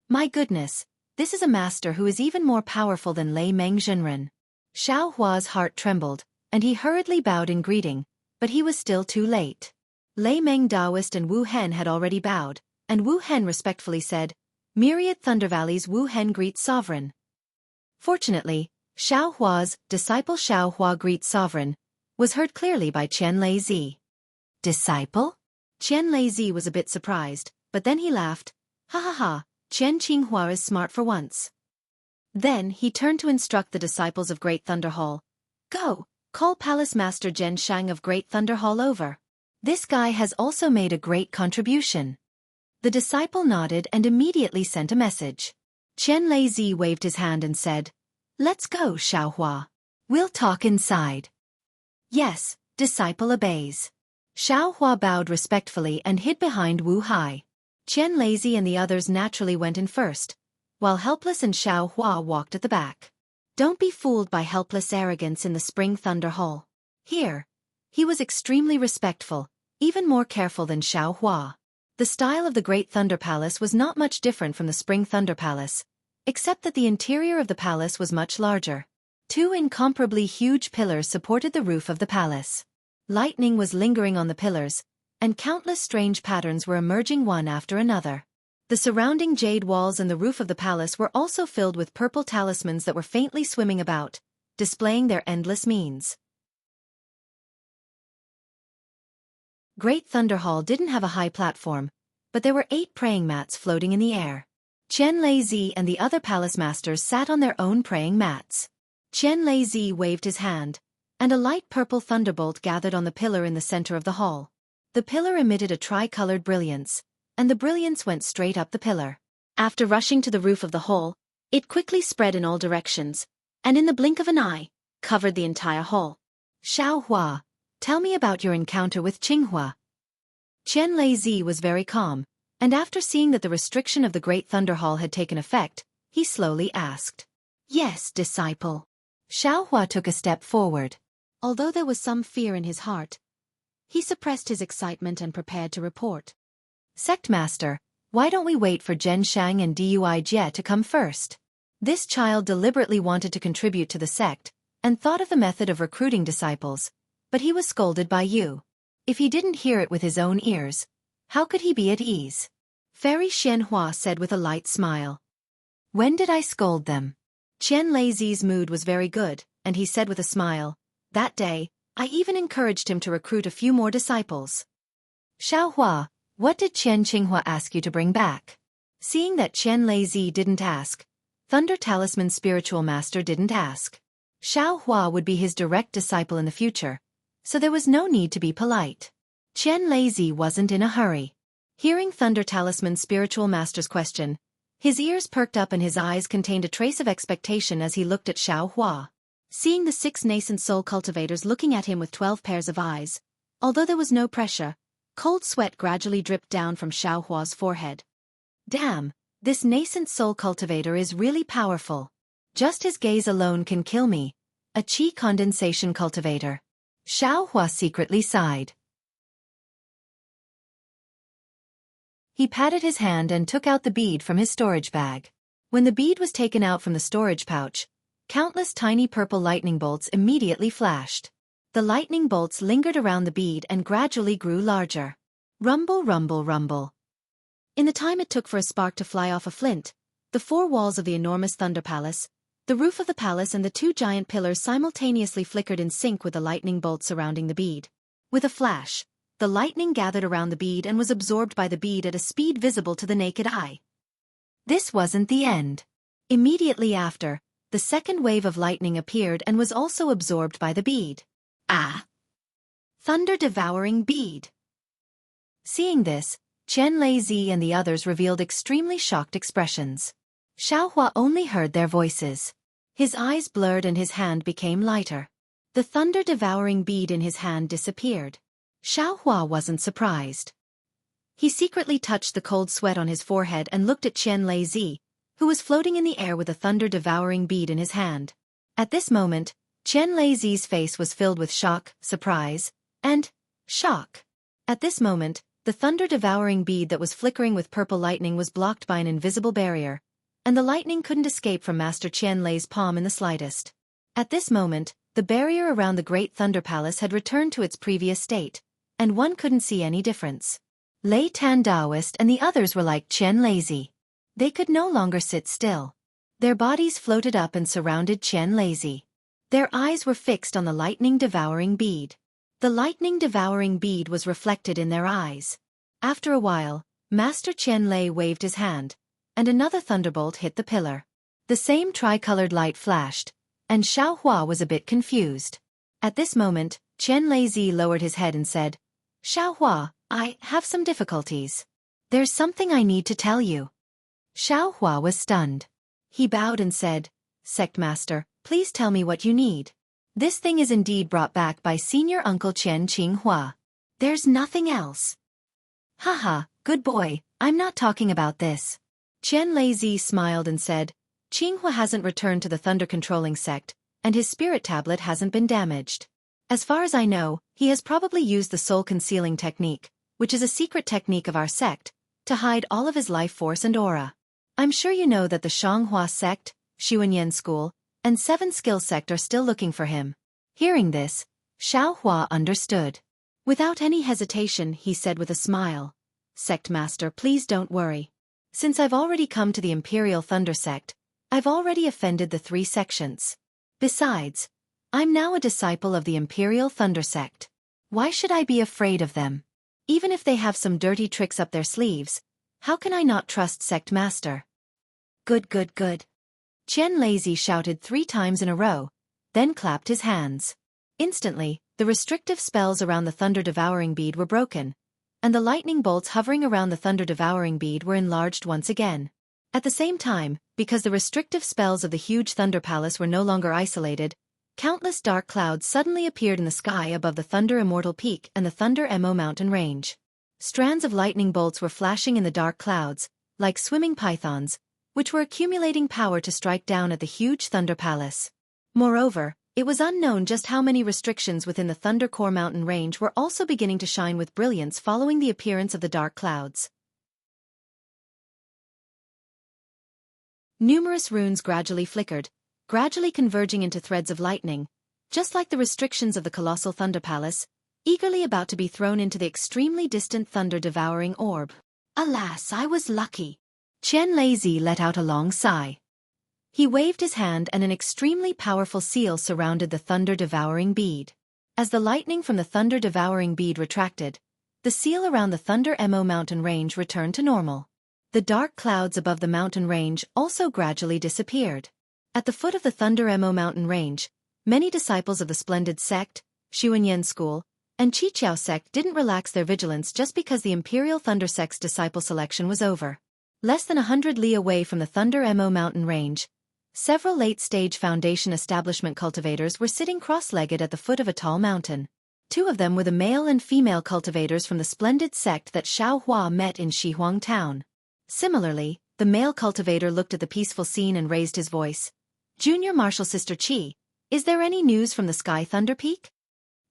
My goodness, this is a master who is even more powerful than Lei Meng Zhenren. Xiaohua's heart trembled, and he hurriedly bowed in greeting, but he was still too late. Lei Meng Daoist and Wu Hen had already bowed, and Wu Hen respectfully said, Myriad Thunder Valley's Wu Hen greets Sovereign. Fortunately, Xiaohua's disciple Xiaohua greets Sovereign was heard clearly by Chen Lazy. Disciple? Chen Lazy was a bit surprised, but then he laughed. Ha ha ha, Chen Qinghua is smart for once. Then he turned to instruct the disciples of Great Thunder Hall. Go, call Palace Master Zhen Shang of Great Thunder Hall over. This guy has also made a great contribution. The disciple nodded and immediately sent a message. Chen Lazy waved his hand and said, Let's go, Xiaohua. We'll talk inside. Yes, disciple obeys. Xiaohua bowed respectfully and hid behind Wu Hai. Chen Lazy and the others naturally went in first, while Helpless and Xiaohua walked at the back. Don't be fooled by Helpless' arrogance in the Spring Thunder Hall. Here, he was extremely respectful, even more careful than Xiaohua. The style of the Great Thunder Palace was not much different from the Spring Thunder Palace, except that the interior of the palace was much larger. 2 incomparably huge pillars supported the roof of the palace. Lightning was lingering on the pillars, and countless strange patterns were emerging one after another. The surrounding jade walls and the roof of the palace were also filled with purple talismans that were faintly swimming about, displaying their endless means. Great Thunder Hall didn't have a high platform, but there were 8 praying mats floating in the air. Xianxia and the other palace masters sat on their own praying mats. Xianxia waved his hand, and a light purple thunderbolt gathered on the pillar in the center of the hall. The pillar emitted a tri-colored brilliance, and the brilliance went straight up the pillar. After rushing to the roof of the hall, it quickly spread in all directions, and in the blink of an eye, covered the entire hall. Xiaohua, tell me about your encounter with Qinghua. Xianxia was very calm, and after seeing that the restriction of the Great Thunder Hall had taken effect, he slowly asked. Yes, disciple. Xiaohua took a step forward. Although there was some fear in his heart, he suppressed his excitement and prepared to report. Sect Master, why don't we wait for Zhen Shang and Dui Jie to come first? This child deliberately wanted to contribute to the sect, and thought of the method of recruiting disciples, but he was scolded by you. If he didn't hear it with his own ears, how could he be at ease? Fairy Xianhua said with a light smile. When did I scold them? Qianlazi's mood was very good, and he said with a smile, that day, I even encouraged him to recruit a few more disciples. Xiaohua, what did Qian Qinghua ask you to bring back? Seeing that Qianlazi didn't ask, Thunder Talisman Spiritual Master didn't ask. Xiaohua would be his direct disciple in the future, so there was no need to be polite. Qianlazi wasn't in a hurry. Hearing Thunder Talisman Spiritual Master's question, his ears perked up and his eyes contained a trace of expectation as he looked at Xiaohua. Seeing the 6 nascent soul cultivators looking at him with 12 pairs of eyes, although there was no pressure, cold sweat gradually dripped down from Xiaohua's forehead. Damn, this nascent soul cultivator is really powerful. Just his gaze alone can kill me. A qi condensation cultivator. Xiaohua secretly sighed. He patted his hand and took out the bead from his storage bag. When the bead was taken out from the storage pouch, countless tiny purple lightning bolts immediately flashed. The lightning bolts lingered around the bead and gradually grew larger. Rumble, rumble, rumble. In the time it took for a spark to fly off a flint, the 4 walls of the enormous Thunder Palace, the roof of the palace and the 2 giant pillars simultaneously flickered in sync with the lightning bolts surrounding the bead. With a flash, the lightning gathered around the bead and was absorbed by the bead at a speed visible to the naked eye. This wasn't the end. Immediately after, the second wave of lightning appeared and was also absorbed by the bead. Ah! Thunder-devouring bead. Seeing this, Qianlazi and the others revealed extremely shocked expressions. Xiaohua only heard their voices. His eyes blurred and his hand became lighter. The thunder-devouring bead in his hand disappeared. Xiaohua wasn't surprised. He secretly touched the cold sweat on his forehead and looked at Qianlazi, who was floating in the air with a thunder-devouring bead in his hand. At this moment, Qianlazi's face was filled with shock, surprise, and shock. At this moment, the thunder-devouring bead that was flickering with purple lightning was blocked by an invisible barrier, and the lightning couldn't escape from Master Qianlai's palm in the slightest. At this moment, the barrier around the Great Thunder Palace had returned to its previous state, and one couldn't see any difference. Lei Tan Daoist and the others were like Qianlazi. They could no longer sit still. Their bodies floated up and surrounded Qianlazi. Their eyes were fixed on the lightning-devouring bead. The lightning-devouring bead was reflected in their eyes. After a while, Master Qianlai waved his hand, and another thunderbolt hit the pillar. The same tricolored light flashed, and Xiaohua was a bit confused. At this moment, Qianlazi lowered his head and said, Xiaohua, I have some difficulties. There's something I need to tell you. Xiaohua was stunned. He bowed and said, Sect Master, please tell me what you need. This thing is indeed brought back by Senior Uncle Qian Qinghua. There's nothing else. Haha, good boy, I'm not talking about this. Qianlazi smiled and said, Qinghua hasn't returned to the thunder-controlling sect, and his spirit tablet hasn't been damaged. As far as I know, he has probably used the soul-concealing technique, which is a secret technique of our sect, to hide all of his life force and aura. I'm sure you know that the Xianghua sect, Xuanyan school, and 7 skill sect are still looking for him. Hearing this, Xiaohua understood. Without any hesitation, he said with a smile, Sect Master, please don't worry. Since I've already come to the Imperial Thunder Sect, I've already offended the 3 sections. Besides, I'm now a disciple of the Imperial Thunder Sect. Why should I be afraid of them? Even if they have some dirty tricks up their sleeves, how can I not trust sect master? Good, good, good. Qian Lazy shouted 3 times in a row, then clapped his hands. Instantly, the restrictive spells around the thunder-devouring bead were broken, and the lightning bolts hovering around the thunder-devouring bead were enlarged once again. At the same time, because the restrictive spells of the huge Thunder Palace were no longer isolated, countless dark clouds suddenly appeared in the sky above the Thunder Immortal Peak and the Thunder Mo mountain range. Strands of lightning bolts were flashing in the dark clouds, like swimming pythons, which were accumulating power to strike down at the huge Thunder Palace. Moreover, it was unknown just how many restrictions within the Thunder Core mountain range were also beginning to shine with brilliance following the appearance of the dark clouds. Numerous runes gradually flickered, gradually converging into threads of lightning, just like the restrictions of the colossal Thunder Palace, eagerly about to be thrown into the extremely distant thunder-devouring orb. Alas, I was lucky. Qian Lazy let out a long sigh. He waved his hand and an extremely powerful seal surrounded the thunder-devouring bead. As the lightning from the thunder-devouring bead retracted, the seal around the Thunder Mo mountain range returned to normal. The dark clouds above the mountain range also gradually disappeared. At the foot of the Thunder Mo mountain range, many disciples of the splendid sect, Xianxia school, and Qiqiao sect didn't relax their vigilance just because the Imperial Thunder sect's disciple selection was over. Less than 100 li away from the Thunder Mo mountain range, several late-stage Foundation establishment cultivators were sitting cross-legged at the foot of a tall mountain. 2 of them were the male and female cultivators from the splendid sect that Xiaohua met in Shihuang town. Similarly, the male cultivator looked at the peaceful scene and raised his voice. Junior Martial Sister Qi, is there any news from the Sky Thunder Peak?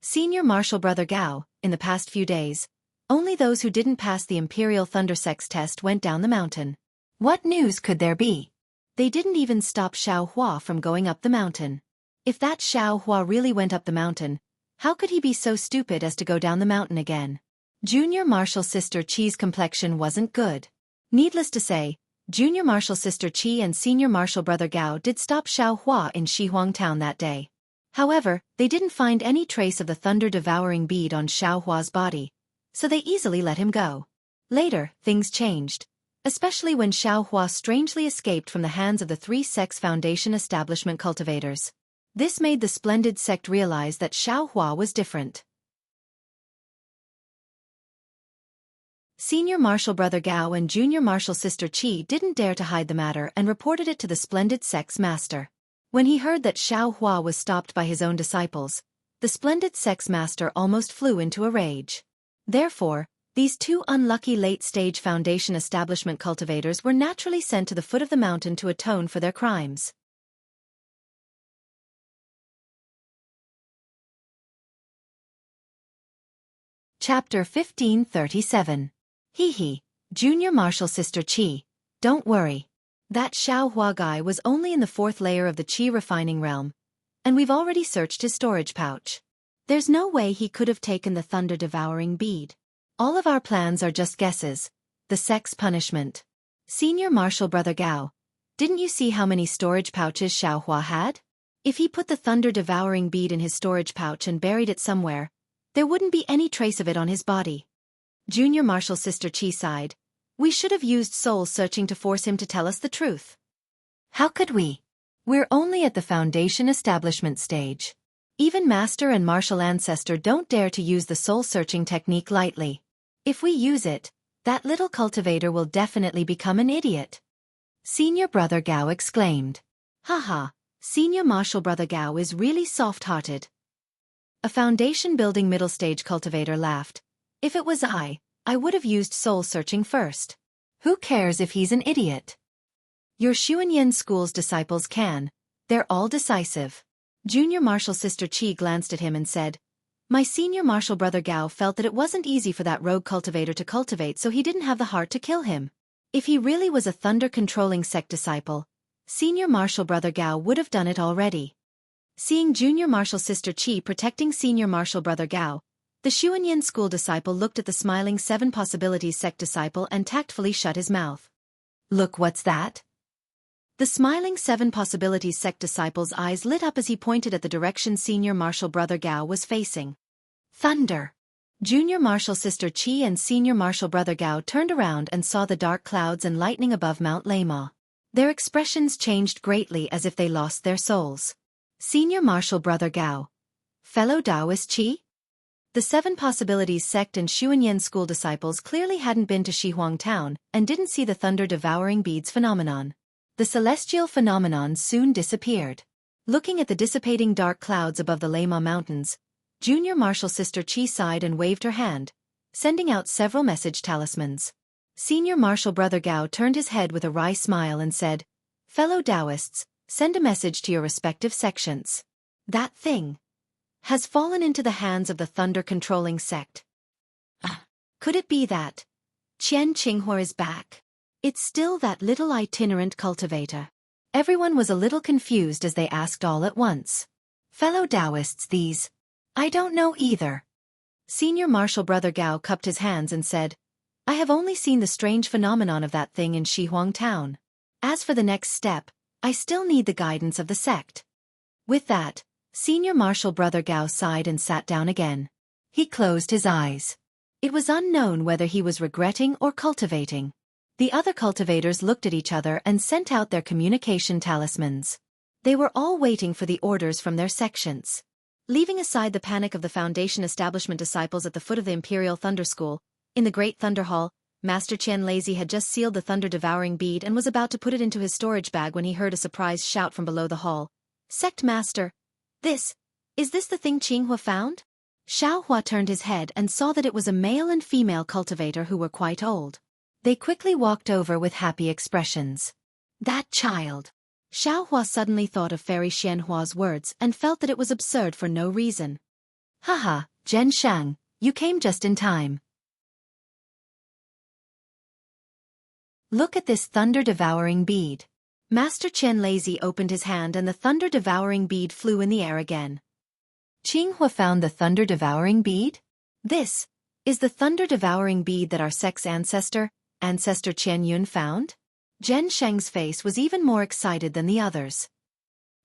Senior Martial Brother Gao, in the past few days, only those who didn't pass the Imperial Thunder Sect's test went down the mountain. What news could there be? They didn't even stop Xiaohua from going up the mountain. If that Xiaohua really went up the mountain, how could he be so stupid as to go down the mountain again? Junior Martial Sister Qi's complexion wasn't good. Needless to say, Junior Martial Sister Qi and Senior Martial Brother Gao did stop Xiaohua in Shihuang town that day. However, they didn't find any trace of the thunder-devouring bead on Xiaohua's body, so they easily let him go. Later, things changed, especially when Xiaohua strangely escaped from the hands of the 3 sects Foundation establishment cultivators. This made the splendid sect realize that Xiaohua was different. Senior Martial Brother Gao and Junior Martial Sister Qi didn't dare to hide the matter and reported it to the splendid sect's master. When he heard that Xiaohua was stopped by his own disciples, the splendid sect's master almost flew into a rage. Therefore, these 2 unlucky late-stage Foundation establishment cultivators were naturally sent to the foot of the mountain to atone for their crimes. Chapter 1537. Hee, Junior Martial Sister Qi, don't worry. That Xiaohua guy was only in the 4th layer of the Qi refining realm, and we've already searched his storage pouch. There's no way he could have taken the thunder-devouring bead. All of our plans are just guesses. The sect's punishment. Senior Martial Brother Gao, didn't you see how many storage pouches Xiaohua had? If he put the thunder-devouring bead in his storage pouch and buried it somewhere, there wouldn't be any trace of it on his body. Junior Martial Sister Qi sighed. We should have used soul searching to force him to tell us the truth. How could we? We're only at the Foundation establishment stage. Even Master and Martial Ancestor don't dare to use the soul searching technique lightly. If we use it, that little cultivator will definitely become an idiot. Senior Brother Gao exclaimed. Haha, Senior Martial Brother Gao is really soft-hearted. A Foundation-building middle-stage cultivator laughed. If it was I would have used soul-searching first. Who cares if he's an idiot? Your Xianxia school's disciples can. They're all decisive. Junior Martial Sister Qi glanced at him and said, My Senior Martial Brother Gao felt that it wasn't easy for that rogue cultivator to cultivate, so he didn't have the heart to kill him. If he really was a thunder-controlling sect disciple, Senior Martial Brother Gao would have done it already. Seeing Junior Martial Sister Qi protecting Senior Martial Brother Gao, the Xianxia school disciple looked at the smiling 7 possibilities sect disciple and tactfully shut his mouth. Look, what's that? The smiling 7 possibilities sect disciple's eyes lit up as he pointed at the direction Senior Martial Brother Gao was facing. Thunder! Junior Martial Sister Qi and Senior Martial Brother Gao turned around and saw the dark clouds and lightning above Mount Lama. Their expressions changed greatly as if they lost their souls. Senior Martial Brother Gao. Fellow Taoist Qi? The Seven Possibilities sect and Xuanyan school disciples clearly hadn't been to Shihuang town and didn't see the thunder-devouring beads phenomenon. The celestial phenomenon soon disappeared. Looking at the dissipating dark clouds above the Lama Mountains, Junior Martial Sister Qi sighed and waved her hand, sending out several message talismans. Senior Martial Brother Gao turned his head with a wry smile and said, "Fellow Taoists, send a message to your respective sections. That thing has fallen into the hands of the thunder-controlling sect. Could it be that Qian Qinghua is back? It's still that little itinerant cultivator." Everyone was a little confused as they asked all at once. "Fellow Taoists, these? I don't know either." Senior Martial Brother Gao cupped his hands and said, "I have only seen the strange phenomenon of that thing in Shihuang town. As for the next step, I still need the guidance of the sect." With that, Senior Martial Brother Gao sighed and sat down again. He closed his eyes. It was unknown whether he was regretting or cultivating. The other cultivators looked at each other and sent out their communication talismans. They were all waiting for the orders from their sections. Leaving aside the panic of the Foundation establishment disciples at the foot of the Imperial Thunder School, in the Great Thunder Hall, Master Qian Lazy had just sealed the thunder-devouring bead and was about to put it into his storage bag when he heard a surprised shout from below the hall. "Sect Master! Is this the thing Qinghua found?" Xiaohua turned his head and saw that it was a male and female cultivator who were quite old. They quickly walked over with happy expressions. "That child!" Xiaohua suddenly thought of Fairy Xianhua's words and felt that it was absurd for no reason. "Haha, Zhen Shang, you came just in time. Look at this thunder-devouring bead." Master Qian Lazy opened his hand and the thunder-devouring bead flew in the air again. "Qinghua found the thunder-devouring bead? This is the thunder-devouring bead that our sect's ancestor Qian Yun found?" Zhen Sheng's face was even more excited than the others.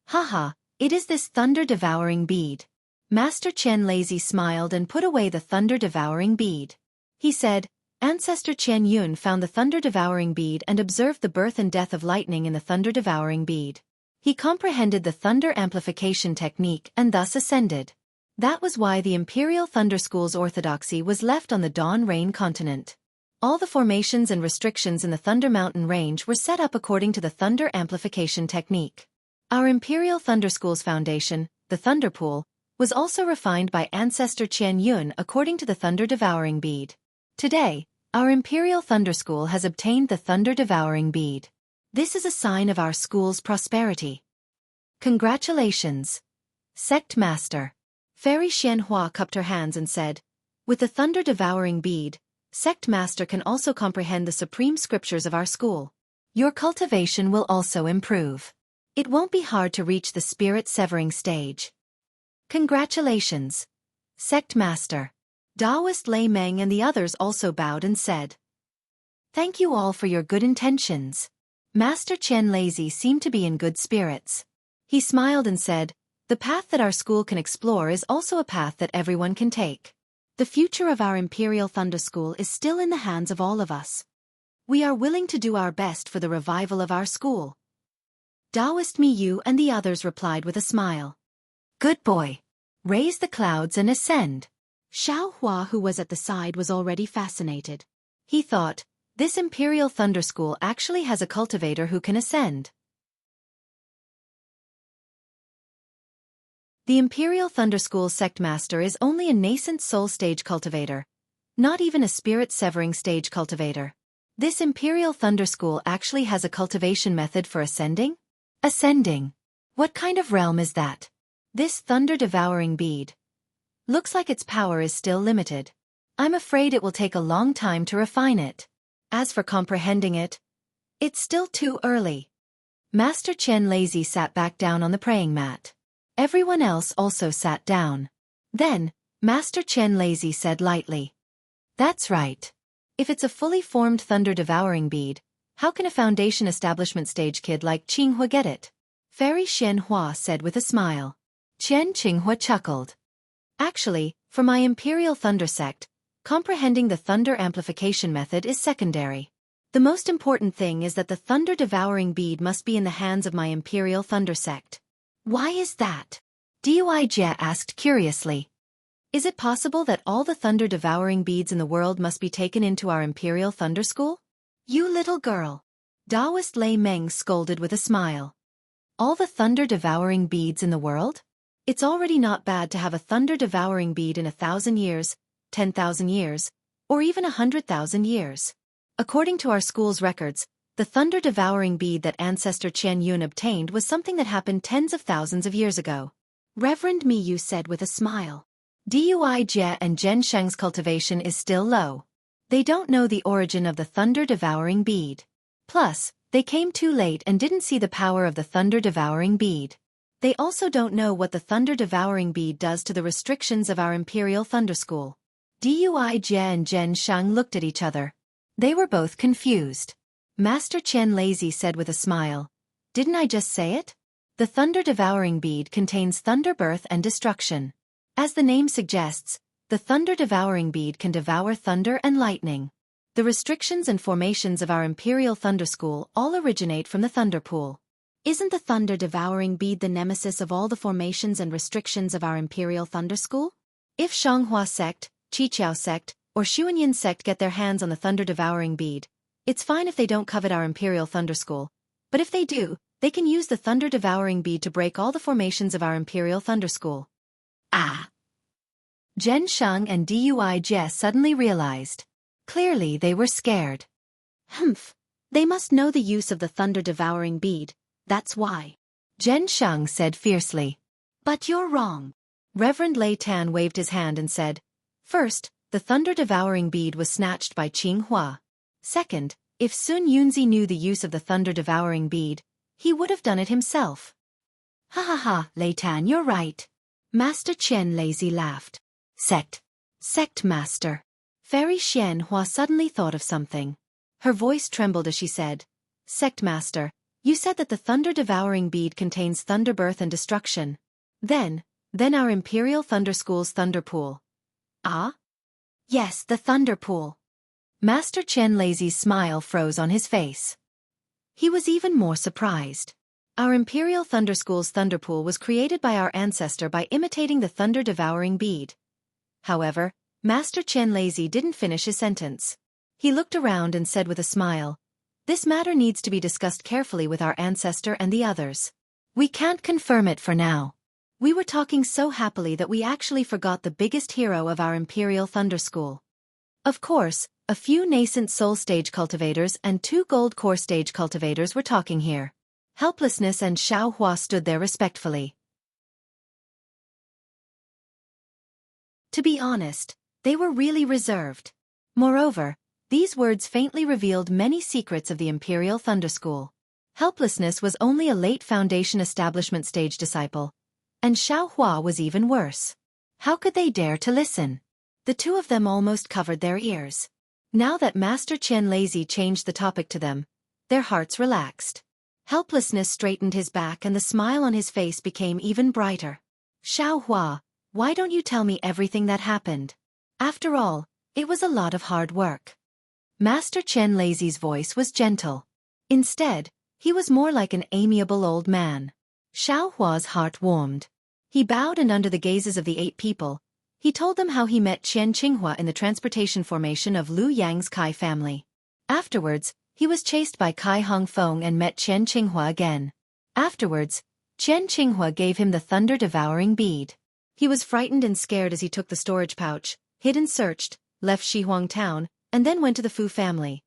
"Haha, it is this thunder-devouring bead." Master Qian Lazy smiled and put away the thunder-devouring bead. He said, "Ancestor Qian Yun found the thunder-devouring bead and observed the birth and death of lightning in the thunder-devouring bead. He comprehended the thunder amplification technique and thus ascended. That was why the Imperial Thunder School's orthodoxy was left on the Dawn Rain continent. All the formations and restrictions in the Thunder Mountain range were set up according to the thunder amplification technique. Our Imperial Thunder School's foundation, the Thunder Pool, was also refined by Ancestor Qian Yun according to the thunder-devouring bead. Today, our Imperial Thunder School has obtained the thunder-devouring bead. This is a sign of our school's prosperity. Congratulations, Sect Master." Fairy Xianhua cupped her hands and said, "With the thunder-devouring bead, Sect Master can also comprehend the supreme scriptures of our school. Your cultivation will also improve. It won't be hard to reach the spirit-severing stage." "Congratulations, Sect Master." Taoist Lei Meng and the others also bowed and said, "Thank you all for your good intentions." Master Qian Lazy seemed to be in good spirits. He smiled and said, "The path that our school can explore is also a path that everyone can take. The future of our Imperial Thunder School is still in the hands of all of us. We are willing to do our best for the revival of our school." Taoist Miyu and the others replied with a smile. "Good boy. Raise the clouds and ascend." Xiaohua, who was at the side, was already fascinated. He thought, this Imperial Thunder School actually has a cultivator who can ascend. The Imperial Thunder School's sect master is only a nascent soul stage cultivator, not even a spirit-severing stage cultivator. This Imperial Thunder School actually has a cultivation method for ascending? Ascending. What kind of realm is that? This thunder-devouring bead. Looks like its power is still limited. I'm afraid it will take a long time to refine it. As for comprehending it, it's still too early. Master Qian Lazy sat back down on the praying mat. Everyone else also sat down. Then, Master Qian Lazy said lightly, "That's right. If it's a fully formed thunder-devouring bead, how can a foundation establishment stage kid like Qinghua get it?" Fairy Xianhua said with a smile. Qian Qinghua chuckled. "Actually, For my Imperial Thunder sect, comprehending the thunder amplification method is secondary. The most important thing is that the thunder-devouring bead must be in the hands of my Imperial Thunder sect. Why is that? Duijie asked curiously. Is it possible that all the thunder-devouring beads in the world must be taken into our Imperial Thunder School? You little girl. Taoist Lei Meng scolded with a smile. All the thunder-devouring beads in the world? It's already not bad to have a thunder-devouring bead in 1,000 years, 10,000 years, or even 100,000 years. According to our school's records, the thunder-devouring bead that ancestor Qian Yun obtained was something that happened tens of thousands of years ago. Reverend Miyu said with a smile. Duijie and Zhensheng's cultivation is still low. They don't know the origin of the thunder-devouring bead. Plus, they came too late and didn't see the power of the thunder-devouring bead. They also don't know what the thunder-devouring bead does to the restrictions of our Imperial Thunder School. Duijie and Zhensheng looked at each other. They were both confused. Master Qian Lazy said with a smile, "Didn't I just say it? The thunder-devouring bead contains thunder birth and destruction. As the name suggests, the thunder-devouring bead can devour thunder and lightning. The restrictions and formations of our Imperial Thunder School all originate from the Thunder Pool. Isn't the thunder-devouring bead the nemesis of all the formations and restrictions of our Imperial Thunder School? If Xianxia sect, Qiqiao sect, or Xuanyin sect get their hands on the thunder-devouring bead, it's fine if they don't covet our Imperial Thunder School. But if they do, they can use the thunder-devouring bead to break all the formations of our Imperial Thunder School." Ah! Zhensheng and Duijie suddenly realized. Clearly they were scared. Humph! They must know the use of the thunder-devouring bead, that's why. Zhensheng said fiercely. But you're wrong. Reverend Lei Tan waved his hand and said, "First, the thunder-devouring bead was snatched by Qinghua. Second, if Sun Yunzi knew the use of the thunder-devouring bead, he would have done it himself." "Ha ha ha, Lei Tan, you're right." Master Qian Lazy laughed. Sect Master. Fairy Xianxia suddenly thought of something. Her voice trembled as she said, "Sect Master, you said that the thunder-devouring bead contains thunder birth and destruction. Then our Imperial Thunder School's Thunder Pool." "Ah? Yes, the Thunder Pool." Master Qian Lazy's smile froze on his face. He was even more surprised. Our Imperial Thunder School's Thunder Pool was created by our ancestor by imitating the thunder-devouring bead. However, Master Qian Lazy didn't finish his sentence. He looked around and said with a smile, "This matter needs to be discussed carefully with our ancestor and the others. We can't confirm it for now." We were talking so happily that we actually forgot the biggest hero of our Imperial Thunder School. Of course, a few nascent soul stage cultivators and 2 gold core stage cultivators were talking here. Helplessness and Xiaohua stood there respectfully. To be honest, they were really reserved. Moreover, these words faintly revealed many secrets of the Imperial Thunder School. Helplessness was only a late Foundation establishment stage disciple, and Xiaohua was even worse. How could they dare to listen? The two of them almost covered their ears. Now that Master Qian Lazy changed the topic to them, their hearts relaxed. Helplessness straightened his back and the smile on his face became even brighter. "Xiaohua, why don't you tell me everything that happened? After all, it was a lot of hard work." Master Qian Lazy's voice was gentle. Instead, he was more like an amiable old man. Xiaohua's heart warmed. He bowed and under the gazes of the 8 people, he told them how he met Qian Qinghua in the transportation formation of Lu Yang's Kai family. Afterwards, he was chased by Kai Hongfeng and met Qian Qinghua again. Afterwards, Qian Qinghua gave him the thunder-devouring bead. He was frightened and scared as he took the storage pouch, hid and searched, left Shihuang town, and then went to the Fu family.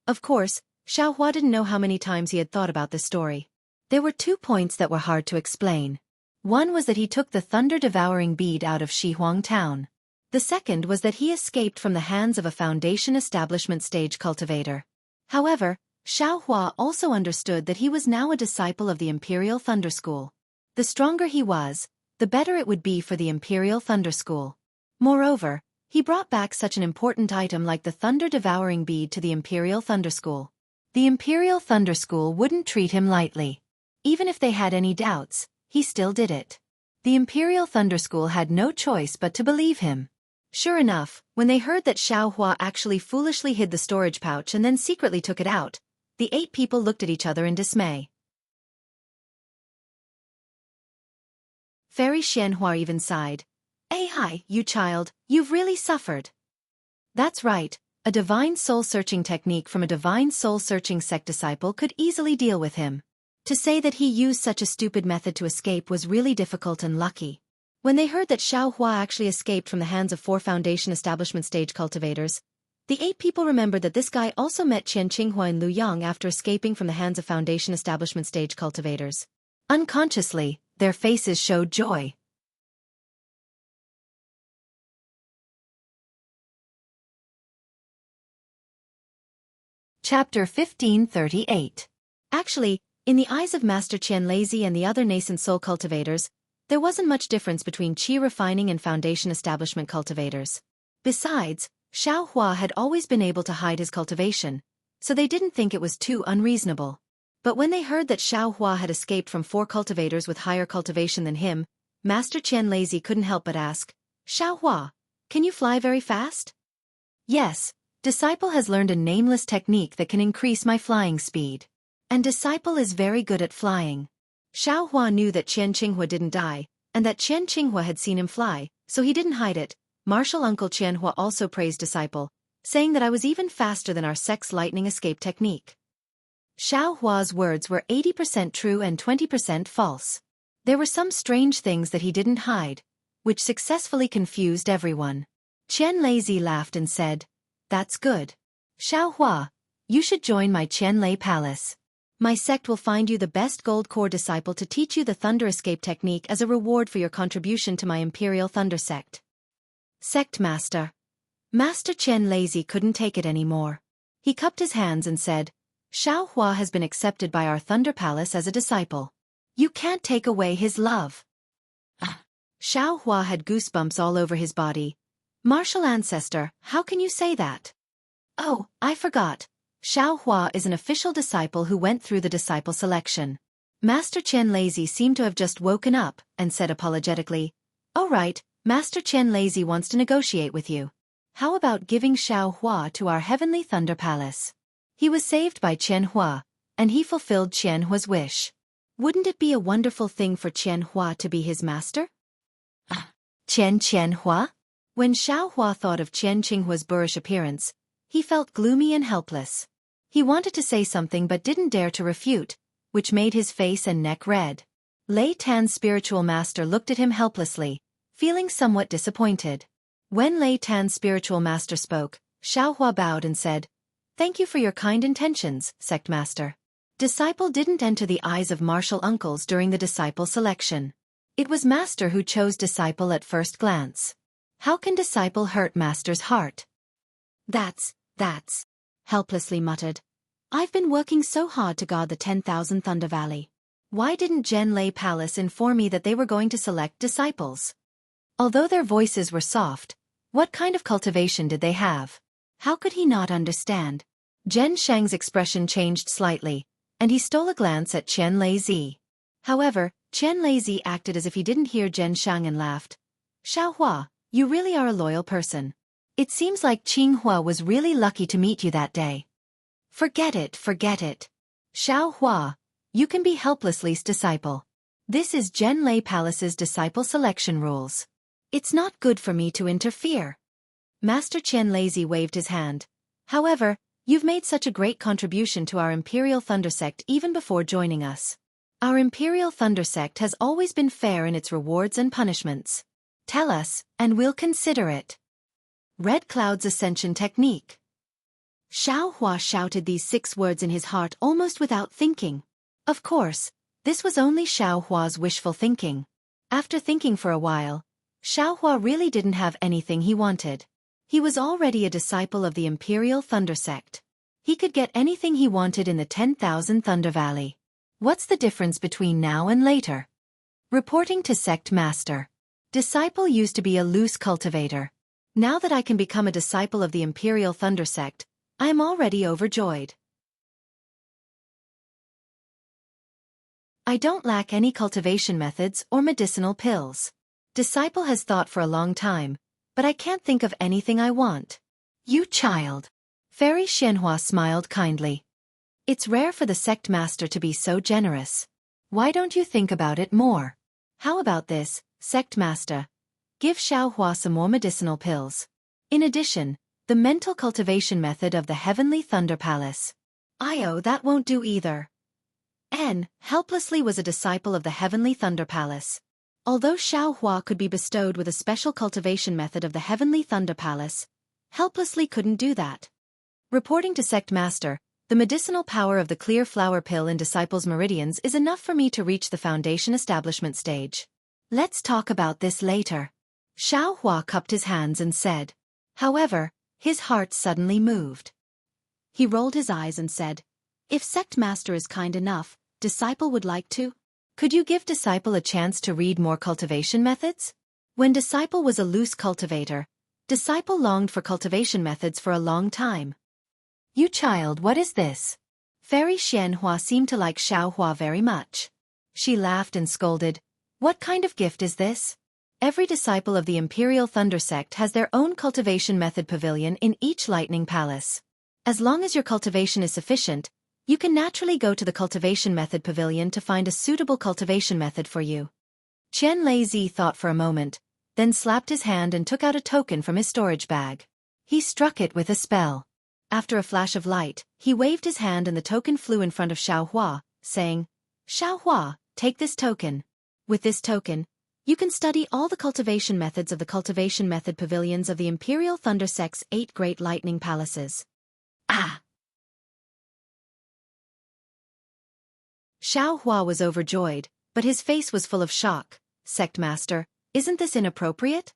Of course, Xiaohua didn't know how many times he had thought about this story. There were 2 points that were hard to explain. One was that he took the thunder-devouring bead out of Shihuang town. The second was that he escaped from the hands of a Foundation establishment stage cultivator. However, Xiaohua also understood that he was now a disciple of the Imperial Thunder School. The stronger he was, the better it would be for the Imperial Thunder School. Moreover, he brought back such an important item like the thunder-devouring bead to the Imperial Thunder School. The Imperial Thunder School wouldn't treat him lightly. Even if they had any doubts, he still did it. The Imperial Thunder School had no choice but to believe him. Sure enough, when they heard that Xianxia actually foolishly hid the storage pouch and then secretly took it out, the 8 people looked at each other in dismay. Fairy Xianxia even sighed. Hi, you child, you've really suffered. That's right, a divine soul-searching technique from a divine soul-searching sect disciple could easily deal with him. To say that he used such a stupid method to escape was really difficult and lucky. When they heard that Xianxia actually escaped from the hands of 4 Foundation Establishment Stage cultivators, the 8 people remembered that this guy also met Xianxia and Lu Yang after escaping from the hands of Foundation Establishment Stage cultivators. Unconsciously, their faces showed joy. Chapter 1538. Actually, in the eyes of Master Qianlazi and the other nascent soul cultivators, there wasn't much difference between Qi refining and Foundation Establishment cultivators. Besides, Xianxia had always been able to hide his cultivation, so they didn't think it was too unreasonable. But when they heard that Xianxia had escaped from 4 cultivators with higher cultivation than him, Master Qianlazi couldn't help but ask, Xianxia, can you fly very fast? Yes, Disciple has learned a nameless technique that can increase my flying speed. And Disciple is very good at flying. Xianxia knew that Qianxia didn't die, and that Qianxia had seen him fly, so he didn't hide it. Martial Uncle Qianhua also praised Disciple, saying that I was even faster than our sect's lightning escape technique. Xianhua's words were 80% true and 20% false. There were some strange things that he didn't hide, which successfully confused everyone. Qianlazi laughed and said, That's good. Xianxia, you should join my Qianlei Palace. My sect will find you the best gold core disciple to teach you the thunder escape technique as a reward for your contribution to my Imperial Thunder Sect. Sect Master. Master Qianlazi couldn't take it anymore. He cupped his hands and said, Xianxia has been accepted by our Thunder Palace as a disciple. You can't take away his love. Xianxia had goosebumps all over his body. Martial Ancestor, how can you say that? Oh, I forgot. Xianxia is an official disciple who went through the disciple selection. Master Qianlazi seemed to have just woken up and said apologetically, All right, Master Qianlazi wants to negotiate with you. How about giving Xianxia to our Heavenly Thunder Palace? He was saved by Qianhua, and he fulfilled Qianhua's wish. Wouldn't it be a wonderful thing for Qianhua to be his master? Qianhua? When Xianxia thought of Qianhua's boorish appearance, he felt gloomy and helpless. He wanted to say something but didn't dare to refute, which made his face and neck red. Lei Tan's spiritual master looked at him helplessly, feeling somewhat disappointed. When Lei Tan's spiritual master spoke, Xianxia bowed and said, Thank you for your kind intentions, Sect Master. Disciple didn't enter the eyes of martial uncles during the disciple selection. It was Master who chose Disciple at first glance. How can Disciple hurt Master's heart? That's, helplessly muttered. I've been working so hard to guard the 10,000 Thunder Valley. Why didn't Jianlei Palace inform me that they were going to select disciples? Although their voices were soft, what kind of cultivation did they have? How could he not understand? Zhen Sheng's expression changed slightly, and he stole a glance at Qianlazi. However, Qianlazi acted as if he didn't hear Zhen Sheng and laughed. Xianxia, you really are a loyal person. It seems like Qinghua was really lucky to meet you that day. Forget it. Xianxia, you can be helplessly's disciple. This is Jianlei Palace's disciple selection rules. It's not good for me to interfere. Master Qianlazi waved his hand. However, you've made such a great contribution to our Imperial Thunder Sect even before joining us. Our Imperial Thunder Sect has always been fair in its rewards and punishments. Tell us, and we'll consider it. Red Cloud's Ascension Technique. Xianxia shouted these 6 words in his heart almost without thinking. Of course, this was only Xianhua's wishful thinking. After thinking for a while, Xianxia really didn't have anything he wanted. He was already a disciple of the Imperial Thunder Sect. He could get anything he wanted in the 10,000 Thunder Valley. What's the difference between now and later? Reporting to Sect Master. Disciple used to be a loose cultivator. Now that I can become a disciple of the Imperial Thunder Sect, I am already overjoyed. I don't lack any cultivation methods or medicinal pills. Disciple has thought for a long time, but I can't think of anything I want. You child. Fairy Xianxia smiled kindly. It's rare for the sect master to be so generous. Why don't you think about it more? How about this, sect master? Give Xiaohua some more medicinal pills. In addition, the mental cultivation method of the Heavenly Thunder Palace. That won't do either. N helplessly was a disciple of the Heavenly Thunder Palace. Although Xiaohua could be bestowed with a special cultivation method of the Heavenly Thunder Palace, helplessly couldn't do that. Reporting to sect master, the medicinal power of the clear flower pill in disciples' meridians is enough for me to reach the foundation establishment stage. Let's talk about this later. Xiaohua cupped his hands and said. However, his heart suddenly moved. He rolled his eyes and said, if sect master is kind enough, disciple would like to. Could you give disciple a chance to read more cultivation methods? When disciple was a loose cultivator, disciple longed for cultivation methods for a long time. You child, what is this? Fairy Xianxia seemed to like Xiaohua very much. She laughed and scolded, what kind of gift is this? Every disciple of the Imperial Thunder Sect has their own cultivation method pavilion in each lightning palace. As long as your cultivation is sufficient, you can naturally go to the cultivation method pavilion to find a suitable cultivation method for you. Qianlei thought for a moment, then slapped his hand and took out a token from his storage bag. He struck it with a spell. After a flash of light, he waved his hand and the token flew in front of Xiaohua, saying, Xiaohua, take this token. With this token, you can study all the cultivation methods of the cultivation method pavilions of the Imperial Thunder Sect's 8 great lightning palaces. Xiaohua was overjoyed, but his face was full of shock. Sect master, isn't this inappropriate?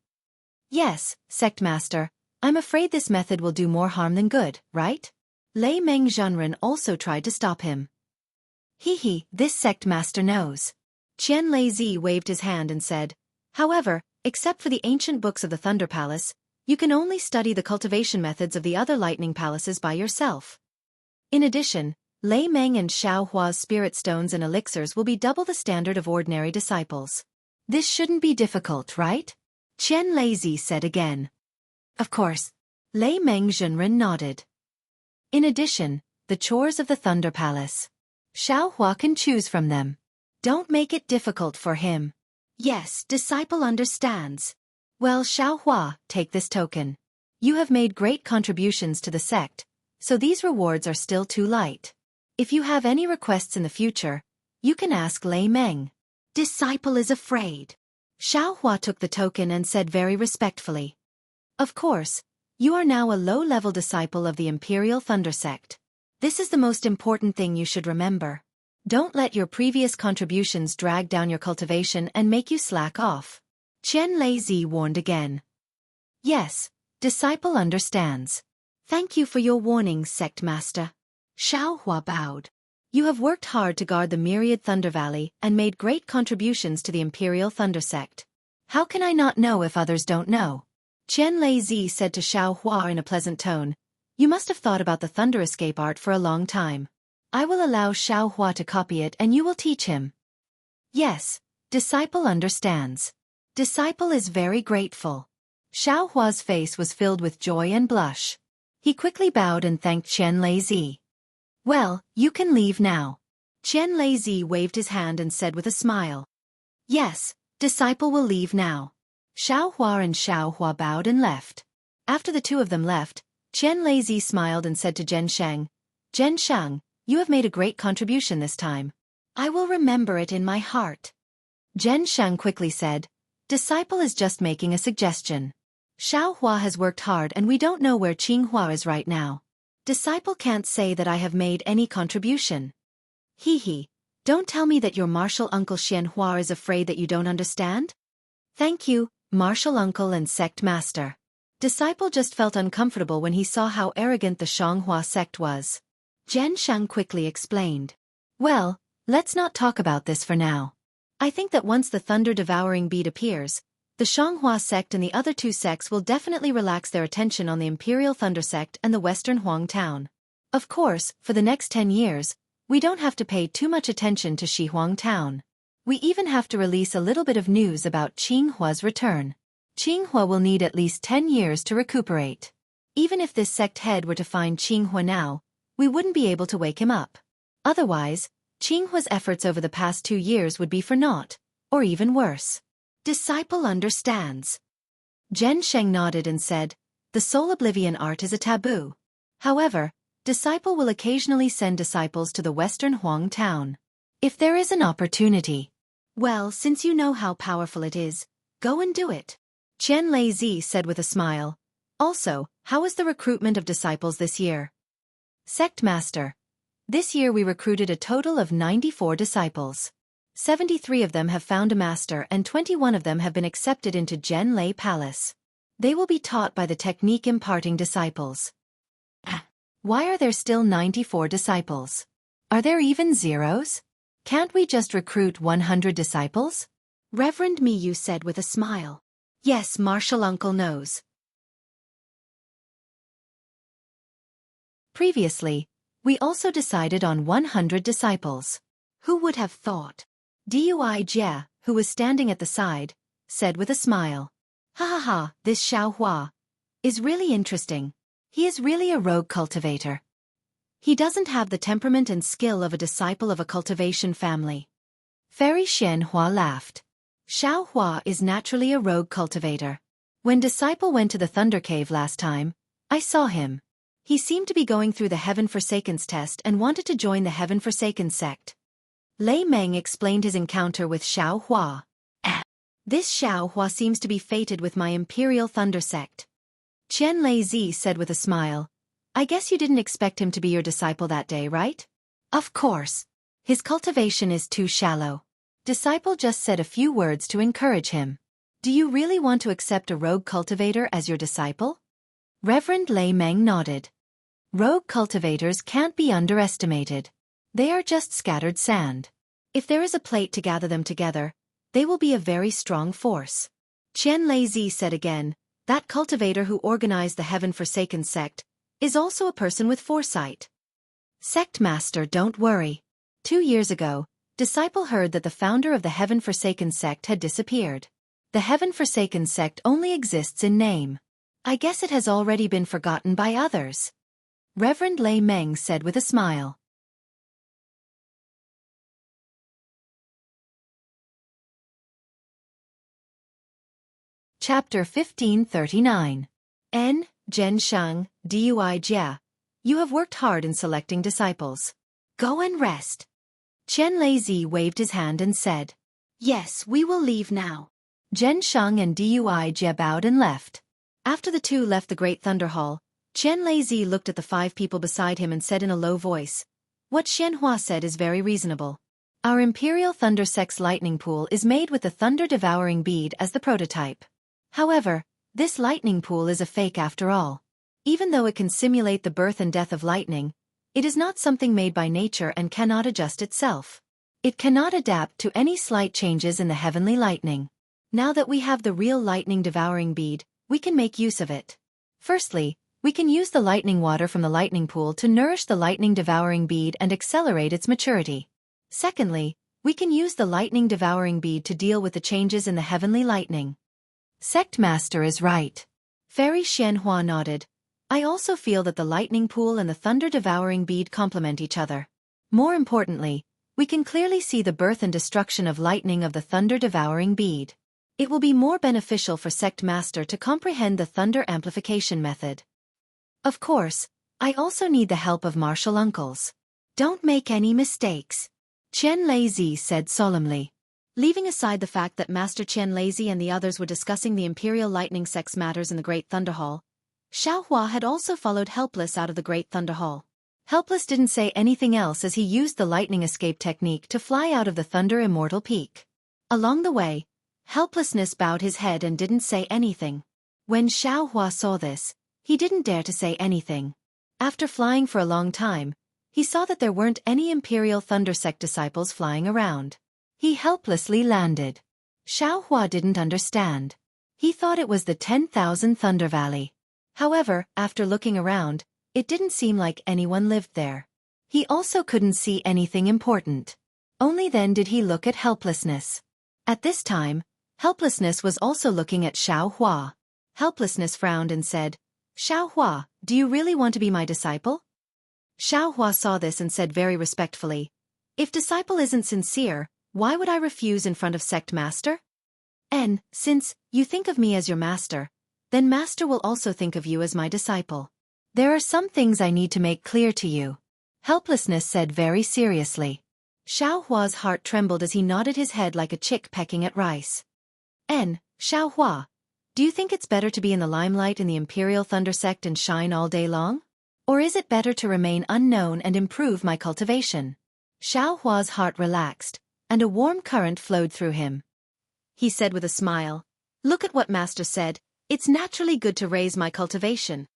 Yes, sect master. I'm afraid this method will do more harm than good, right? Lei Meng Zhenren also tried to stop him. This sect master knows. Qianlei waved his hand and said, however, except for the ancient books of the Thunder Palace, you can only study the cultivation methods of the other lightning palaces by yourself. In addition, Lei Meng and Xiaohua's spirit stones and elixirs will be double the standard of ordinary disciples. This shouldn't be difficult, right? Qianlei said again. Of course. Lei Meng Zhenren nodded. In addition, the chores of the Thunder Palace. Xiaohua can choose from them. Don't make it difficult for him. Yes, disciple understands. Well, Xiaohua, take this token. You have made great contributions to the sect, so these rewards are still too light. If you have any requests in the future, you can ask Lei Meng. Disciple is afraid. Xiaohua took the token and said very respectfully. Of course, you are now a low-level disciple of the Imperial Thunder Sect. This is the most important thing you should remember. Don't let your previous contributions drag down your cultivation and make you slack off. Qianlei warned again. Yes, disciple understands. Thank you for your warning, sect master. Xiaohua bowed. You have worked hard to guard the myriad Thunder Valley and made great contributions to the Imperial Thunder Sect. How can I not know if others don't know? Qianlei said to Xiaohua in a pleasant tone, you must have thought about the thunder escape art for a long time. I will allow Xiaohua to copy it and you will teach him. Yes, disciple understands. Disciple is very grateful. Xiaohua's face was filled with joy and blush. He quickly bowed and thanked Qianlei. Well, you can leave now. Qianlei waved his hand and said with a smile. Yes, disciple will leave now. Xiaohua and Xiaohua bowed and left. After the two of them left, Qianlei smiled and said to Zhensheng, Zhensheng, you have made a great contribution this time. I will remember it in my heart. Zhensheng quickly said, disciple is just making a suggestion. Xiaohua has worked hard and we don't know where Qinghua is right now. Disciple can't say that I have made any contribution. Don't tell me that your martial uncle Xianhua is afraid that you don't understand? Thank you, martial uncle and sect master. Disciple just felt uncomfortable when he saw how arrogant the Xianghua sect was. Zhensheng quickly explained. Well, let's not talk about this for now. I think that once the thunder-devouring bead appears, the Xianghua sect and the other two sects will definitely relax their attention on the Imperial Thunder Sect and the Western Huang Town. Of course, for the next 10 years, We don't have to pay too much attention to Shihuang Town. We even have to release a little bit of news about Qinghua's return. Qinghua will need at least 10 years to recuperate. Even if this sect head were to find Qinghua now, we wouldn't be able to wake him up. Otherwise, Qinghua's efforts over the past 2 years would be for naught, or even worse. Disciple understands. Zhen Sheng nodded and said, the soul oblivion art is a taboo. However, Disciple will occasionally send disciples to the western Huang town. If there is an opportunity. Well, since you know how powerful it is, go and do it. Qian Lei said with a smile. Also, how is the recruitment of disciples this year? Sect Master. This year we recruited a total of 94 disciples. 73 of them have found a master and 21 of them have been accepted into Zhen Lei Palace. They will be taught by the technique imparting disciples. Why are there still 94 disciples? Are there even zeros? Can't we just recruit 100 disciples? Reverend Miyu said with a smile. Yes, Martial Uncle knows. Previously, we also decided on 100 disciples. Who would have thought? Dui Jie, who was standing at the side, said with a smile. Ha ha ha, this Xiao Hua is really interesting. He is really a rogue cultivator. He doesn't have the temperament and skill of a disciple of a cultivation family. Fairy Xian Hua laughed. Xiao Hua is naturally a rogue cultivator. When Disciple went to the Thunder Cave last time, I saw him. He seemed to be going through the Heaven Forsakens test and wanted to join the Heaven Forsakens sect. Lei Meng explained his encounter with Xiao Hua. This Xiao Hua seems to be fated with my Imperial Thunder sect. Qian Lei said with a smile. I guess you didn't expect him to be your disciple that day, right? Of course. His cultivation is too shallow. Disciple just said a few words to encourage him. Do you really want to accept a rogue cultivator as your disciple? Reverend Lei Meng nodded. Rogue cultivators can't be underestimated. They are just scattered sand. If there is a plate to gather them together, they will be a very strong force. Qian Lei said again, that cultivator who organized the Heaven Forsaken sect is also a person with foresight. Sect Master, don't worry. 2 years ago, Disciple heard that the founder of the Heaven Forsaken sect had disappeared. The Heaven Forsaken sect only exists in name. I guess it has already been forgotten by others. Reverend Lei Meng said with a smile. Chapter 1539. N. Zhensheng, Dui Jia. You have worked hard in selecting disciples. Go and rest. Qian Lei waved his hand and said. Yes, we will leave now. Zhensheng and Dui Jia bowed and left. After the two left the Great Thunder Hall, Qian Lei looked at the 5 people beside him and said in a low voice, what Xianhua said is very reasonable. Our Imperial Thunder Sect's lightning pool is made with the thunder-devouring bead as the prototype. However, this lightning pool is a fake after all. Even though it can simulate the birth and death of lightning, it is not something made by nature and cannot adjust itself. It cannot adapt to any slight changes in the heavenly lightning. Now that we have the real lightning-devouring bead, we can make use of it. Firstly, we can use the lightning water from the lightning pool to nourish the lightning-devouring bead and accelerate its maturity. Secondly, we can use the lightning-devouring bead to deal with the changes in the heavenly lightning. Sect Master is right. Fairy Xianhua nodded. I also feel that the lightning pool and the thunder-devouring bead complement each other. More importantly, we can clearly see the birth and destruction of lightning of the thunder-devouring bead. It will be more beneficial for Sect Master to comprehend the thunder amplification method. Of course, I also need the help of martial uncles. Don't make any mistakes. Qian Lei said solemnly. Leaving aside the fact that Master Qian Lei and the others were discussing the Imperial Lightning Sect's matters in the Great Thunder Hall, Xiao Hua had also followed Helpless out of the Great Thunder Hall. Helpless didn't say anything else as he used the lightning escape technique to fly out of the Thunder Immortal Peak. Along the way, Helplessness bowed his head and didn't say anything. When Xiao Hua saw this, he didn't dare to say anything. After flying for a long time, he saw that there weren't any Imperial Thunder Sect disciples flying around. He helplessly landed. Xiao Hua didn't understand. He thought it was the 10,000 Thunder Valley. However, after looking around, it didn't seem like anyone lived there. He also couldn't see anything important. Only then did he look at helplessness. At this time, helplessness was also looking at Xiaohua. Helplessness frowned and said, "Xiaohua, do you really want to be my disciple?" Xiaohua saw this and said very respectfully, "If disciple isn't sincere, why would I refuse in front of sect master? And, since you think of me as your master, then master will also think of you as my disciple. There are some things I need to make clear to you." Helplessness said very seriously. Xiaohua's heart trembled as he nodded his head like a chick pecking at rice. Xiaohua, do you think it's better to be in the limelight in the Imperial Thunder Sect and shine all day long? Or is it better to remain unknown and improve my cultivation? Xiaohua's heart relaxed, and a warm current flowed through him. He said with a smile, "Look at what Master said, it's naturally good to raise my cultivation."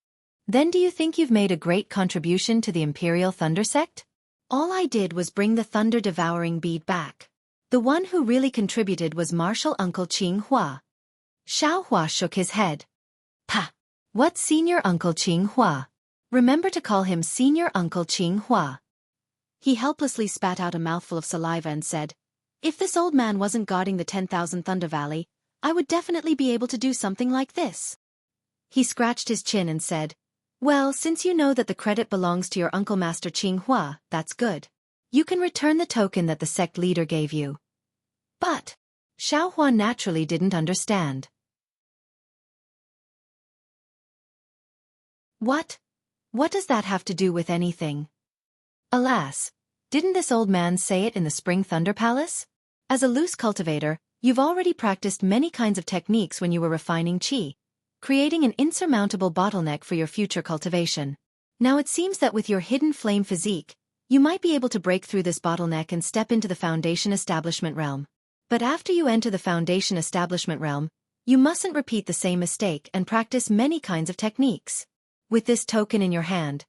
"Then do you think you've made a great contribution to the Imperial Thunder Sect?" "All I did was bring the thunder-devouring bead back. The one who really contributed was Martial Uncle Qinghua." Xiaohua shook his head. "Pah! What Senior Uncle Qinghua? Remember to call him Senior Uncle Qinghua." He helplessly spat out a mouthful of saliva and said, "If this old man wasn't guarding the 10,000 Thunder Valley, I would definitely be able to do something like this." He scratched his chin and said, "Well, since you know that the credit belongs to your Uncle Master Qinghua, that's good. You can return the token that the sect leader gave you." But Xiaohua naturally didn't understand. What does that have to do with anything? Alas, didn't this old man say it in the Spring Thunder Palace? As a loose cultivator, you've already practiced many kinds of techniques when you were refining qi, creating an insurmountable bottleneck for your future cultivation. Now it seems that with your hidden flame physique, you might be able to break through this bottleneck and step into the Foundation Establishment realm. But after you enter the Foundation Establishment realm, you mustn't repeat the same mistake and practice many kinds of techniques. With this token in your hand,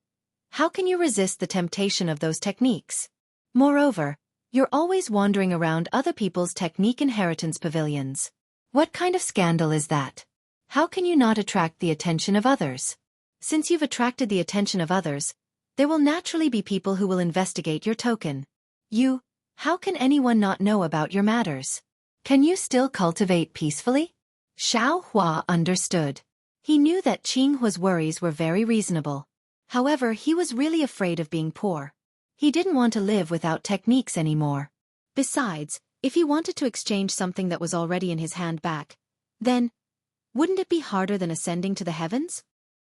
how can you resist the temptation of those techniques? Moreover, you're always wandering around other people's technique inheritance pavilions. What kind of scandal is that? How can you not attract the attention of others? Since you've attracted the attention of others, there will naturally be people who will investigate your token. How can anyone not know about your matters? Can you still cultivate peacefully? Xiaohua understood. He knew that Qinghua's worries were very reasonable. However, he was really afraid of being poor. He didn't want to live without techniques anymore. Besides, if he wanted to exchange something that was already in his hand back, then wouldn't it be harder than ascending to the heavens?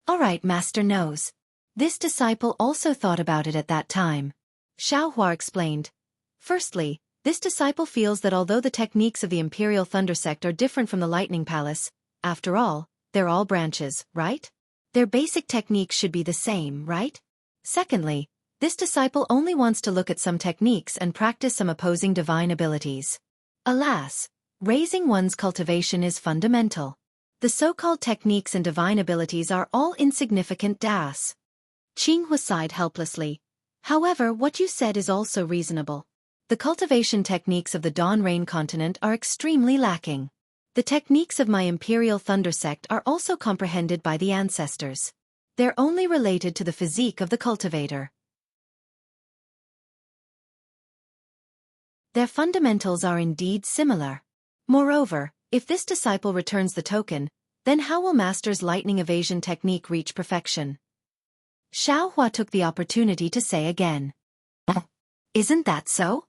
All right, Master knows. This disciple also thought about it at that time. Xiaohua explained. Firstly, this disciple feels that although the techniques of the Imperial Thunder Sect are different from the Lightning Palace, after all, they're all branches, right? Their basic techniques should be the same, right? Secondly, this disciple only wants to look at some techniques and practice some opposing divine abilities. Alas, raising one's cultivation is fundamental. The so-called techniques and divine abilities are all insignificant das. Qinghua sighed helplessly. However, what you said is also reasonable. The cultivation techniques of the Dawn Rain continent are extremely lacking. The techniques of my Imperial Thunder Sect are also comprehended by the ancestors. They're only related to the physique of the cultivator. Their fundamentals are indeed similar. Moreover, if this disciple returns the token, then how will Master's lightning evasion technique reach perfection? Xiaohua took the opportunity to say again. Isn't that so?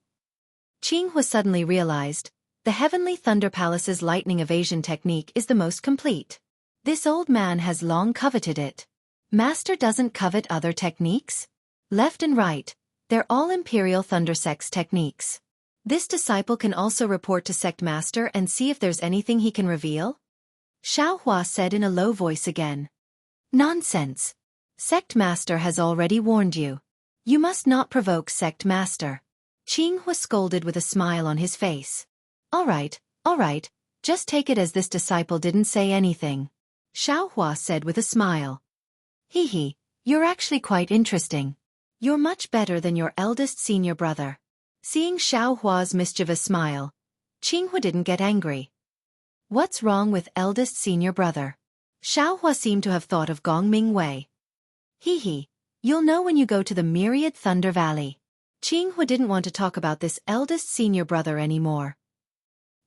Qinghua suddenly realized, the Heavenly Thunder Palace's lightning evasion technique is the most complete. This old man has long coveted it. Master doesn't covet other techniques? Left and right, they're all Imperial Thunder Sect's techniques. This disciple can also report to Sect Master and see if there's anything he can reveal? Xiaohua said in a low voice again. Nonsense. Sect Master has already warned you. You must not provoke Sect Master. Qinghua scolded with a smile on his face. All right, just take it as this disciple didn't say anything. Xiaohua said with a smile. Hee, you're actually quite interesting. You're much better than your eldest senior brother. Seeing Xiaohua's mischievous smile, Qinghua didn't get angry. What's wrong with eldest senior brother? Xiaohua seemed to have thought of Gong Mingwei. Hee, You'll know when you go to the Myriad Thunder Valley. Jianghu didn't want to talk about this eldest senior brother anymore.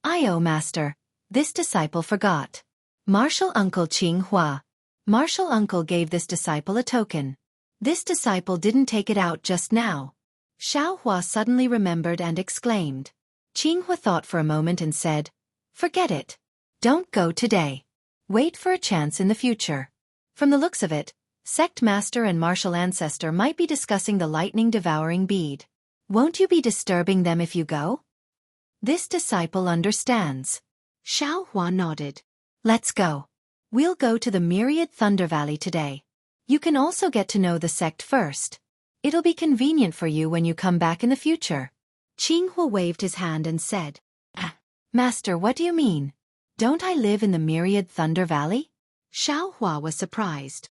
Master. This disciple forgot. Martial Uncle Jianghu. Martial Uncle gave this disciple a token. This disciple didn't take it out just now. Xiaohua suddenly remembered and exclaimed. Jianghu thought for a moment and said, "Forget it. Don't go today. Wait for a chance in the future." From the looks of it, Sect Master and Martial Ancestor might be discussing the lightning-devouring bead. Won't you be disturbing them if you go? This disciple understands. Xiaohua nodded. Let's go. We'll go to the Myriad Thunder Valley today. You can also get to know the sect first. It'll be convenient for you when you come back in the future. Jianghu waved his hand and said, Master, what do you mean? Don't I live in the Myriad Thunder Valley? Xiaohua was surprised.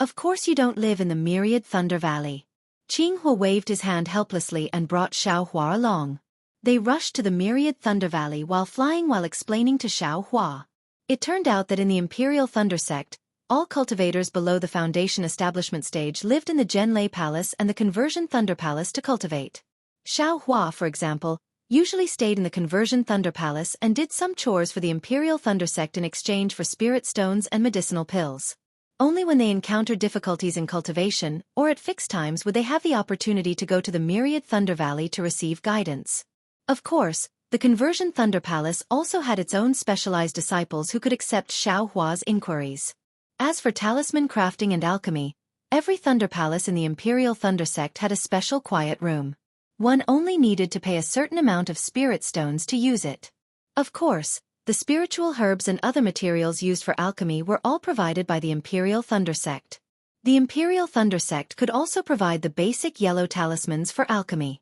Of course you don't live in the Myriad Thunder Valley. Jianghu waved his hand helplessly and brought Xiaohua along. They rushed to the Myriad Thunder Valley while explaining to Xiaohua. It turned out that in the Imperial Thunder Sect, all cultivators below the Foundation establishment stage lived in the Zhenlei Palace and the Conversion Thunder Palace to cultivate. Xiaohua, for example, usually stayed in the Conversion Thunder Palace and did some chores for the Imperial Thunder Sect in exchange for spirit stones and medicinal pills. Only when they encountered difficulties in cultivation, or at fixed times, would they have the opportunity to go to the Myriad Thunder Valley to receive guidance. Of course, the Conversion Thunder Palace also had its own specialized disciples who could accept Xiaohua's inquiries. As for talisman crafting and alchemy, every Thunder Palace in the Imperial Thunder Sect had a special quiet room. One only needed to pay a certain amount of spirit stones to use it. Of course, the spiritual herbs and other materials used for alchemy were all provided by the Imperial Thunder Sect. The Imperial Thunder Sect could also provide the basic yellow talismans for alchemy.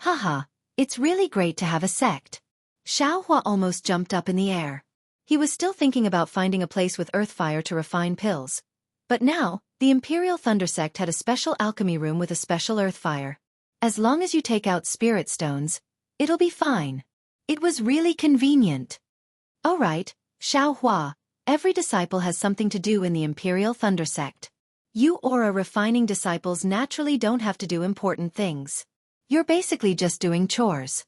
Haha, it's really great to have a sect. Xiaohua almost jumped up in the air. He was still thinking about finding a place with earthfire to refine pills. But now, the Imperial Thunder Sect had a special alchemy room with a special earthfire. As long as you take out spirit stones, it'll be fine. It was really convenient. All right, Xiaohua, every disciple has something to do in the Imperial Thunder Sect. You aura refining disciples naturally don't have to do important things. You're basically just doing chores.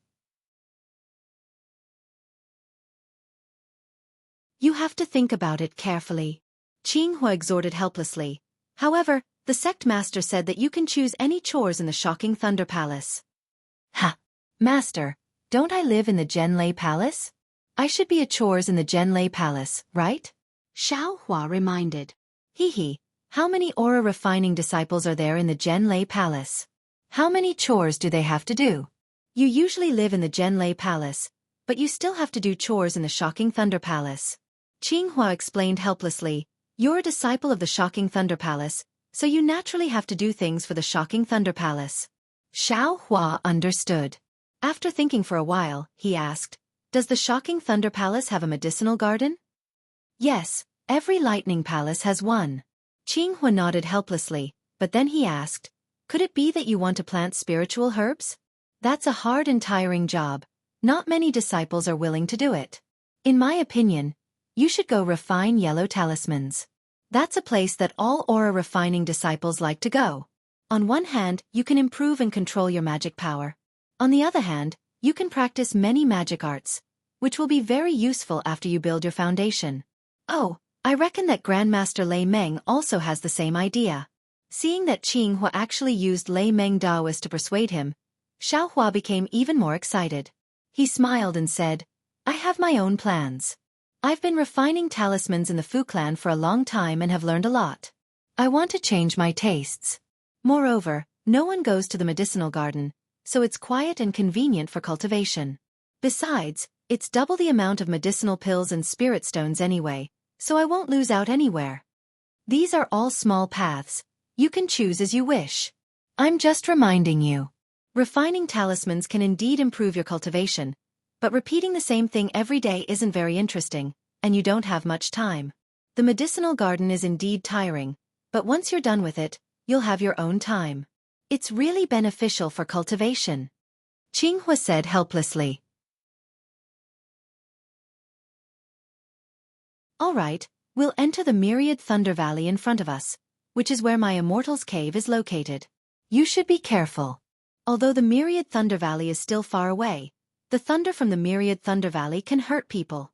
You have to think about it carefully. Jianghu exhorted helplessly. However, the sect master said that you can choose any chores in the shocking Thunder Palace. Ha! Master, don't I live in the Zhenlei Palace? I should be a chores in the Zhenlei Palace, right? Xiaohua reminded. Hee, how many aura refining disciples are there in the Zhenlei Palace? How many chores do they have to do? You usually live in the Zhenlei Palace, but you still have to do chores in the shocking Thunder Palace. Jianghu explained helplessly. You're a disciple of the shocking Thunder Palace, so you naturally have to do things for the shocking Thunder Palace. Xiaohua understood. After thinking for a while, he asked, Does the shocking Thunder Palace have a medicinal garden? Yes, every lightning palace has one. Jianghu nodded helplessly, but then he asked, Could it be that you want to plant spiritual herbs? That's a hard and tiring job. Not many disciples are willing to do it. In my opinion, you should go refine yellow talismans. That's a place that all aura refining disciples like to go. On one hand, you can improve and control your magic power. On the other hand, you can practice many magic arts, which will be very useful after you build your foundation. Oh, I reckon that Grandmaster Lei Meng also has the same idea. Seeing that Jianghu actually used Lei Meng Daoist to persuade him, Xiaohua became even more excited. He smiled and said, I have my own plans. I've been refining talismans in the Fu clan for a long time and have learned a lot. I want to change my tastes. Moreover, no one goes to the medicinal garden, so it's quiet and convenient for cultivation. Besides, it's double the amount of medicinal pills and spirit stones anyway, so I won't lose out anywhere. These are all small paths. You can choose as you wish. I'm just reminding you. Refining talismans can indeed improve your cultivation, but repeating the same thing every day isn't very interesting, and you don't have much time. The medicinal garden is indeed tiring, but once you're done with it, you'll have your own time. It's really beneficial for cultivation. Jianghu said helplessly. All right, we'll enter the Myriad Thunder Valley in front of us. which is where my Immortal's cave is located. You should be careful. Although the Myriad Thunder Valley is still far away, the thunder from the Myriad Thunder Valley can hurt people.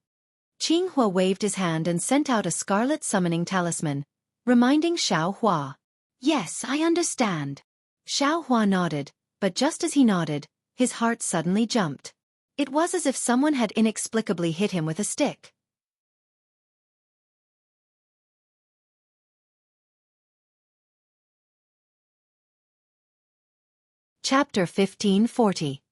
Jianghu waved his hand and sent out a scarlet summoning talisman, reminding Xianxia. Yes, I understand. Xianxia nodded, but just as he nodded, his heart suddenly jumped. It was as if someone had inexplicably hit him with a stick. Chapter 1540.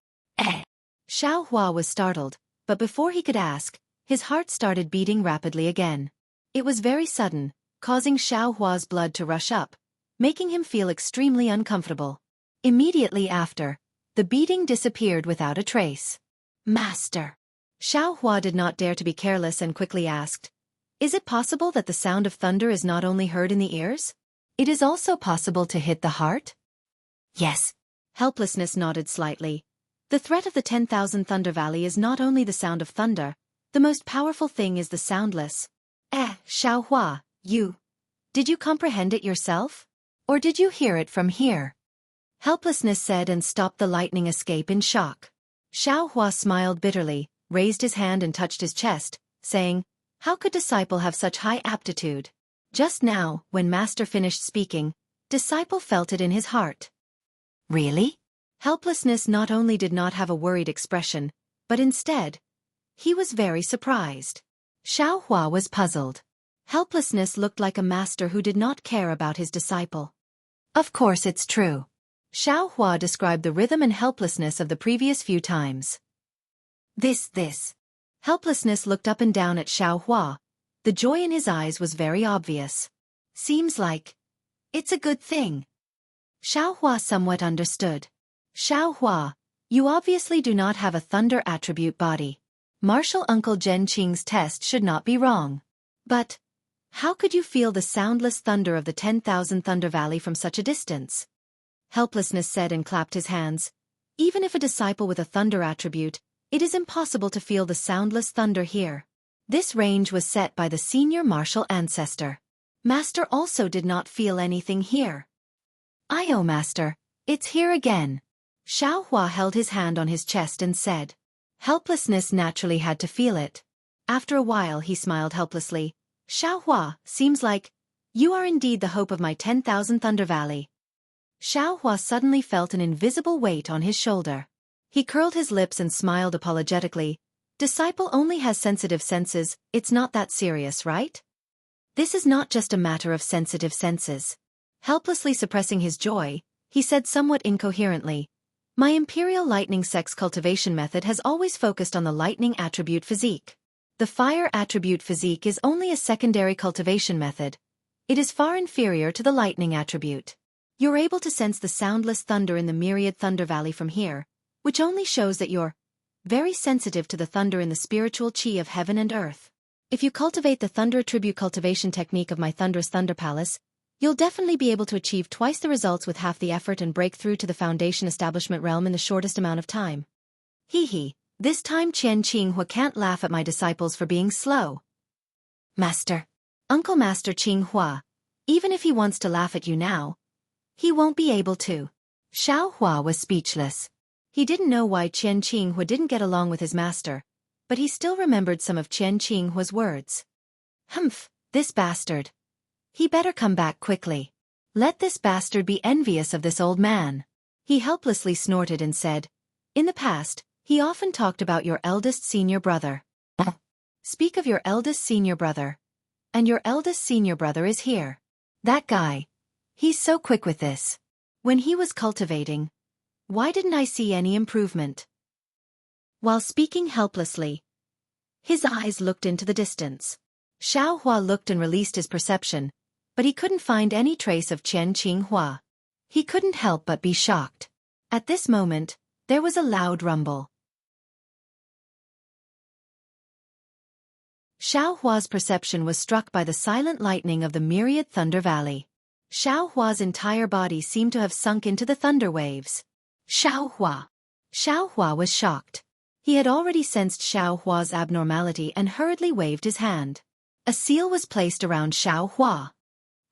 Xianxia was startled, but before he could ask, his heart started beating rapidly again. It was very sudden, causing Xianxia's blood to rush up, making him feel extremely uncomfortable. Immediately after, the beating disappeared without a trace. Master. Xianxia did not dare to be careless and quickly asked, "Is it possible that the sound of thunder is not only heard in the ears? It is also possible to hit the heart?" Yes. Helplessness nodded slightly. The threat of the 10,000 Thunder Valley is not only the sound of thunder, the most powerful thing is the soundless. Xianxia, did you comprehend it yourself? Or did you hear it from here? Helplessness said and stopped the lightning escape in shock. Xianxia smiled bitterly, raised his hand and touched his chest, saying, "How could Disciple have such high aptitude?" Just now, when Master finished speaking, Disciple felt it in his heart. Really? Helplessness not only did not have a worried expression, but instead, he was very surprised. Xianxia was puzzled. Helplessness looked like a master who did not care about his disciple. Of course it's true. Xianxia described the rhythm and helplessness of the previous few times. This. Helplessness looked up and down at Xianxia. The joy in his eyes was very obvious. Seems like it's a good thing. Xianxia somewhat understood. Xianxia, you obviously do not have a thunder attribute body. Martial Uncle Zhen Qing's test should not be wrong. But how could you feel the soundless thunder of the 10,000 Thunder Valley from such a distance? Helplessness said and clapped his hands. Even if a disciple with a thunder attribute, it is impossible to feel the soundless thunder here. This range was set by the senior martial ancestor. Master also did not feel anything here. Master, it's here again. Xianxia held his hand on his chest and said. Helplessness naturally had to feel it. After a while he smiled helplessly. Xianxia, seems like you are indeed the hope of my 10,000 Thunder Valley. Xianxia suddenly felt an invisible weight on his shoulder. He curled his lips and smiled apologetically. Disciple only has sensitive senses, it's not that serious, right? This is not just a matter of sensitive senses. Helplessly suppressing his joy, he said somewhat incoherently, "My Imperial Lightning Sex cultivation method has always focused on the lightning attribute physique. The fire attribute physique is only a secondary cultivation method. It is far inferior to the lightning attribute. You're able to sense the soundless thunder in the Myriad Thunder Valley from here, which only shows that you're very sensitive to the thunder in the spiritual chi of heaven and earth. If you cultivate the thunder attribute cultivation technique of my Thunderous Thunder Palace, you'll definitely be able to achieve twice the results with half the effort and break through to the foundation establishment realm in the shortest amount of time." This time Jianghu can't laugh at my disciples for being slow. Master. Uncle Master Jianghu. Even if he wants to laugh at you now, he won't be able to. Xianxia was speechless. He didn't know why Jianghu didn't get along with his master, but he still remembered some of Jianghu's words. This bastard. He better come back quickly. Let this bastard be envious of this old man. He helplessly snorted and said, "In the past, he often talked about your eldest senior brother." Speak of your eldest senior brother. And your eldest senior brother is here. That guy. He's so quick with this. When he was cultivating, why didn't I see any improvement? While speaking helplessly, his eyes looked into the distance. Xianxia looked and released his perception, but he couldn't find any trace of Jianghu. He couldn't help but be shocked. At this moment, there was a loud rumble. Xianxia's perception was struck by the silent lightning of the Myriad Thunder Valley. Xianxia's entire body seemed to have sunk into the thunder waves. Xianxia was shocked. He had already sensed Xianxia's abnormality and hurriedly waved his hand. A seal was placed around Xianxia.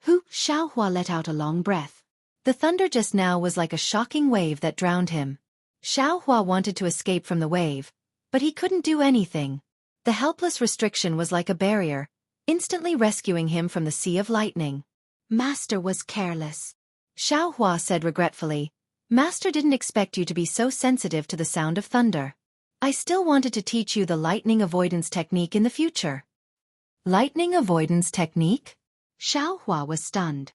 Xiaohua let out a long breath. The thunder just now was like a shocking wave that drowned him. Xiaohua wanted to escape from the wave, but he couldn't do anything. The helpless restriction was like a barrier, instantly rescuing him from the sea of lightning. Master was careless. Xiaohua said regretfully. Master didn't expect you to be so sensitive to the sound of thunder. I still wanted to teach you the lightning avoidance technique in the future. Lightning avoidance technique? Xiaohua was stunned.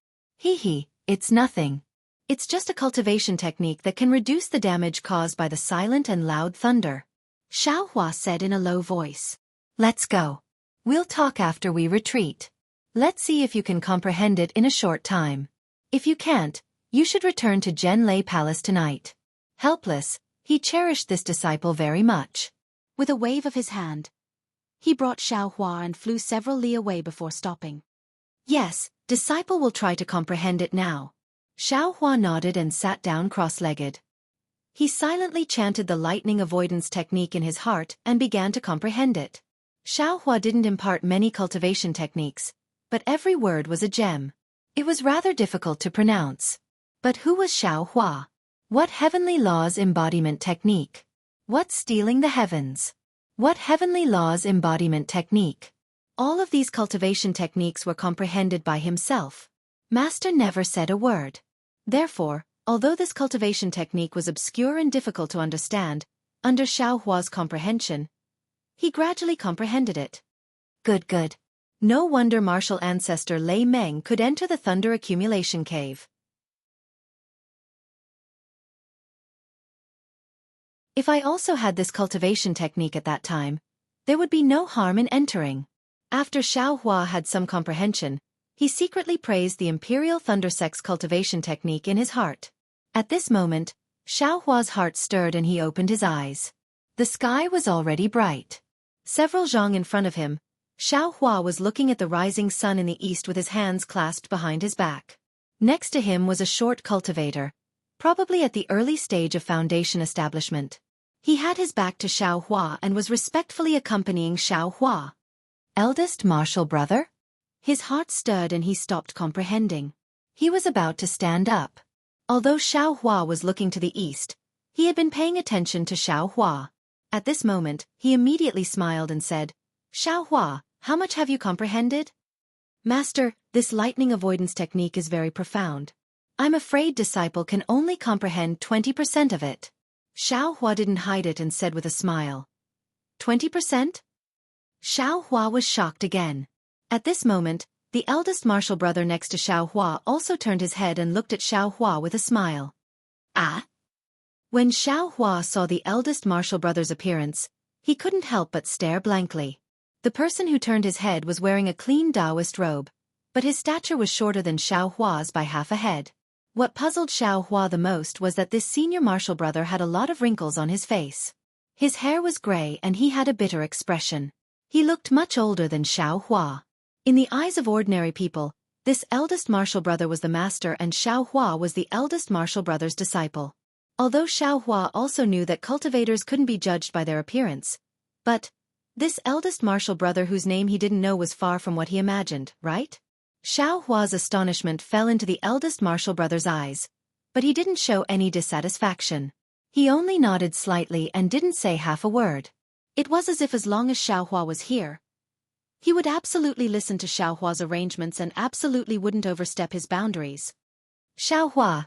It's nothing. It's just a cultivation technique that can reduce the damage caused by the silent and loud thunder. Xiaohua said in a low voice. Let's go. We'll talk after we retreat. Let's see if you can comprehend it in a short time. If you can't, you should return to Zhenlei Palace tonight. Helpless, he cherished this disciple very much. With a wave of his hand, he brought Xiaohua and flew several li away before stopping. Yes, disciple will try to comprehend it now. Xiaohua nodded and sat down cross-legged. He silently chanted the lightning avoidance technique in his heart and began to comprehend it. Xiaohua didn't impart many cultivation techniques, but every word was a gem. It was rather difficult to pronounce. But who was Xiaohua? What heavenly laws embodiment technique? What stealing the heavens? What heavenly laws embodiment technique? All of these cultivation techniques were comprehended by himself. Master never said a word. Therefore, although this cultivation technique was obscure and difficult to understand, under Xiaohua's comprehension, he gradually comprehended it. Good. No wonder martial ancestor Lei Meng could enter the thunder accumulation cave. If I also had this cultivation technique at that time, there would be no harm in entering. After Xiaohua had some comprehension, he secretly praised the Imperial Thundersex cultivation technique in his heart. At this moment, Xiaohua's heart stirred and he opened his eyes. The sky was already bright. Several zhang in front of him, Xiaohua was looking at the rising sun in the east with his hands clasped behind his back. Next to him was a short cultivator, probably at the early stage of foundation establishment. He had his back to Xiaohua and was respectfully accompanying Xiaohua. Eldest martial brother? His heart stirred and he stopped comprehending. He was about to stand up. Although Xiaohua was looking to the east, he had been paying attention to Xiaohua. At this moment, he immediately smiled and said, Xiaohua, how much have you comprehended? Master, this lightning avoidance technique is very profound. I'm afraid disciple can only comprehend 20% of it. Xiaohua didn't hide it and said with a smile. 20%? Xiaohua was shocked again. At this moment, the eldest martial brother next to Xiaohua also turned his head and looked at Xiaohua with a smile. Ah? When Xiaohua saw the eldest martial brother's appearance, he couldn't help but stare blankly. The person who turned his head was wearing a clean Taoist robe, but his stature was shorter than Xiaohua's by half a head. What puzzled Xiaohua the most was that this senior martial brother had a lot of wrinkles on his face. His hair was gray and he had a bitter expression. He looked much older than Xiaohua. In the eyes of ordinary people, this eldest martial brother was the master and Xiaohua was the eldest martial brother's disciple. Although Xiaohua also knew that cultivators couldn't be judged by their appearance. But this eldest martial brother whose name he didn't know was far from what he imagined, right? Xiaohua's astonishment fell into the eldest martial brother's eyes, but he didn't show any dissatisfaction. He only nodded slightly and didn't say half a word. It was as if as long as Xiaohua was here, he would absolutely listen to Xiaohua's arrangements and absolutely wouldn't overstep his boundaries. Xiaohua,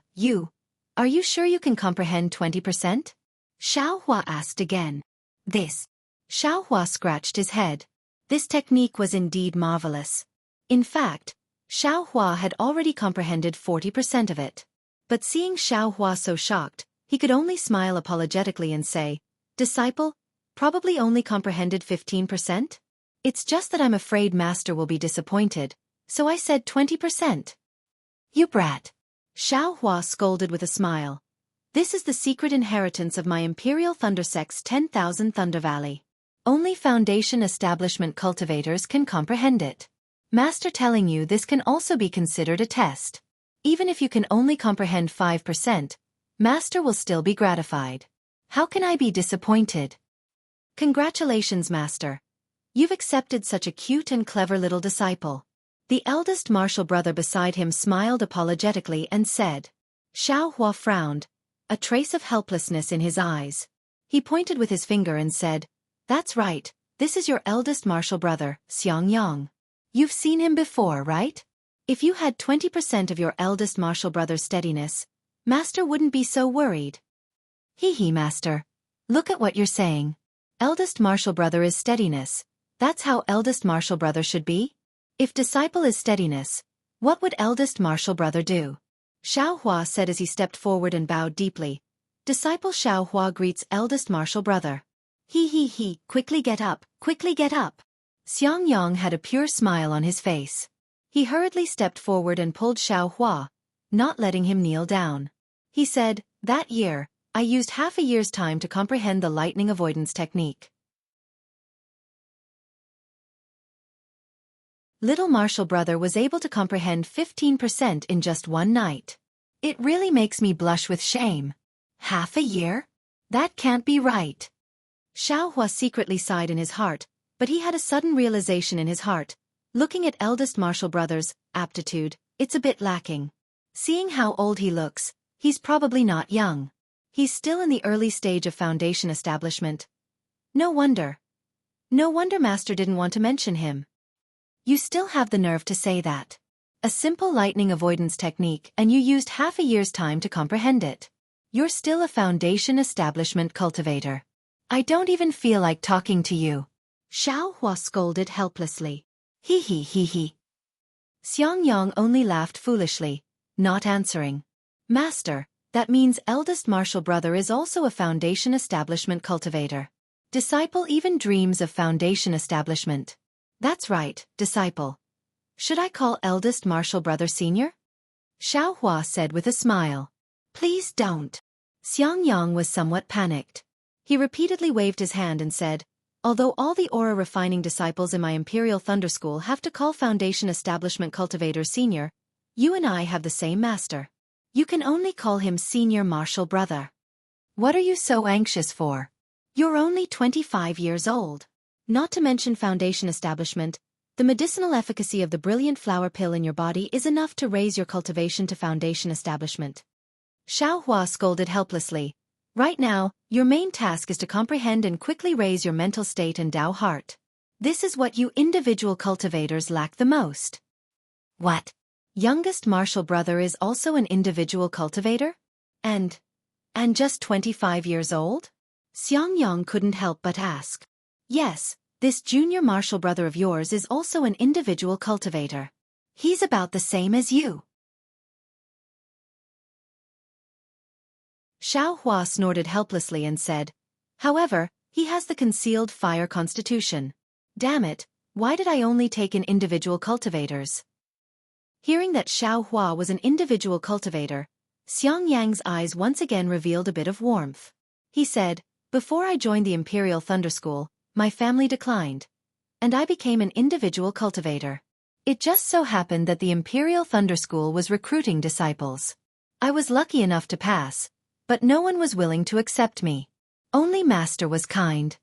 are you sure you can comprehend 20%? Xiaohua asked again. Xiaohua scratched his head. This technique was indeed marvelous. In fact, Xiaohua had already comprehended 40% of it. But seeing Xiaohua so shocked, he could only smile apologetically and say, Disciple, probably only comprehended 15%? It's just that I'm afraid Master will be disappointed, so I said 20%. You brat. Xiaohua scolded with a smile. This is the secret inheritance of my Imperial Thundersex 10,000 Thunder Valley. Only foundation establishment cultivators can comprehend it. Master telling you this can also be considered a test. Even if you can only comprehend 5%, Master will still be gratified. How can I be disappointed? Congratulations, Master. You've accepted such a cute and clever little disciple. The eldest martial brother beside him smiled apologetically and said. Xiaohua frowned, a trace of helplessness in his eyes. He pointed with his finger and said, "That's right, this is your eldest martial brother, Xianxia. You've seen him before, right? If you had 20% of your eldest martial brother's steadiness, Master wouldn't be so worried." Hee, Master. Look at what you're saying. Eldest martial brother is steadiness. That's how eldest martial brother should be? If disciple is steadiness, what would eldest martial brother do? Xiaohua said as he stepped forward and bowed deeply. Disciple Xiaohua greets eldest martial brother. He, quickly get up, quickly get up. Xiangyang had a pure smile on his face. He hurriedly stepped forward and pulled Xiaohua, not letting him kneel down. He said, "That year, I used half a year's time to comprehend the lightning avoidance technique. Little martial brother was able to comprehend 15% in just one night. It really makes me blush with shame. Half a year? That can't be right." Xiaohua secretly sighed in his heart, but he had a sudden realization in his heart. Looking at eldest martial brother's aptitude, it's a bit lacking. Seeing how old he looks, he's probably not young. He's still in the early stage of foundation establishment. No wonder. No wonder Master didn't want to mention him. You still have the nerve to say that. A simple lightning avoidance technique and you used half a year's time to comprehend it. You're still a foundation establishment cultivator. I don't even feel like talking to you. Xiaohua scolded helplessly. He. Xiangyang only laughed foolishly, not answering. Master, that means eldest martial brother is also a foundation establishment cultivator. Disciple even dreams of foundation establishment. That's right, disciple. Should I call eldest martial brother senior? Xiaohua said with a smile. Please don't. Xiangyang was somewhat panicked. He repeatedly waved his hand and said, although all the aura refining disciples in my Imperial Thunder School have to call foundation establishment cultivators senior, you and I have the same master. You can only call him senior martial brother. What are you so anxious for? You're only 25 years old. Not to mention foundation establishment, the medicinal efficacy of the brilliant flower pill in your body is enough to raise your cultivation to foundation establishment. Xiaohua scolded helplessly. Right now, your main task is to comprehend and quickly raise your mental state and Tao heart. This is what you individual cultivators lack the most. What? Youngest martial brother is also an individual cultivator? And just 25 years old? Xiangyang couldn't help but ask. Yes, this junior martial brother of yours is also an individual cultivator. He's about the same as you. Xiaohua snorted helplessly and said, however, he has the concealed fire constitution. Damn it, why did I only take in individual cultivators? Hearing that Xiaohua was an individual cultivator, Xiangyang's eyes once again revealed a bit of warmth. He said, before I joined the Imperial Thunder School, my family declined, and I became an individual cultivator. It just so happened that the Imperial Thunder School was recruiting disciples. I was lucky enough to pass, but no one was willing to accept me. Only Master was kind.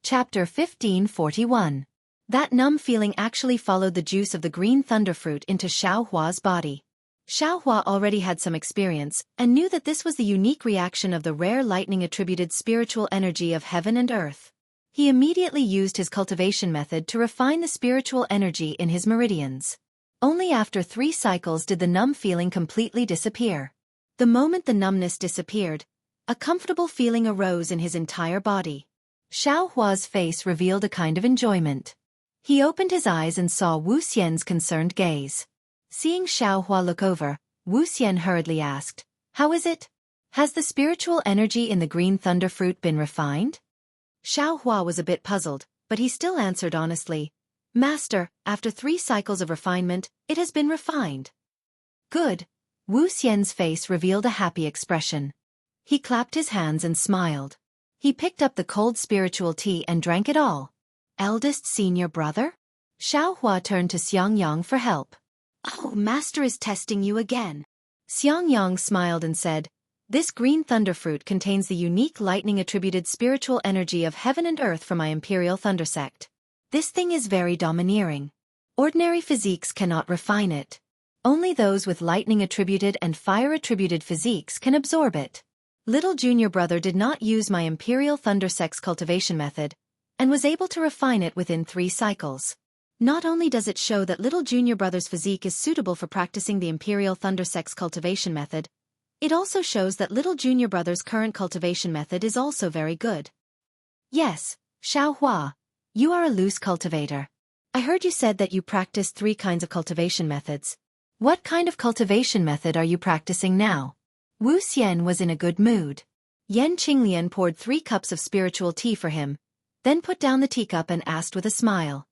Chapter 1541. That numb feeling actually followed the juice of the green thunderfruit into Xiaohua's body. Xiaohua already had some experience and knew that this was the unique reaction of the rare lightning-attributed spiritual energy of heaven and earth. He immediately used his cultivation method to refine the spiritual energy in his meridians. Only after 3 cycles did the numb feeling completely disappear. The moment the numbness disappeared, a comfortable feeling arose in his entire body. Xiaohua's face revealed a kind of enjoyment. He opened his eyes and saw Wuxian's concerned gaze. Seeing Xiaohua look over, Wuxian hurriedly asked, how is it? Has the spiritual energy in the green thunder fruit been refined? Xiaohua was a bit puzzled, but he still answered honestly, Master, after 3 cycles of refinement, it has been refined. Good. Wuxian's face revealed a happy expression. He clapped his hands and smiled. He picked up the cold spiritual tea and drank it all. Eldest senior brother? Xiaohua turned to Xiangyang for help. Oh, Master is testing you again. Xiangyang smiled and said, This green thunderfruit contains the unique lightning-attributed spiritual energy of heaven and earth from my imperial thunder sect. This thing is very domineering. Ordinary physiques cannot refine it. Only those with lightning-attributed and fire-attributed physiques can absorb it. Little junior brother did not use my imperial thunder sect's cultivation method, and was able to refine it within 3 cycles. Not only does it show that little junior brother's physique is suitable for practicing the imperial thunder sect's cultivation method, it also shows that little junior brother's current cultivation method is also very good. Yes, Xiaohua, you are a loose cultivator. I heard you said that you practice 3 kinds of cultivation methods. What kind of cultivation method are you practicing now? Wuxia was in a good mood. Yan Qinglian poured 3 cups of spiritual tea for him, then put down the teacup and asked with a smile.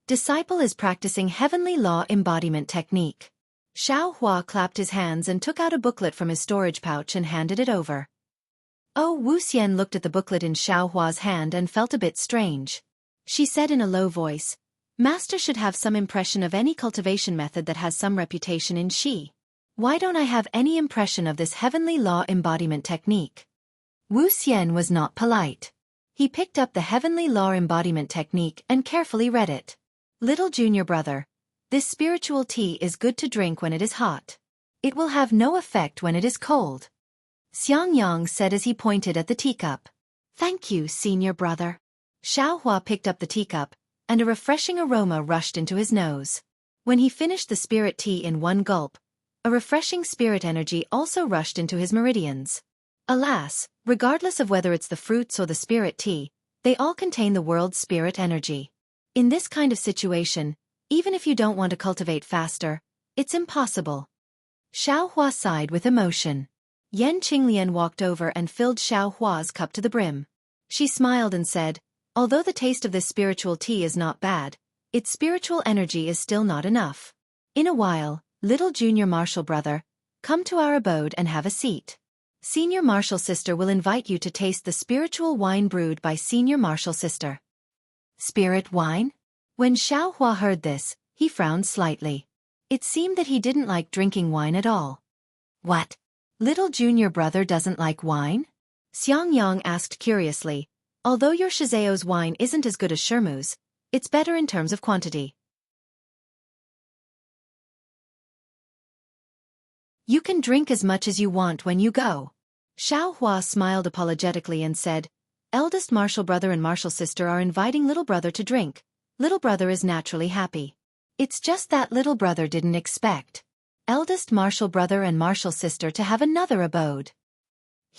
Disciple is practicing heavenly law embodiment technique. Xiaohua clapped his hands and took out a booklet from his storage pouch and handed it over. Oh, Wuxia looked at the booklet in Xiaohua's hand and felt a bit strange. She said in a low voice, Master should have some impression of any cultivation method that has some reputation in Xi. Why don't I have any impression of this heavenly law embodiment technique? Wuxia was not polite. He picked up the heavenly law embodiment technique and carefully read it. Little junior brother, this spiritual tea is good to drink when it is hot. It will have no effect when it is cold. Xianxia said as he pointed at the teacup. Thank you, senior brother. Xiaohua picked up the teacup, and a refreshing aroma rushed into his nose. When he finished the spirit tea in one gulp, a refreshing spirit energy also rushed into his meridians. Alas, regardless of whether it's the fruits or the spirit tea, they all contain the world's spirit energy. In this kind of situation, even if you don't want to cultivate faster, it's impossible. Xiaohua sighed with emotion. Yan Qinglian walked over and filled Xiaohua's cup to the brim. She smiled and said, although the taste of this spiritual tea is not bad, its spiritual energy is still not enough. In a while, little junior martial brother, come to our abode and have a seat. Senior martial sister will invite you to taste the spiritual wine brewed by senior martial sister. Spirit wine? When Xiaohua heard this, he frowned slightly. It seemed that he didn't like drinking wine at all. What? Little junior brother doesn't like wine? Xianxia asked curiously. Although your Shizao's wine isn't as good as Shermu's, it's better in terms of quantity. You can drink as much as you want when you go. Xiaohua smiled apologetically and said, eldest martial brother and martial sister are inviting little brother to drink. Little brother is naturally happy. It's just that little brother didn't expect eldest martial brother and martial sister to have another abode.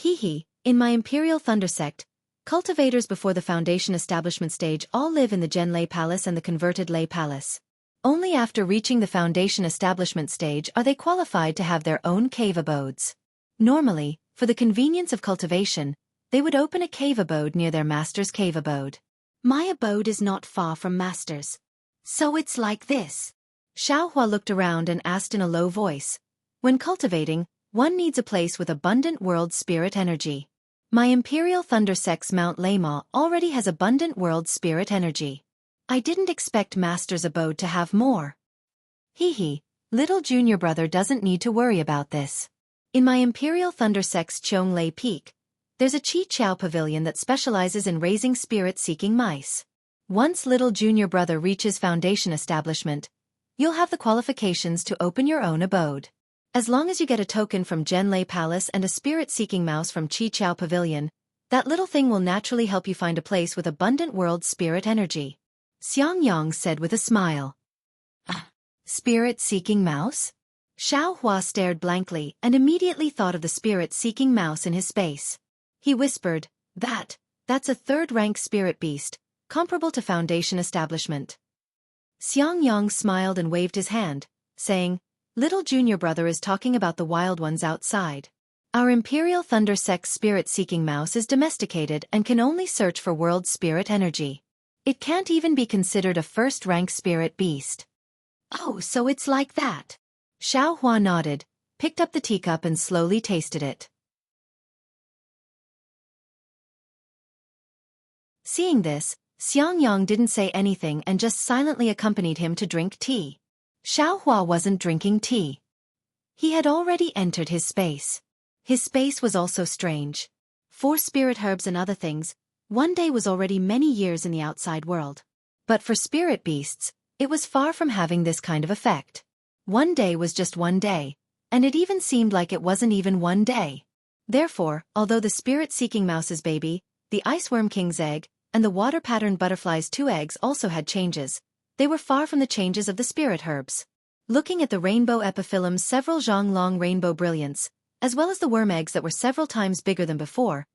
In my imperial thunder sect, cultivators before the foundation establishment stage all live in the Gen Lei Palace and the converted Lei Palace. Only after reaching the foundation establishment stage are they qualified to have their own cave abodes. Normally, for the convenience of cultivation, they would open a cave abode near their master's cave abode. My abode is not far from master's. So it's like this. Xiaohua looked around and asked in a low voice. When cultivating, one needs a place with abundant world spirit energy. My imperial thunder sect's Mount Leima already has abundant world spirit energy. I didn't expect master's abode to have more. Little junior brother doesn't need to worry about this. In my imperial thunder sect's Qianglei Peak, there's a Qi Qiao pavilion that specializes in raising spirit-seeking mice. Once little junior brother reaches foundation establishment, you'll have the qualifications to open your own abode. As long as you get a token from Gen Lei Palace and a spirit-seeking mouse from Qi Qiao pavilion, that little thing will naturally help you find a place with abundant world spirit energy. Xianxia said with a smile. Spirit-seeking mouse? Xiaohua stared blankly and immediately thought of the spirit-seeking mouse in his space. He whispered, that's a third-rank spirit beast, comparable to foundation establishment. Xianxia smiled and waved his hand, saying, little junior brother is talking about the wild ones outside. Our imperial thunder sect's spirit-seeking mouse is domesticated and can only search for world spirit energy. It can't even be considered a first-rank spirit beast. Oh, so it's like that. Xiaohua nodded, picked up the teacup and slowly tasted it. Seeing this, Xianxia didn't say anything and just silently accompanied him to drink tea. Xiaohua wasn't drinking tea. He had already entered his space. His space was also strange. For spirit herbs and other things, one day was already many years in the outside world. But for spirit beasts, it was far from having this kind of effect. One day was just one day, and it even seemed like it wasn't even one day. Therefore, although the spirit-seeking mouse's baby, the iceworm king's egg, and the water-patterned butterfly's 2 eggs also had changes, they were far from the changes of the spirit herbs. Looking at the rainbow epiphyllum's several zhang-long rainbow brilliance, as well as the worm eggs that were several times bigger than before,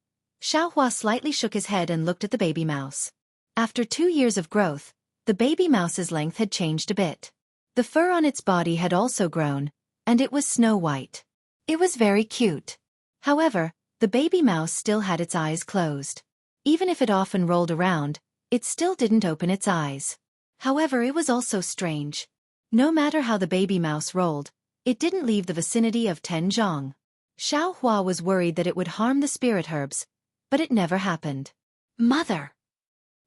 Xiaohua slightly shook his head and looked at the baby mouse. After 2 years of growth, the baby mouse's length had changed a bit. The fur on its body had also grown, and it was snow white. It was very cute. However, the baby mouse still had its eyes closed. Even if it often rolled around, it still didn't open its eyes. However, it was also strange. No matter how the baby mouse rolled, it didn't leave the vicinity of 10 zhang. Xiaohua was worried that it would harm the spirit herbs, but it never happened. Mother!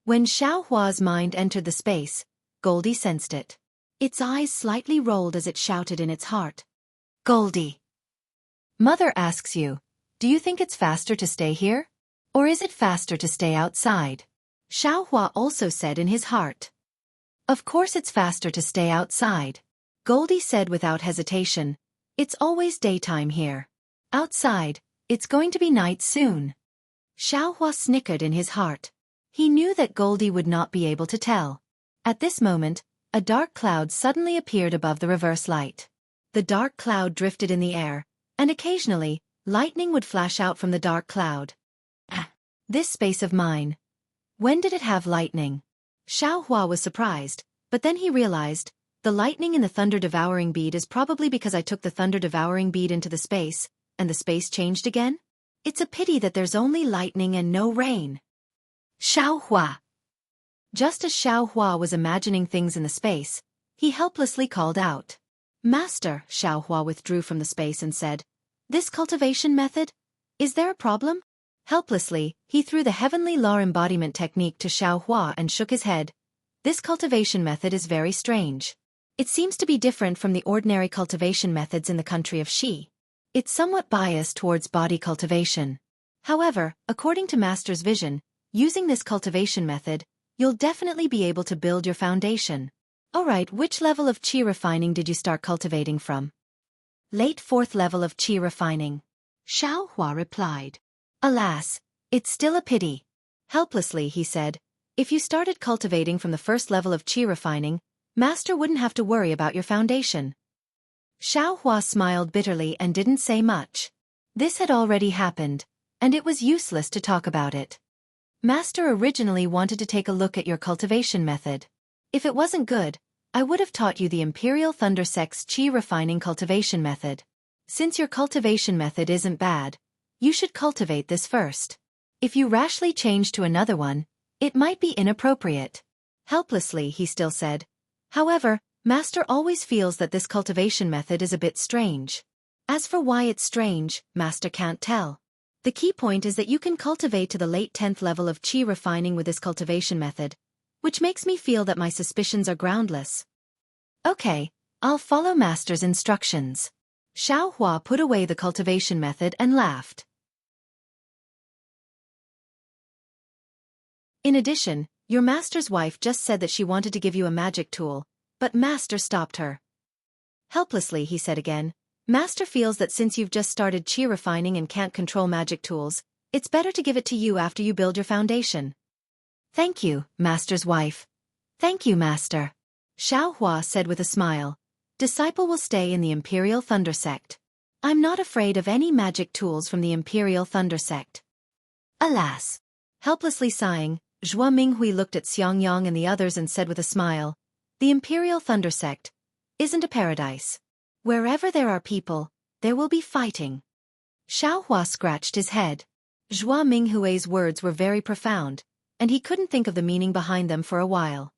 When Xiaohua's mind entered the space, Goldie sensed it. Its eyes slightly rolled as it shouted in its heart. Goldie! Mother asks you, do you think it's faster to stay here? Or is it faster to stay outside? Xiaohua also said in his heart. Of course it's faster to stay outside. Goldie said without hesitation. It's always daytime here. Outside, it's going to be night soon. Xiaohua snickered in his heart. He knew that Goldie would not be able to tell. At this moment, a dark cloud suddenly appeared above the reverse light. The dark cloud drifted in the air, and occasionally, lightning would flash out from the dark cloud. This space of mine. When did it have lightning? Xiaohua was surprised, but then he realized, the lightning in the thunder-devouring bead is probably because I took the thunder-devouring bead into the space, and the space changed again? It's a pity that there's only lightning and no rain. Xiaohua! Just as Xiaohua was imagining things in the space, he helplessly called out. Master, Xiaohua withdrew from the space and said, this cultivation method? Is there a problem? Helplessly, he threw the heavenly law embodiment technique to Xiaohua and shook his head. This cultivation method is very strange. It seems to be different from the ordinary cultivation methods in the country of Xi. It's somewhat biased towards body cultivation. However, according to Master's vision, using this cultivation method, you'll definitely be able to build your foundation. Alright, which level of qi refining did you start cultivating from? Late 4th level of qi refining. Xiaohua replied. Alas, it's still a pity. Helplessly, he said, if you started cultivating from the 1st level of qi refining, Master wouldn't have to worry about your foundation. Xiaohua smiled bitterly and didn't say much. This had already happened, and it was useless to talk about it. Master originally wanted to take a look at your cultivation method. If it wasn't good, I would have taught you the Imperial Thunder Sect's qi refining cultivation method. Since your cultivation method isn't bad, you should cultivate this first. If you rashly change to another one, it might be inappropriate. Helplessly, he still said. However, Master always feels that this cultivation method is a bit strange. As for why it's strange, Master can't tell. The key point is that you can cultivate to the late 10th level of qi refining with this cultivation method, which makes me feel that my suspicions are groundless. Okay, I'll follow Master's instructions. Xiaohua put away the cultivation method and laughed. In addition, your Master's wife just said that she wanted to give you a magic tool, but Master stopped her. Helplessly, he said again, Master feels that since you've just started qi refining and can't control magic tools, it's better to give it to you after you build your foundation. Thank you, Master's wife. Thank you, Master. Xiaohua said with a smile. Disciple will stay in the Imperial Thunder Sect. I'm not afraid of any magic tools from the Imperial Thunder Sect. Alas. Helplessly sighing, Zhua Minghui looked at Xiangyang and the others and said with a smile, the Imperial Thunder Sect isn't a paradise. Wherever there are people, there will be fighting. Xiaohua scratched his head. Zhua Minghui's words were very profound, and he couldn't think of the meaning behind them for a while.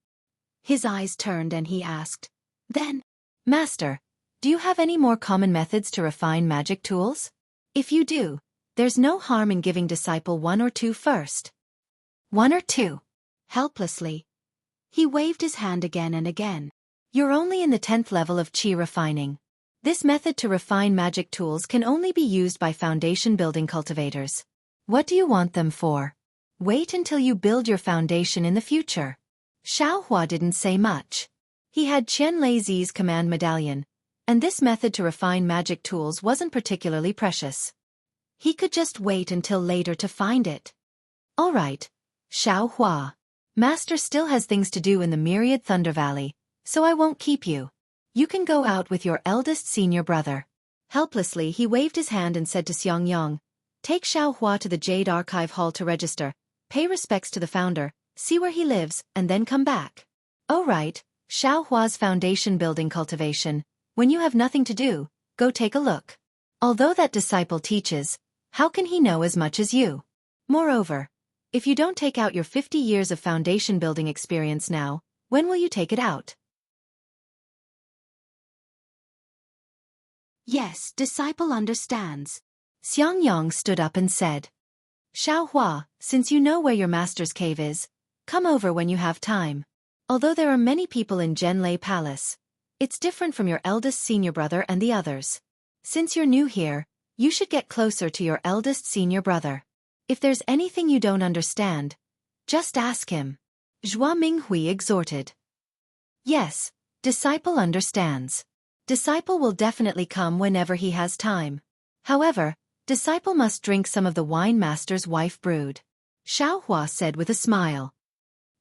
His eyes turned and he asked, then, Master, do you have any more common methods to refine magic tools? If you do, there's no harm in giving disciple 1 or 2 first. 1 or 2. Helplessly. He waved his hand again and again. You're only in the 10th level of qi refining. This method to refine magic tools can only be used by foundation-building cultivators. What do you want them for? Wait until you build your foundation in the future. Xiaohua didn't say much. He had Qian Leizi's command medallion, and this method to refine magic tools wasn't particularly precious. He could just wait until later to find it. All right, Xiaohua. Master still has things to do in the Myriad Thunder Valley, so I won't keep you. You can go out with your eldest senior brother. Helplessly he waved his hand and said to Xianxia, take Xiaohua to the Jade Archive Hall to register, pay respects to the founder, see where he lives, and then come back. Oh right, Xiaohua's foundation building cultivation. When you have nothing to do, go take a look. Although that disciple teaches, how can he know as much as you? Moreover, if you don't take out your 50 years of foundation building experience now, when will you take it out? Yes, disciple understands. Xiangyang stood up and said, Xiaohua, since you know where your master's cave is, come over when you have time. Although there are many people in Zhenlei Palace, it's different from your eldest senior brother and the others. Since you're new here, you should get closer to your eldest senior brother. If there's anything you don't understand, just ask him. Zhua Minghui exhorted. Yes, disciple understands. Disciple will definitely come whenever he has time. However, disciple must drink some of the wine master's wife brewed. Xiaohua said with a smile.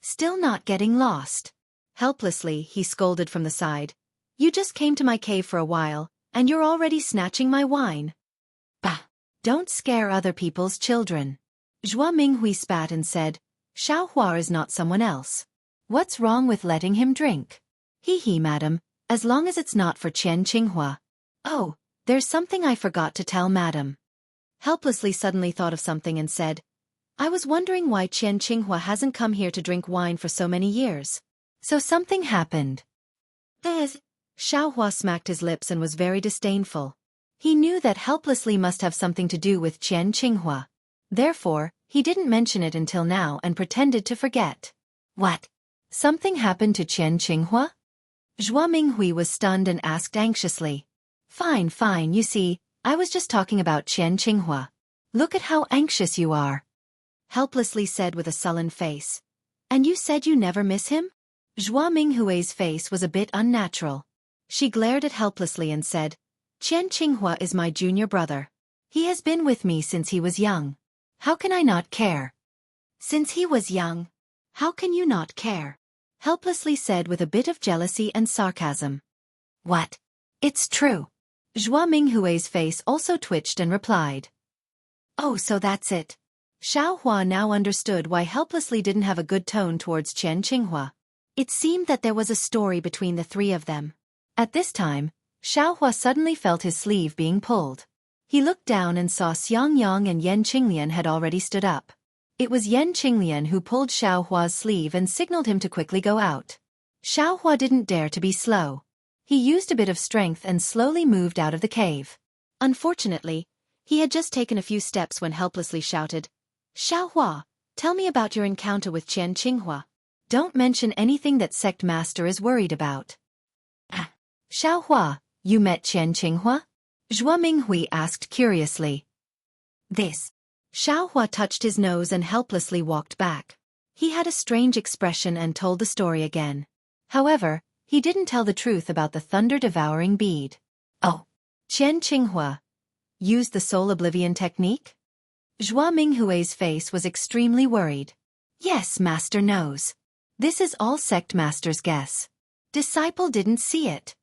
Still not getting lost. Helplessly, he scolded from the side. You just came to my cave for a while, and you're already snatching my wine. Bah! Don't scare other people's children. Zhua Minghui spat and said, Xiaohua is not someone else. What's wrong with letting him drink? Hee, madam, as long as it's not for Qian Qinghua. Oh, there's something I forgot to tell madam. Helplessly suddenly thought of something and said, I was wondering why Qian Qinghua hasn't come here to drink wine for so many years. So something happened. Xiaohua smacked his lips and was very disdainful. He knew that helplessly must have something to do with Qian Qinghua. Therefore, he didn't mention it until now and pretended to forget. What? Something happened to Qian Qinghua? Zhua Minghui was stunned and asked anxiously. Fine, you see, I was just talking about Qian Qinghua. Look at how anxious you are. Helplessly said with a sullen face. And you said you never miss him? Zhua Minghui's face was a bit unnatural. She glared at helplessly and said, Qian Qinghua is my junior brother. He has been with me since he was young. How can I not care? Since he was young, how can you not care? Helplessly said with a bit of jealousy and sarcasm. What? It's true. Zhua Minghui's face also twitched and replied. Oh, so that's it. Xiaohua now understood why helplessly didn't have a good tone towards Qian Qinghua. It seemed that there was a story between the three of them. At this time, Xiaohua suddenly felt his sleeve being pulled. He looked down and saw Xiangyang and Yan Qinglian had already stood up. It was Yan Qinglian who pulled Xiaohua's sleeve and signaled him to quickly go out. Xiaohua didn't dare to be slow. He used a bit of strength and slowly moved out of the cave. Unfortunately, he had just taken a few steps when helplessly shouted, Xiaohua, tell me about your encounter with Qian Qinghua. Don't mention anything that sect master is worried about. Xiaohua, you met Qian Qinghua? Zhua Minghui asked curiously. This. Xiaohua touched his nose and helplessly walked back. He had a strange expression and told the story again. However, he didn't tell the truth about the thunder-devouring bead. Oh, Qian Qinghua used the soul oblivion technique? Zhua Minghui's face was extremely worried. Yes, master knows. This is all sect master's guess. Disciple didn't see it.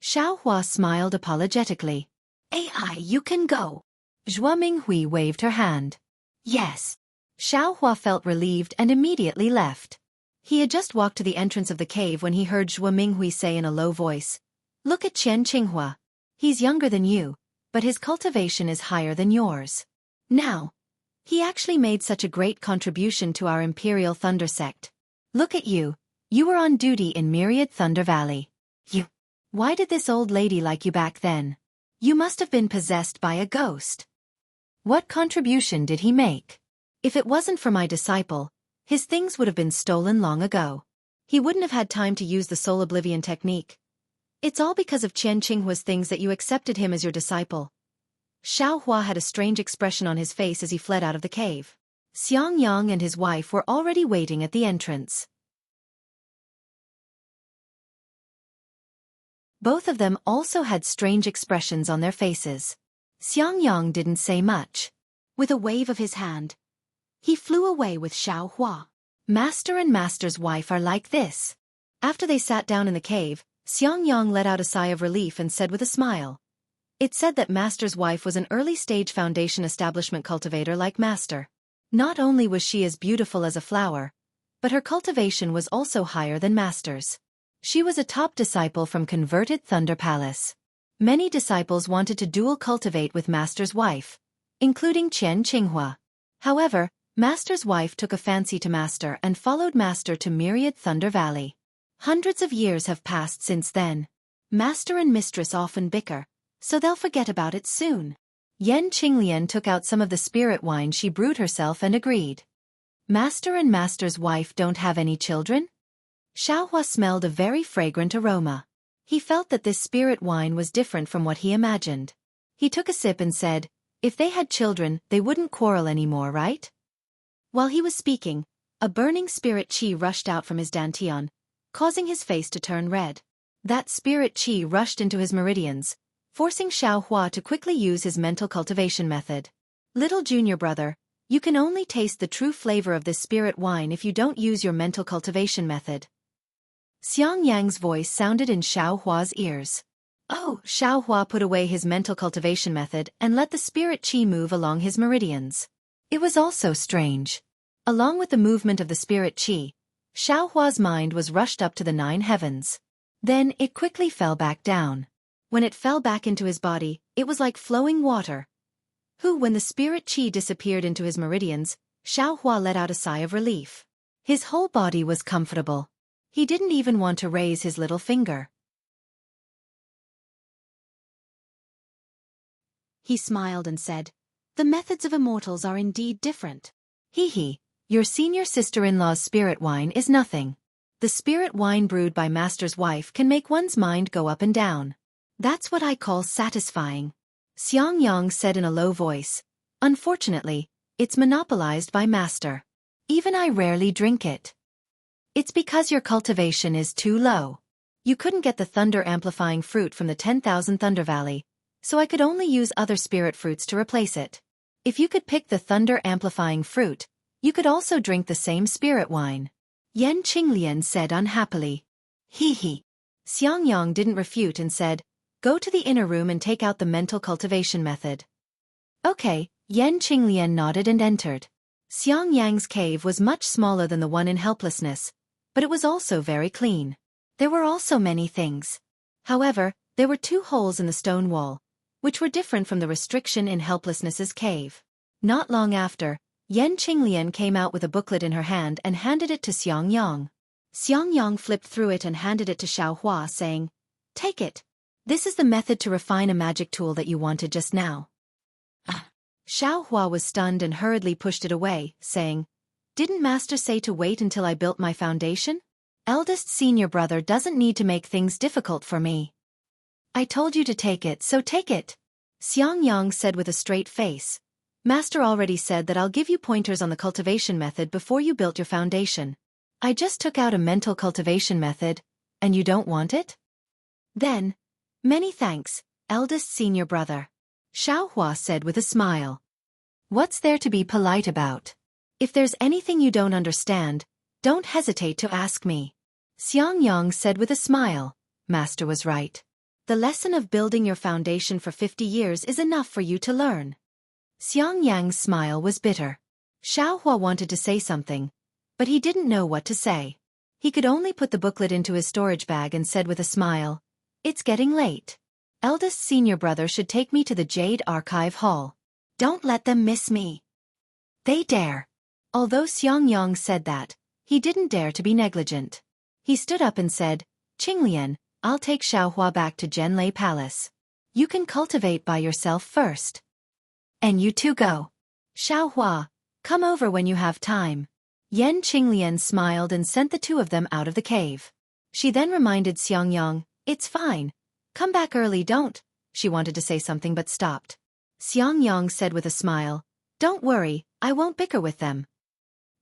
Xiaohua smiled apologetically. AI, you can go. Zhua Minghui waved her hand. Yes. Xiaohua felt relieved and immediately left. He had just walked to the entrance of the cave when he heard Zhua Minghui say in a low voice, Look at Qian Qinghua. He's younger than you, but his cultivation is higher than yours. Now, he actually made such a great contribution to our Imperial Thunder sect. Look at you. You were on duty in Myriad Thunder Valley. Why did this old lady like you back then? You must have been possessed by a ghost. What contribution did he make? If it wasn't for my disciple, his things would have been stolen long ago. He wouldn't have had time to use the soul oblivion technique. It's all because of Xianxia's things that you accepted him as your disciple. Xiaohua had a strange expression on his face as he fled out of the cave. Xiangyang and his wife were already waiting at the entrance. Both of them also had strange expressions on their faces. Xiangyang didn't say much. With a wave of his hand, he flew away with Xiaohua. Master and Master's wife are like this. After they sat down in the cave, Xiangyang let out a sigh of relief and said with a smile. It said that Master's wife was an early-stage foundation establishment cultivator like Master. Not only was she as beautiful as a flower, but her cultivation was also higher than Master's. She was a top disciple from converted Thunder Palace. Many disciples wanted to dual cultivate with Master's wife, including Xianxia. However, Master's wife took a fancy to Master and followed Master to Myriad Thunder Valley. Hundreds of years have passed since then. Master and Mistress often bicker, so they'll forget about it soon. Yan Qinglian took out some of the spirit wine she brewed herself and agreed. Master and Master's wife don't have any children? Xiaohua smelled a very fragrant aroma. He felt that this spirit wine was different from what he imagined. He took a sip and said, if they had children, they wouldn't quarrel anymore, right? While he was speaking, a burning spirit qi rushed out from his dantian, causing his face to turn red. That spirit qi rushed into his meridians, forcing Xiaohua to quickly use his mental cultivation method. Little junior brother, you can only taste the true flavor of this spirit wine if you don't use your mental cultivation method. Xiangyang's voice sounded in Xiaohua's ears. Oh! Xiaohua put away his mental cultivation method and let the spirit qi move along his meridians. It was also strange. Along with the movement of the spirit qi, Xiaohua's mind was rushed up to the 9 heavens. Then it quickly fell back down. When it fell back into his body, it was like flowing water. When the spirit qi disappeared into his meridians, Xiaohua let out a sigh of relief. His whole body was comfortable. He didn't even want to raise his little finger. He smiled and said, the methods of immortals are indeed different. Hee, your senior sister-in-law's spirit wine is nothing. The spirit wine brewed by Master's wife can make one's mind go up and down. That's what I call satisfying. Xiangyang said in a low voice. Unfortunately, it's monopolized by Master. Even I rarely drink it. It's because your cultivation is too low. You couldn't get the thunder-amplifying fruit from the 10,000 Thunder Valley, so I could only use other spirit fruits to replace it. If you could pick the thunder-amplifying fruit, you could also drink the same spirit wine. Yan Qinglian said unhappily. Hee. Xiangyang didn't refute and said, go to the inner room and take out the mental cultivation method. Okay, Yan Qinglian nodded and entered. Xiangyang's cave was much smaller than the one in helplessness, but it was also very clean. There were also many things. However, there were 2 holes in the stone wall, which were different from the restriction in helplessness's cave. Not long after, Yan Qinglian came out with a booklet in her hand and handed it to Xiangyang. Xiangyang flipped through it and handed it to Xiaohua, saying, take it. This is the method to refine a magic tool that you wanted just now. Xiaohua was stunned and hurriedly pushed it away, saying, didn't Master say to wait until I built my foundation? Eldest senior brother doesn't need to make things difficult for me. I told you to take it, so take it. Xiangyang said with a straight face. Master already said that I'll give you pointers on the cultivation method before you built your foundation. I just took out a mental cultivation method, and you don't want it? Then, many thanks, eldest senior brother. Xiaohua said with a smile. What's there to be polite about? If there's anything you don't understand, don't hesitate to ask me. Xiangyang said with a smile. Master was right. The lesson of building your foundation for 50 years is enough for you to learn. Xiangyang's smile was bitter. Xiaohua wanted to say something, but he didn't know what to say. He could only put the booklet into his storage bag and said with a smile, it's getting late. Eldest senior brother should take me to the Jade Archive Hall. Don't let them miss me. They dare. Although Xiangyang said that, he didn't dare to be negligent. He stood up and said, Qinglian, I'll take Xiaohua back to Zhenlei Palace. You can cultivate by yourself first. And you two go. Xiaohua, come over when you have time. Yan Qinglian smiled and sent the 2 of them out of the cave. She then reminded Xiangyang, It's fine. Come back early, don't. She wanted to say something but stopped. Xianxia said with a smile, don't worry, I won't bicker with them.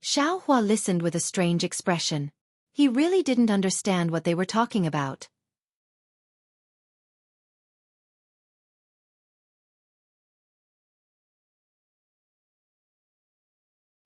Xiaohua listened with a strange expression. He really didn't understand what they were talking about.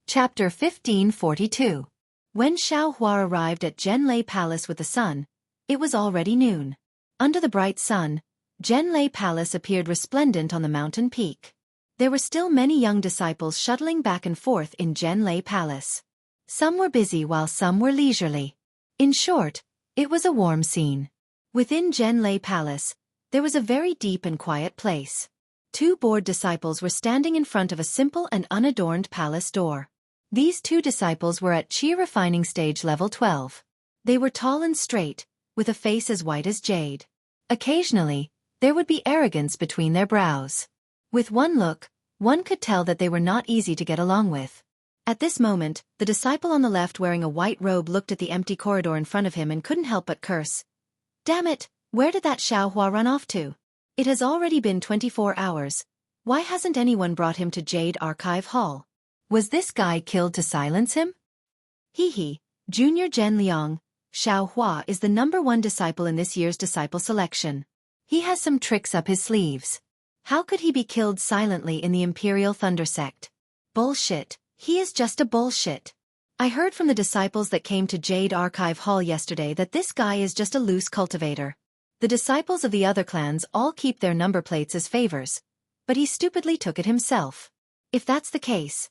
Chapter 1542. When Xiaohua arrived at Zhenlei Palace with the sun, it was already noon. Under the bright sun, Zhenlei Palace appeared resplendent on the mountain peak. There were still many young disciples shuttling back and forth in Zhenlei Palace. Some were busy while some were leisurely. In short, it was a warm scene. Within Zhenlei Palace, there was a very deep and quiet place. 2 bored disciples were standing in front of a simple and unadorned palace door. These 2 disciples were at Qi refining stage level 12. They were tall and straight, with a face as white as jade. Occasionally, there would be arrogance between their brows. With one look, one could tell that they were not easy to get along with. At this moment, the disciple on the left wearing a white robe looked at the empty corridor in front of him and couldn't help but curse. Damn it, where did that Xiaohua run off to? It has already been 24 hours. Why hasn't anyone brought him to Jade Archive Hall? Was this guy killed to silence him? Hee, Junior Zhen Liang, Xiaohua is the #1 disciple in this year's disciple selection. He has some tricks up his sleeves. How could he be killed silently in the Imperial Thunder Sect? Bullshit, he is just a bullshit. I heard from the disciples that came to Jade Archive Hall yesterday that this guy is just a loose cultivator. The disciples of the other clans all keep their number plates as favors, but he stupidly took it himself. If that's the case,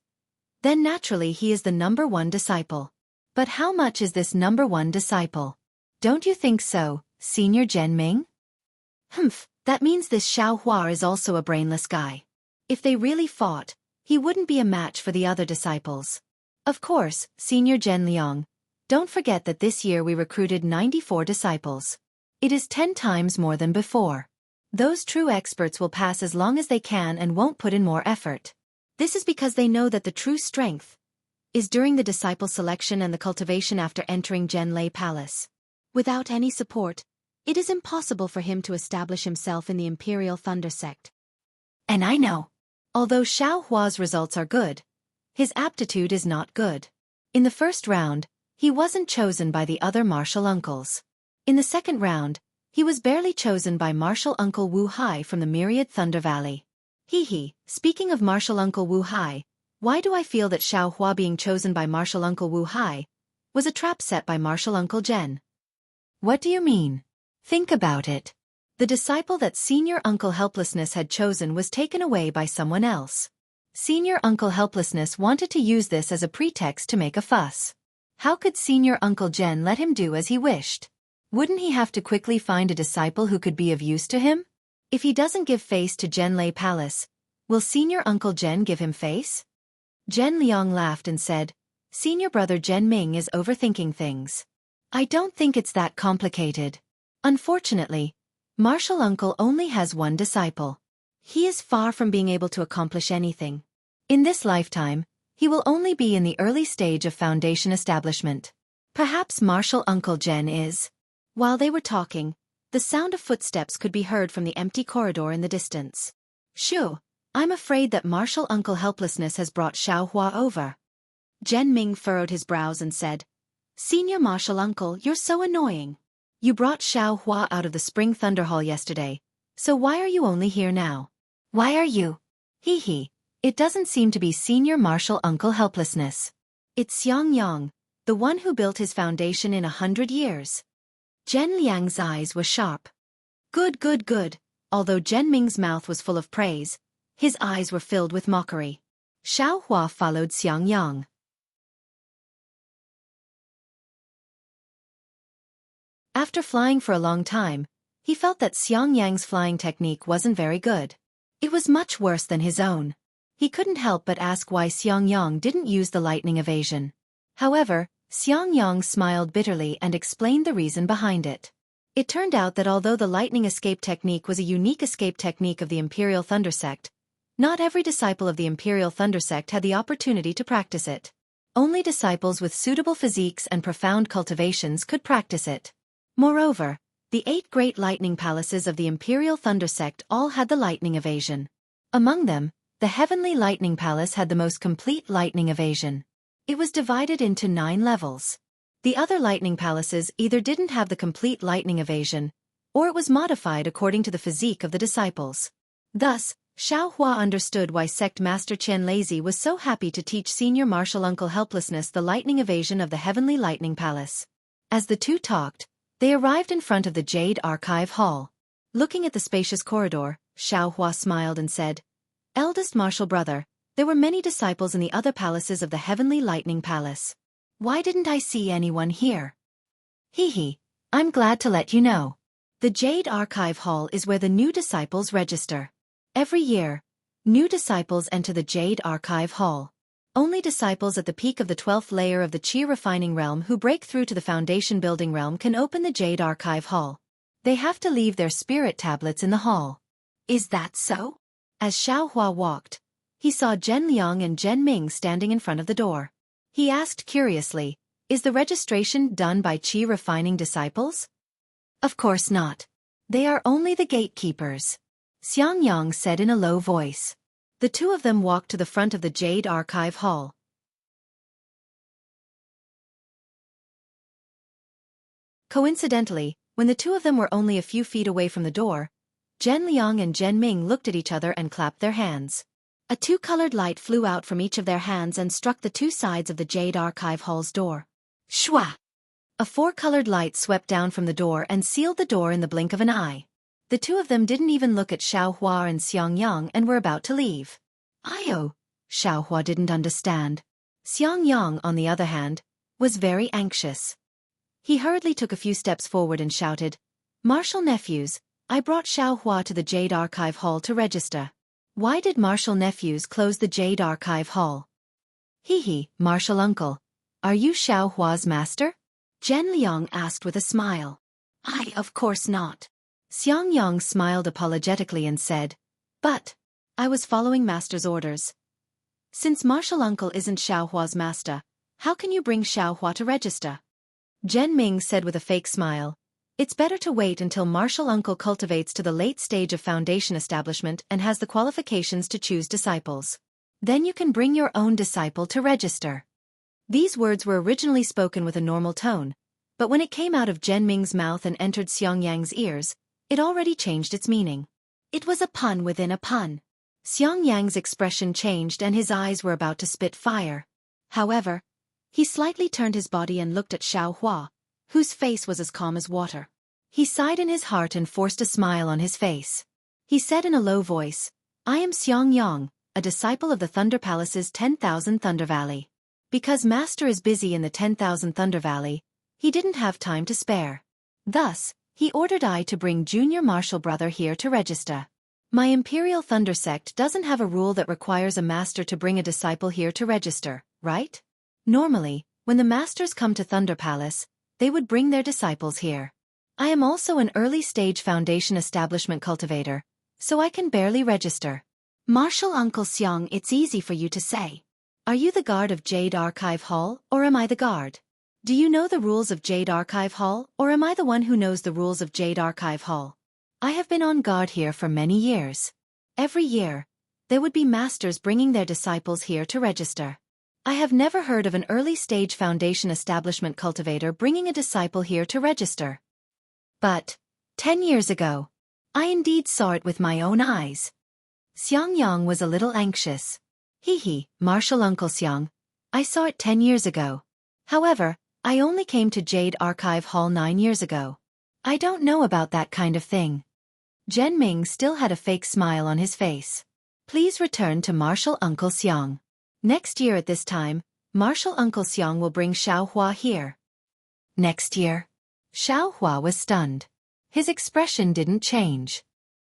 then naturally he is the #1 disciple. But how much is this #1 disciple? Don't you think so, Senior Zhen Ming? Humph, that means this Xiaohua is also a brainless guy. If they really fought, he wouldn't be a match for the other disciples. Of course, Senior Zhen Liang, don't forget that this year we recruited 94 disciples. It is 10 times more than before. Those true experts will pass as long as they can and won't put in more effort. This is because they know that the true strength is during the disciple selection and the cultivation after entering Zhenlei Palace. Without any support, it is impossible for him to establish himself in the Imperial Thunder Sect. And I know. Although Xiaohua's results are good, his aptitude is not good. In the first round, he wasn't chosen by the other martial uncles. In the second round, he was barely chosen by martial uncle Wu Hai from the Myriad Thunder Valley. Speaking of martial uncle Wu Hai, why do I feel that Xiaohua being chosen by martial uncle Wu Hai was a trap set by martial uncle Zhen? What do you mean? Think about it. The disciple that Senior Uncle Helplessness had chosen was taken away by someone else. Senior Uncle Helplessness wanted to use this as a pretext to make a fuss. How could Senior Uncle Zhen let him do as he wished? Wouldn't he have to quickly find a disciple who could be of use to him? If he doesn't give face to Zhenlei Palace, will Senior Uncle Zhen give him face? Zhen Liang laughed and said, Senior brother Zhen Ming is overthinking things. I don't think it's that complicated. Unfortunately, Martial Uncle only has one disciple. He is far from being able to accomplish anything. In this lifetime, he will only be in the early stage of foundation establishment. Perhaps Martial Uncle Zhen is. While they were talking, the sound of footsteps could be heard from the empty corridor in the distance. Shoo, I'm afraid that Martial Uncle Helplessness has brought Xiaohua over. Zhen Ming furrowed his brows and said, Senior Martial Uncle, you're so annoying. You brought Xiaohua out of the Spring Thunder Hall yesterday, so why are you only here now? Why are you? It doesn't seem to be Senior Martial Uncle Helplessness. It's Xianxia, the one who built his foundation in 100 years. Zhen Liang's eyes were sharp. Good. Although Zhen Ming's mouth was full of praise, his eyes were filled with mockery. Xiaohua followed Xianxia. After flying for a long time, he felt that Xianxia's flying technique wasn't very good. It was much worse than his own. He couldn't help but ask why Xianxia didn't use the lightning evasion. However, Xianxia smiled bitterly and explained the reason behind it. It turned out that although the lightning escape technique was a unique escape technique of the Imperial Thunder Sect, not every disciple of the Imperial Thunder Sect had the opportunity to practice it. Only disciples with suitable physiques and profound cultivations could practice it. Moreover, the The 8 great lightning palaces of the Imperial Thunder Sect all had the lightning evasion. Among them, the Heavenly Lightning Palace had the most complete lightning evasion. It was divided into 9 levels. The other lightning palaces either didn't have the complete lightning evasion, or it was modified according to the physique of the disciples. Thus, Xiaohua understood why Sect Master Qian Lazy was so happy to teach Senior Martial Uncle Helplessness the lightning evasion of the Heavenly Lightning Palace. As the two talked, they arrived in front of the Jade Archive Hall. Looking at the spacious corridor, Xiaohua smiled and said, "Eldest martial brother, there were many disciples in the other palaces of the Heavenly Lightning Palace. Why didn't I see anyone here?" "Hee, I'm glad to let you know. The Jade Archive Hall is where the new disciples register. Every year, new disciples enter the Jade Archive Hall. Only disciples at the peak of the 12th layer of the Qi refining realm who break through to the foundation building realm can open the Jade Archive Hall. They have to leave their spirit tablets in the hall." "Is that so?" As Xiaohua walked, he saw Zhen Liang and Zhen Ming standing in front of the door. He asked curiously, "Is the registration done by Qi refining disciples?" "Of course not. They are only the gatekeepers," Xianxia said in a low voice. The two of them walked to the front of the Jade Archive Hall. Coincidentally, when the two of them were only a few feet away from the door, Zhen Liang and Zhen Ming looked at each other and clapped their hands. A two-colored light flew out from each of their hands and struck the two sides of the Jade Archive Hall's door. Shwa! A four-colored light swept down from the door and sealed the door in the blink of an eye. The two of them didn't even look at Xiaohua and Xiangyang and were about to leave. "Ayo!" Xiaohua didn't understand. Xiangyang, on the other hand, was very anxious. He hurriedly took a few steps forward and shouted, "Martial nephews, I brought Xiaohua to the Jade Archive Hall to register." "Why did Martial nephews close the Jade Archive Hall?" "Hee, Martial uncle. Are you Xiaohua's master?" Zhen Liang asked with a smile. "I, of course not." Xiangyang smiled apologetically and said, "But I was following master's orders. Since Martial uncle isn't Xiaohua's master, how can you bring Xiaohua to register?" Zhen Ming said with a fake smile, "It's better to wait until Martial uncle cultivates to the late stage of foundation establishment and has the qualifications to choose disciples. Then you can bring your own disciple to register." These words were originally spoken with a normal tone, but when it came out of Zhen Ming's mouth and entered Xiangyang's ears, it already changed its meaning. It was a pun within a pun. Xiangyang's expression changed and his eyes were about to spit fire. However, he slightly turned his body and looked at Xiaohua, whose face was as calm as water. He sighed in his heart and forced a smile on his face. He said in a low voice, "I am Xiangyang, a disciple of the Thunder Palace's 10,000 Thunder Valley. Because Master is busy in the 10,000 Thunder Valley, he didn't have time to spare. Thus, he ordered I to bring Junior Martial Brother here to register. My Imperial Thunder Sect doesn't have a rule that requires a master to bring a disciple here to register, right? Normally, when the masters come to Thunder Palace, they would bring their disciples here. I am also an early-stage foundation establishment cultivator, so I can barely register." "Martial Uncle Xiang, it's easy for you to say. Are you the guard of Jade Archive Hall, or am I the guard? Do you know the rules of Jade Archive Hall, or am I the one who knows the rules of Jade Archive Hall?" "I have been on guard here for many years. Every year, there would be masters bringing their disciples here to register. I have never heard of an early-stage foundation establishment cultivator bringing a disciple here to register. But 10 years ago, I indeed saw it with my own eyes." Xiangyang was a little anxious. "Hee, Martial Uncle Xiang, I saw it 10 years ago. However, I only came to Jade Archive Hall 9 years ago. I don't know about that kind of thing." Zhen Ming still had a fake smile on his face. "Please return to Martial Uncle Xiang. Next year at this time, Martial Uncle Xiang will bring Xiaohua here." "Next year?" Xiaohua was stunned. His expression didn't change.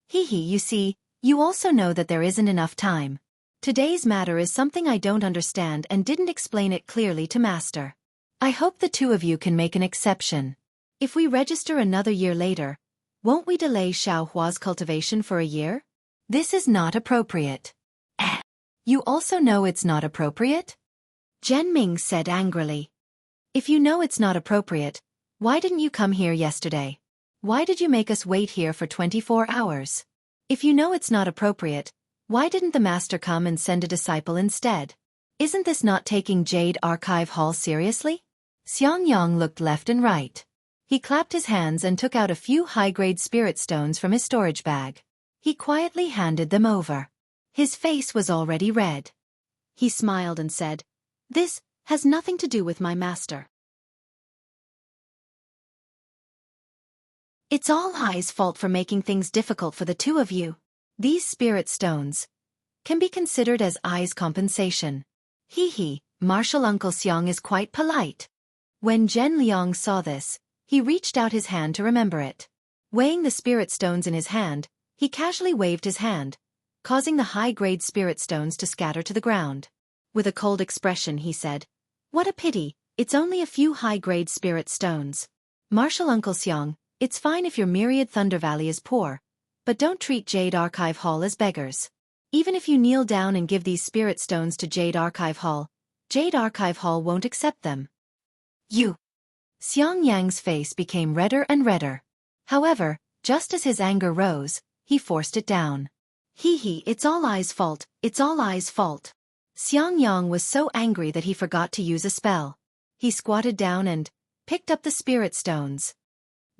"Hee, you see, you also know that there isn't enough time. Today's matter is something I don't understand and didn't explain it clearly to Master. I hope the two of you can make an exception. If we register another year later, won't we delay Xiaohua's cultivation for a year? This is not appropriate." "You also know it's not appropriate?" Zhen Ming said angrily. "If you know it's not appropriate, why didn't you come here yesterday? Why did you make us wait here for 24 hours? If you know it's not appropriate, why didn't the master come and send a disciple instead? Isn't this not taking Jade Archive Hall seriously? Xianxia looked left and right. He clapped his hands and took out a few high-grade spirit stones from his storage bag. He quietly handed them over. His face was already red. He smiled and said, "This has nothing to do with my master. It's all Ai's fault for making things difficult for the two of you. These spirit stones can be considered as Ai's compensation." He, Martial Uncle Xiang is quite polite. When Zhen Liang saw this, he reached out his hand to remember it. Weighing the spirit stones in his hand, he casually waved his hand, causing the high-grade spirit stones to scatter to the ground. With a cold expression he said, "What a pity, it's only a few high-grade spirit stones. Martial Uncle Xiang, it's fine if your myriad Thunder Valley is poor, but don't treat Jade Archive Hall as beggars. Even if you kneel down and give these spirit stones to Jade Archive Hall won't accept them." "You!" Xiangyang's face became redder and redder. However, just as his anger rose, he forced it down. It's all Ai's fault, it's all Ai's fault." Xiangyang was so angry that he forgot to use a spell. He squatted down and picked up the spirit stones.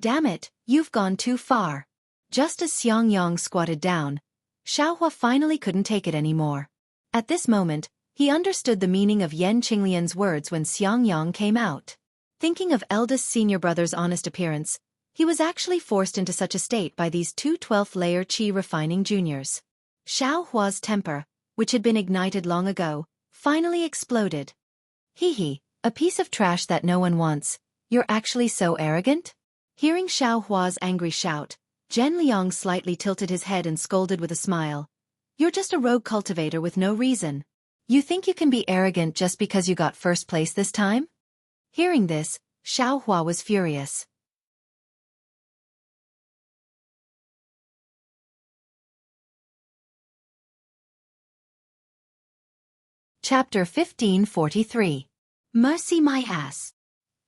"Damn it, you've gone too far." Just as Xiangyang squatted down, Xiaohua finally couldn't take it anymore. At this moment, he understood the meaning of Yan Qinglian's words when Xiangyang came out. Thinking of eldest senior brother's honest appearance, he was actually forced into such a state by these two 12th-layer qi refining juniors. Xiaohua's temper, which had been ignited long ago, finally exploded. A piece of trash that no one wants, you're actually so arrogant?" Hearing Xiaohua's angry shout, Zhen Liang slightly tilted his head and scolded with a smile. "You're just a rogue cultivator with no reason. You think you can be arrogant just because you got first place this time?" Hearing this, Xiaohua was furious. Chapter 1543. Mercy my ass.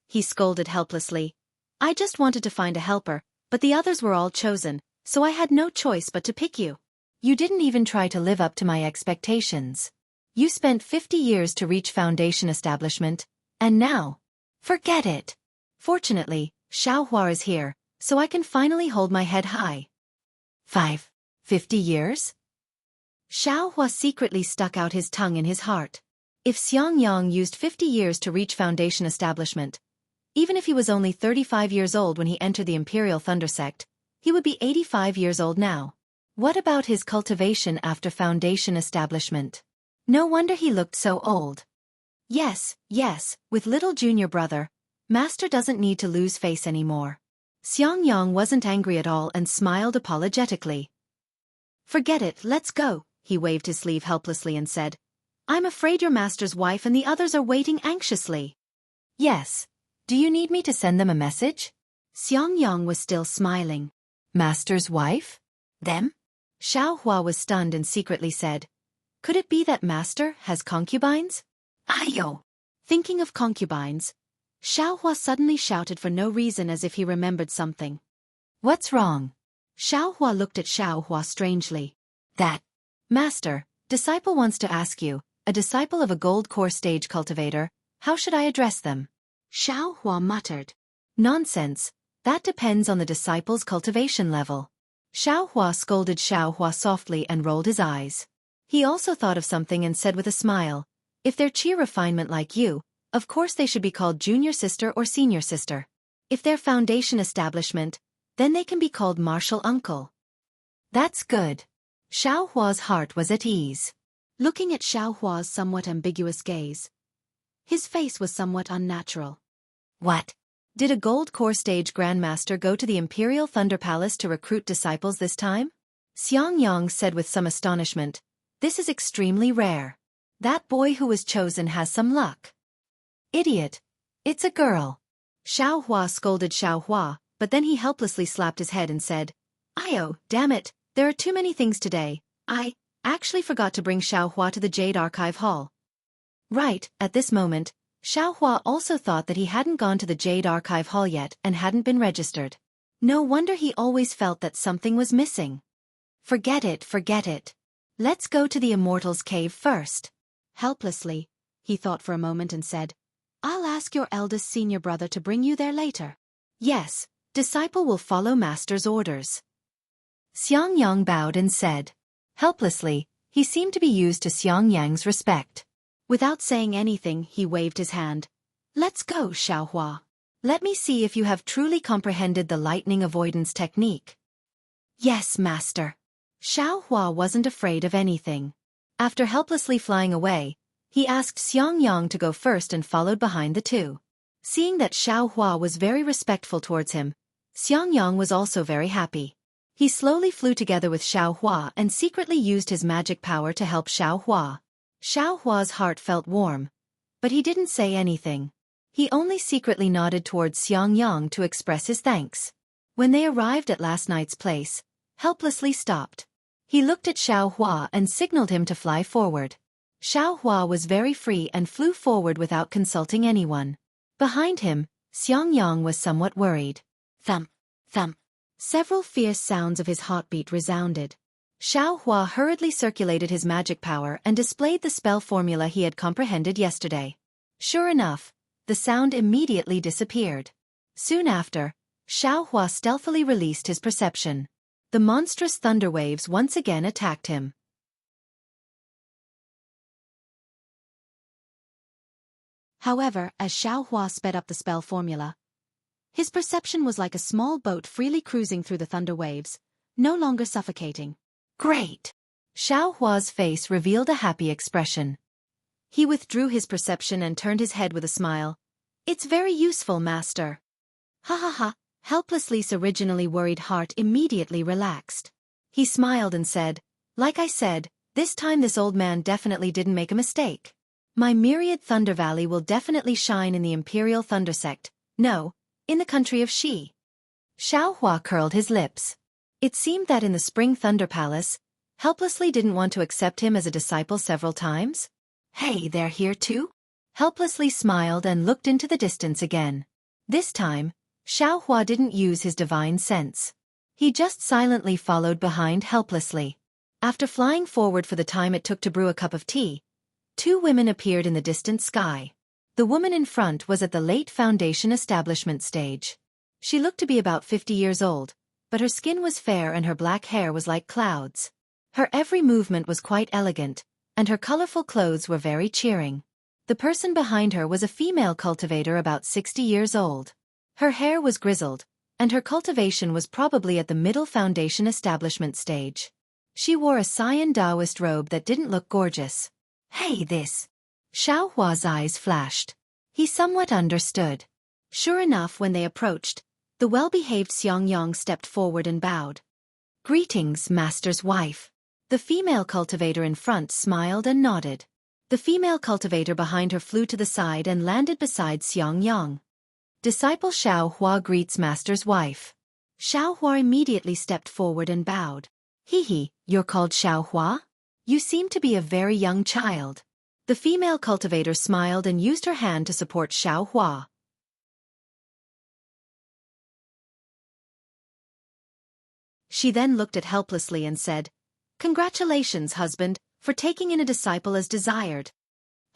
He scolded helplessly. "I just wanted to find a helper, but the others were all chosen, so I had no choice but to pick you. You didn't even try to live up to my expectations. You spent 50 years to reach foundation establishment, and now, forget it. Fortunately, Xiaohua is here, so I can finally hold my head high." 50 years? Xiaohua secretly stuck out his tongue in his heart. If Xiangyang used 50 years to reach foundation establishment, even if he was only 35 years old when he entered the Imperial Thunder Sect, he would be 85 years old now. What about his cultivation after foundation establishment? No wonder he looked so old. Yes, with little junior brother, master doesn't need to lose face anymore. Xiangyang wasn't angry at all and smiled apologetically. "Forget it, let's go," he waved his sleeve helplessly and said. "I'm afraid your master's wife and the others are waiting anxiously." "Yes. Do you need me to send them a message?" Xiangyang was still smiling. "Master's wife? Them?" Xiaohua was stunned and secretly said, "Could it be that master has concubines?" "Ayo!" Thinking of concubines, Xiaohua suddenly shouted for no reason as if he remembered something. "What's wrong?" Xiaohua looked at Xiaohua strangely. "That master, disciple wants to ask you, a disciple of a gold core stage cultivator, how should I address them?" Xiaohua muttered. "Nonsense, that depends on the disciple's cultivation level." Xiaohua scolded Xiaohua softly and rolled his eyes. He also thought of something and said with a smile, "If they're qi refinement like you, of course they should be called junior sister or senior sister. If they're foundation establishment, then they can be called martial uncle." "That's good." Xiaohua's heart was at ease. Looking at Xiaohua's somewhat ambiguous gaze, his face was somewhat unnatural. "What? Did a gold core stage grandmaster go to the Imperial Thunder Palace to recruit disciples this time?" Xiangyang said with some astonishment. "This is extremely rare. That boy who was chosen has some luck." "Idiot! It's a girl." Xiaohua scolded Xiaohua, but then he helplessly slapped his head and said, "Ayo, damn it, there are too many things today. I actually forgot to bring Xiaohua to the Jade Archive Hall." Right, at this moment, Xiaohua also thought that he hadn't gone to the Jade Archive Hall yet and hadn't been registered. No wonder he always felt that something was missing. Forget it, forget it. Let's go to the Immortal's cave first. Helplessly, he thought for a moment and said, I'll ask your eldest senior brother to bring you there later. Yes, disciple will follow master's orders. Xiangyang bowed and said. Helplessly, he seemed to be used to Xiangyang's respect. Without saying anything, he waved his hand. Let's go, Xiaohua. Let me see if you have truly comprehended the lightning avoidance technique. Yes, master. Xiaohua wasn't afraid of anything. After helplessly flying away, he asked Xiangyang to go first and followed behind the two. Seeing that Xiaohua was very respectful towards him, Xiangyang was also very happy. He slowly flew together with Xiaohua and secretly used his magic power to help Xiaohua. Xiaohua's heart felt warm, but he didn't say anything. He only secretly nodded towards Xiangyang to express his thanks. When they arrived at last night's place, helplessly stopped. He looked at Xiaohua and signaled him to fly forward. Xiaohua was very free and flew forward without consulting anyone. Behind him, Xiangyang was somewhat worried. Thump, thump. Several fierce sounds of his heartbeat resounded. Xiaohua hurriedly circulated his magic power and displayed the spell formula he had comprehended yesterday. Sure enough, the sound immediately disappeared. Soon after, Xiaohua stealthily released his perception. The monstrous thunder waves once again attacked him. However, as Xiaohua sped up the spell formula, his perception was like a small boat freely cruising through the thunder waves, no longer suffocating. Great! Xiaohua's face revealed a happy expression. He withdrew his perception and turned his head with a smile. It's very useful, master. Ha ha ha, helplessly's originally worried heart immediately relaxed. He smiled and said, like I said, this time this old man definitely didn't make a mistake. My myriad Thunder Valley will definitely shine in the Imperial Thunder Sect, no, in the country of Xi. Xiaohua curled his lips. It seemed that in the Spring Thunder Palace, Helplessly didn't want to accept him as a disciple several times. Hey, they're here too? Helplessly smiled and looked into the distance again. This time, Xiaohua didn't use his divine sense. He just silently followed behind helplessly. After flying forward for the time it took to brew a cup of tea, two women appeared in the distant sky. The woman in front was at the late foundation establishment stage. She looked to be about 50 years old, but her skin was fair and her black hair was like clouds. Her every movement was quite elegant, and her colorful clothes were very cheering. The person behind her was a female cultivator about 60 years old. Her hair was grizzled, and her cultivation was probably at the middle foundation establishment stage. She wore a cyan Taoist robe that didn't look gorgeous. Hey, this! Xiaohua's eyes flashed. He somewhat understood. Sure enough, when they approached, the well-behaved Xiangyang stepped forward and bowed. Greetings, master's wife. The female cultivator in front smiled and nodded. The female cultivator behind her flew to the side and landed beside Xiangyang. Disciple Xiaohua greets master's wife. Xiaohua immediately stepped forward and bowed. Hee, you're called Xiaohua? You seem to be a very young child. The female cultivator smiled and used her hand to support Xiaohua. She then looked at helplessly and said, Congratulations, husband, for taking in a disciple as desired.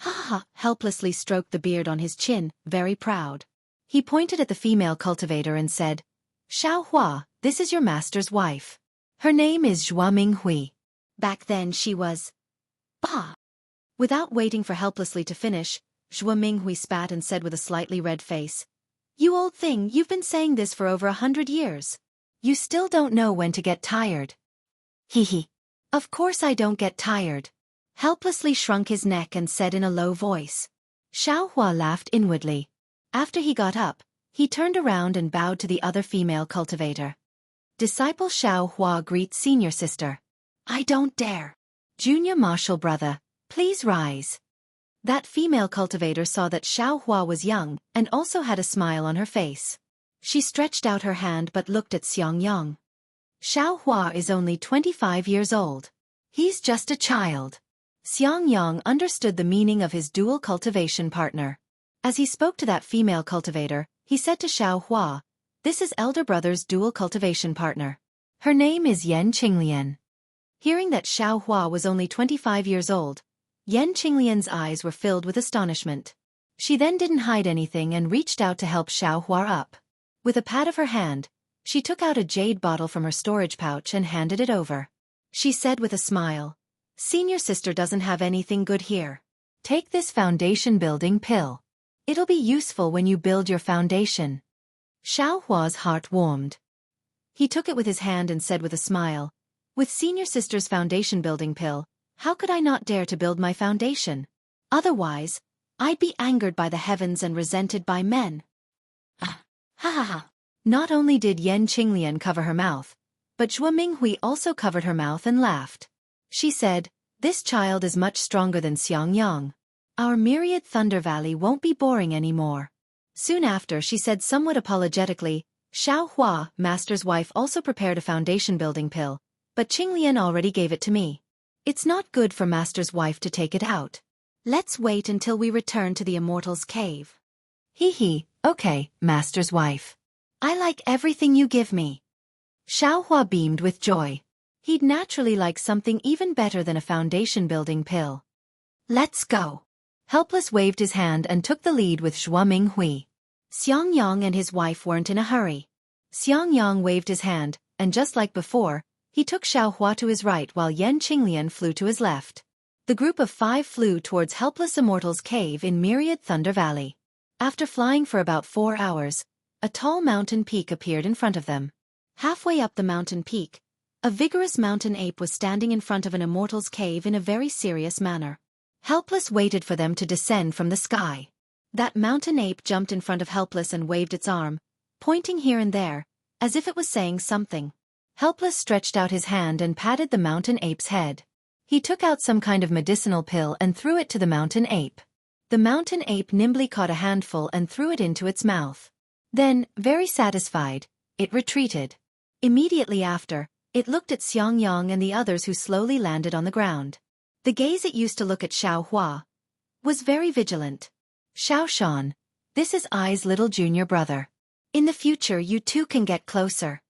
Ha ha, helplessly stroked the beard on his chin, very proud. He pointed at the female cultivator and said, Xiaohua, this is your master's wife. Her name is Zhua Minghui. Back then she was... Bah! Without waiting for helplessly to finish, Zhua Minghui spat and said with a slightly red face, You old thing, you've been saying this for over 100 years. You still don't know when to get tired. Hee. Of course I don't get tired. Helplessly shrunk his neck and said in a low voice. Xiaohua laughed inwardly. After he got up, he turned around and bowed to the other female cultivator. Disciple Xiaohua greets senior sister. I don't dare. Junior martial brother, please rise. That female cultivator saw that Xiaohua was young and also had a smile on her face. She stretched out her hand but looked at Xiangyang. Xiaohua is only 25 years old. He's just a child. Xiangyang understood the meaning of his dual cultivation partner. As he spoke to that female cultivator, he said to Xiaohua, This is elder brother's dual cultivation partner. Her name is Yan Qinglian. Hearing that Xiaohua was only 25 years old, Yan Qinglian's eyes were filled with astonishment. She then didn't hide anything and reached out to help Xiaohua up. With a pat of her hand, she took out a jade bottle from her storage pouch and handed it over. She said with a smile, "Senior sister doesn't have anything good here. Take this foundation building pill. It'll be useful when you build your foundation." Xiaohua's heart warmed. He took it with his hand and said with a smile, "With senior sister's foundation building pill, how could I not dare to build my foundation? Otherwise, I'd be angered by the heavens and resented by men." Ha ha ha. Not only did Yan Qinglian cover her mouth, but Zhuo Minghui also covered her mouth and laughed. She said, "This child is much stronger than Xianxia. Our myriad Thunder Valley won't be boring anymore." Soon after she said somewhat apologetically, "Xiaohua, master's wife, also prepared a foundation building pill, but Qinglian already gave it to me. It's not good for master's wife to take it out. Let's wait until we return to the Immortal's cave." Hee, okay, master's wife. I like everything you give me. Xiaohua beamed with joy. He'd naturally like something even better than a foundation building pill. "Let's go." Helpless waved his hand and took the lead with Zhuo Minghui. Xiangyang and his wife weren't in a hurry. Xiangyang waved his hand, and just like before, he took Xiaohua to his right while Yan Qinglian flew to his left. The group of 5 flew towards helpless Immortal's cave in Myriad Thunder Valley. After flying for about 4 hours, a tall mountain peak appeared in front of them. Halfway up the mountain peak, a vigorous mountain ape was standing in front of an Immortal's cave in a very serious manner. Helpless waited for them to descend from the sky. That mountain ape jumped in front of Helpless and waved its arm, pointing here and there, as if it was saying something. Helpless stretched out his hand and patted the mountain ape's head. He took out some kind of medicinal pill and threw it to the mountain ape. The mountain ape nimbly caught a handful and threw it into its mouth. Then, very satisfied, it retreated. Immediately after, it looked at Xiangyang and the others who slowly landed on the ground. The gaze it used to look at Xiaohua was very vigilant. "Xiaoshan, this is I's little junior brother. In the future you two can get closer."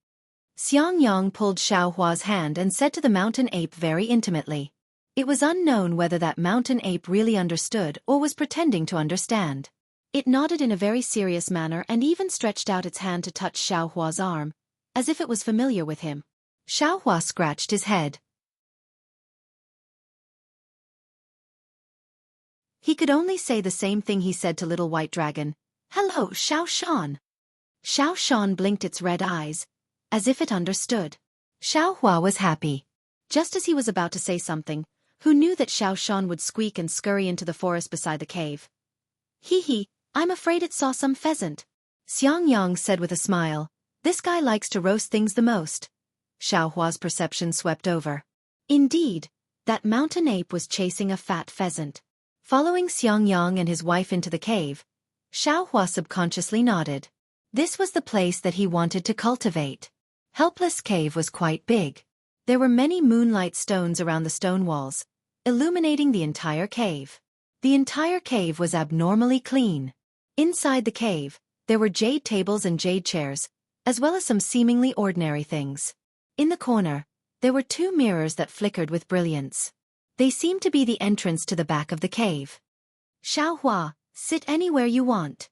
Xiangyang pulled Xiaohua's hand and said to the mountain ape very intimately. It was unknown whether that mountain ape really understood or was pretending to understand. It nodded in a very serious manner and even stretched out its hand to touch Xiaohua's arm, as if it was familiar with him. Xiaohua scratched his head. He could only say the same thing he said to Little White Dragon. "Hello, Xiaoshan." Xiaoshan blinked its red eyes, as if it understood. Xiaohua was happy. Just as he was about to say something, who knew that Xiaoshan would squeak and scurry into the forest beside the cave. "Hee, I'm afraid it saw some pheasant," Xiangyang said with a smile. "This guy likes to roast things the most." Xiaohua's perception swept over. Indeed, that mountain ape was chasing a fat pheasant. Following Xiangyang and his wife into the cave, Xiaohua subconsciously nodded. This was the place that he wanted to cultivate. Helpless Cave was quite big. There were many moonlight stones around the stone walls, illuminating the entire cave. The entire cave was abnormally clean. Inside the cave, there were jade tables and jade chairs, as well as some seemingly ordinary things. In the corner, there were 2 mirrors that flickered with brilliance. They seemed to be the entrance to the back of the cave. "Xiaohua, sit anywhere you want."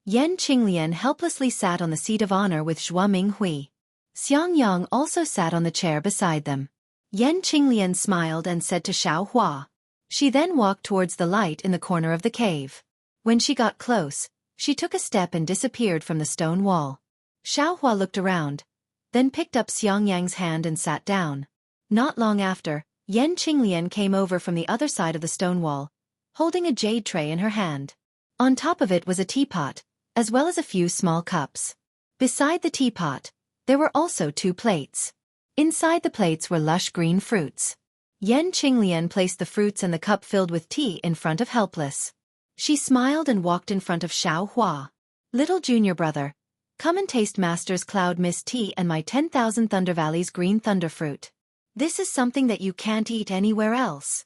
Yan Qinglian helplessly sat on the seat of honor with Zhuo Minghui. Xiangyang also sat on the chair beside them. Yan Qinglian smiled and said to Xiaohua. She then walked towards the light in the corner of the cave. When she got close, she took a step and disappeared from the stone wall. Xiaohua looked around, then picked up Xiangyang's hand and sat down. Not long after, Yan Qinglian came over from the other side of the stone wall, holding a jade tray in her hand. On top of it was a teapot, as well as a few small cups. Beside the teapot, there were also 2 plates. Inside the plates were lush green fruits. Yan Qinglian placed the fruits and the cup filled with tea in front of Helpless. She smiled and walked in front of Xiaohua. "Little junior brother, come and taste Master's Cloud Mist tea and my 10,000 Thunder Valley's green thunder fruit. This is something that you can't eat anywhere else."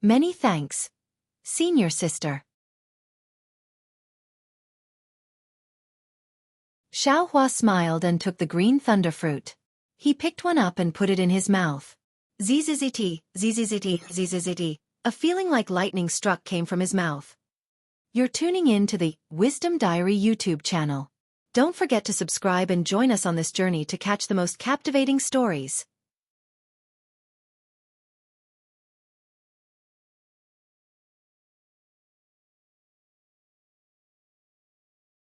"Many thanks, senior sister." Xiaohua smiled and took the green thunder fruit. He picked one up and put it in his mouth. Zzzt, zzzt, zzzt. A feeling like lightning struck came from his mouth. You're tuning in to the Wisdom Diary YouTube channel. Don't forget to subscribe and join us on this journey to catch the most captivating stories.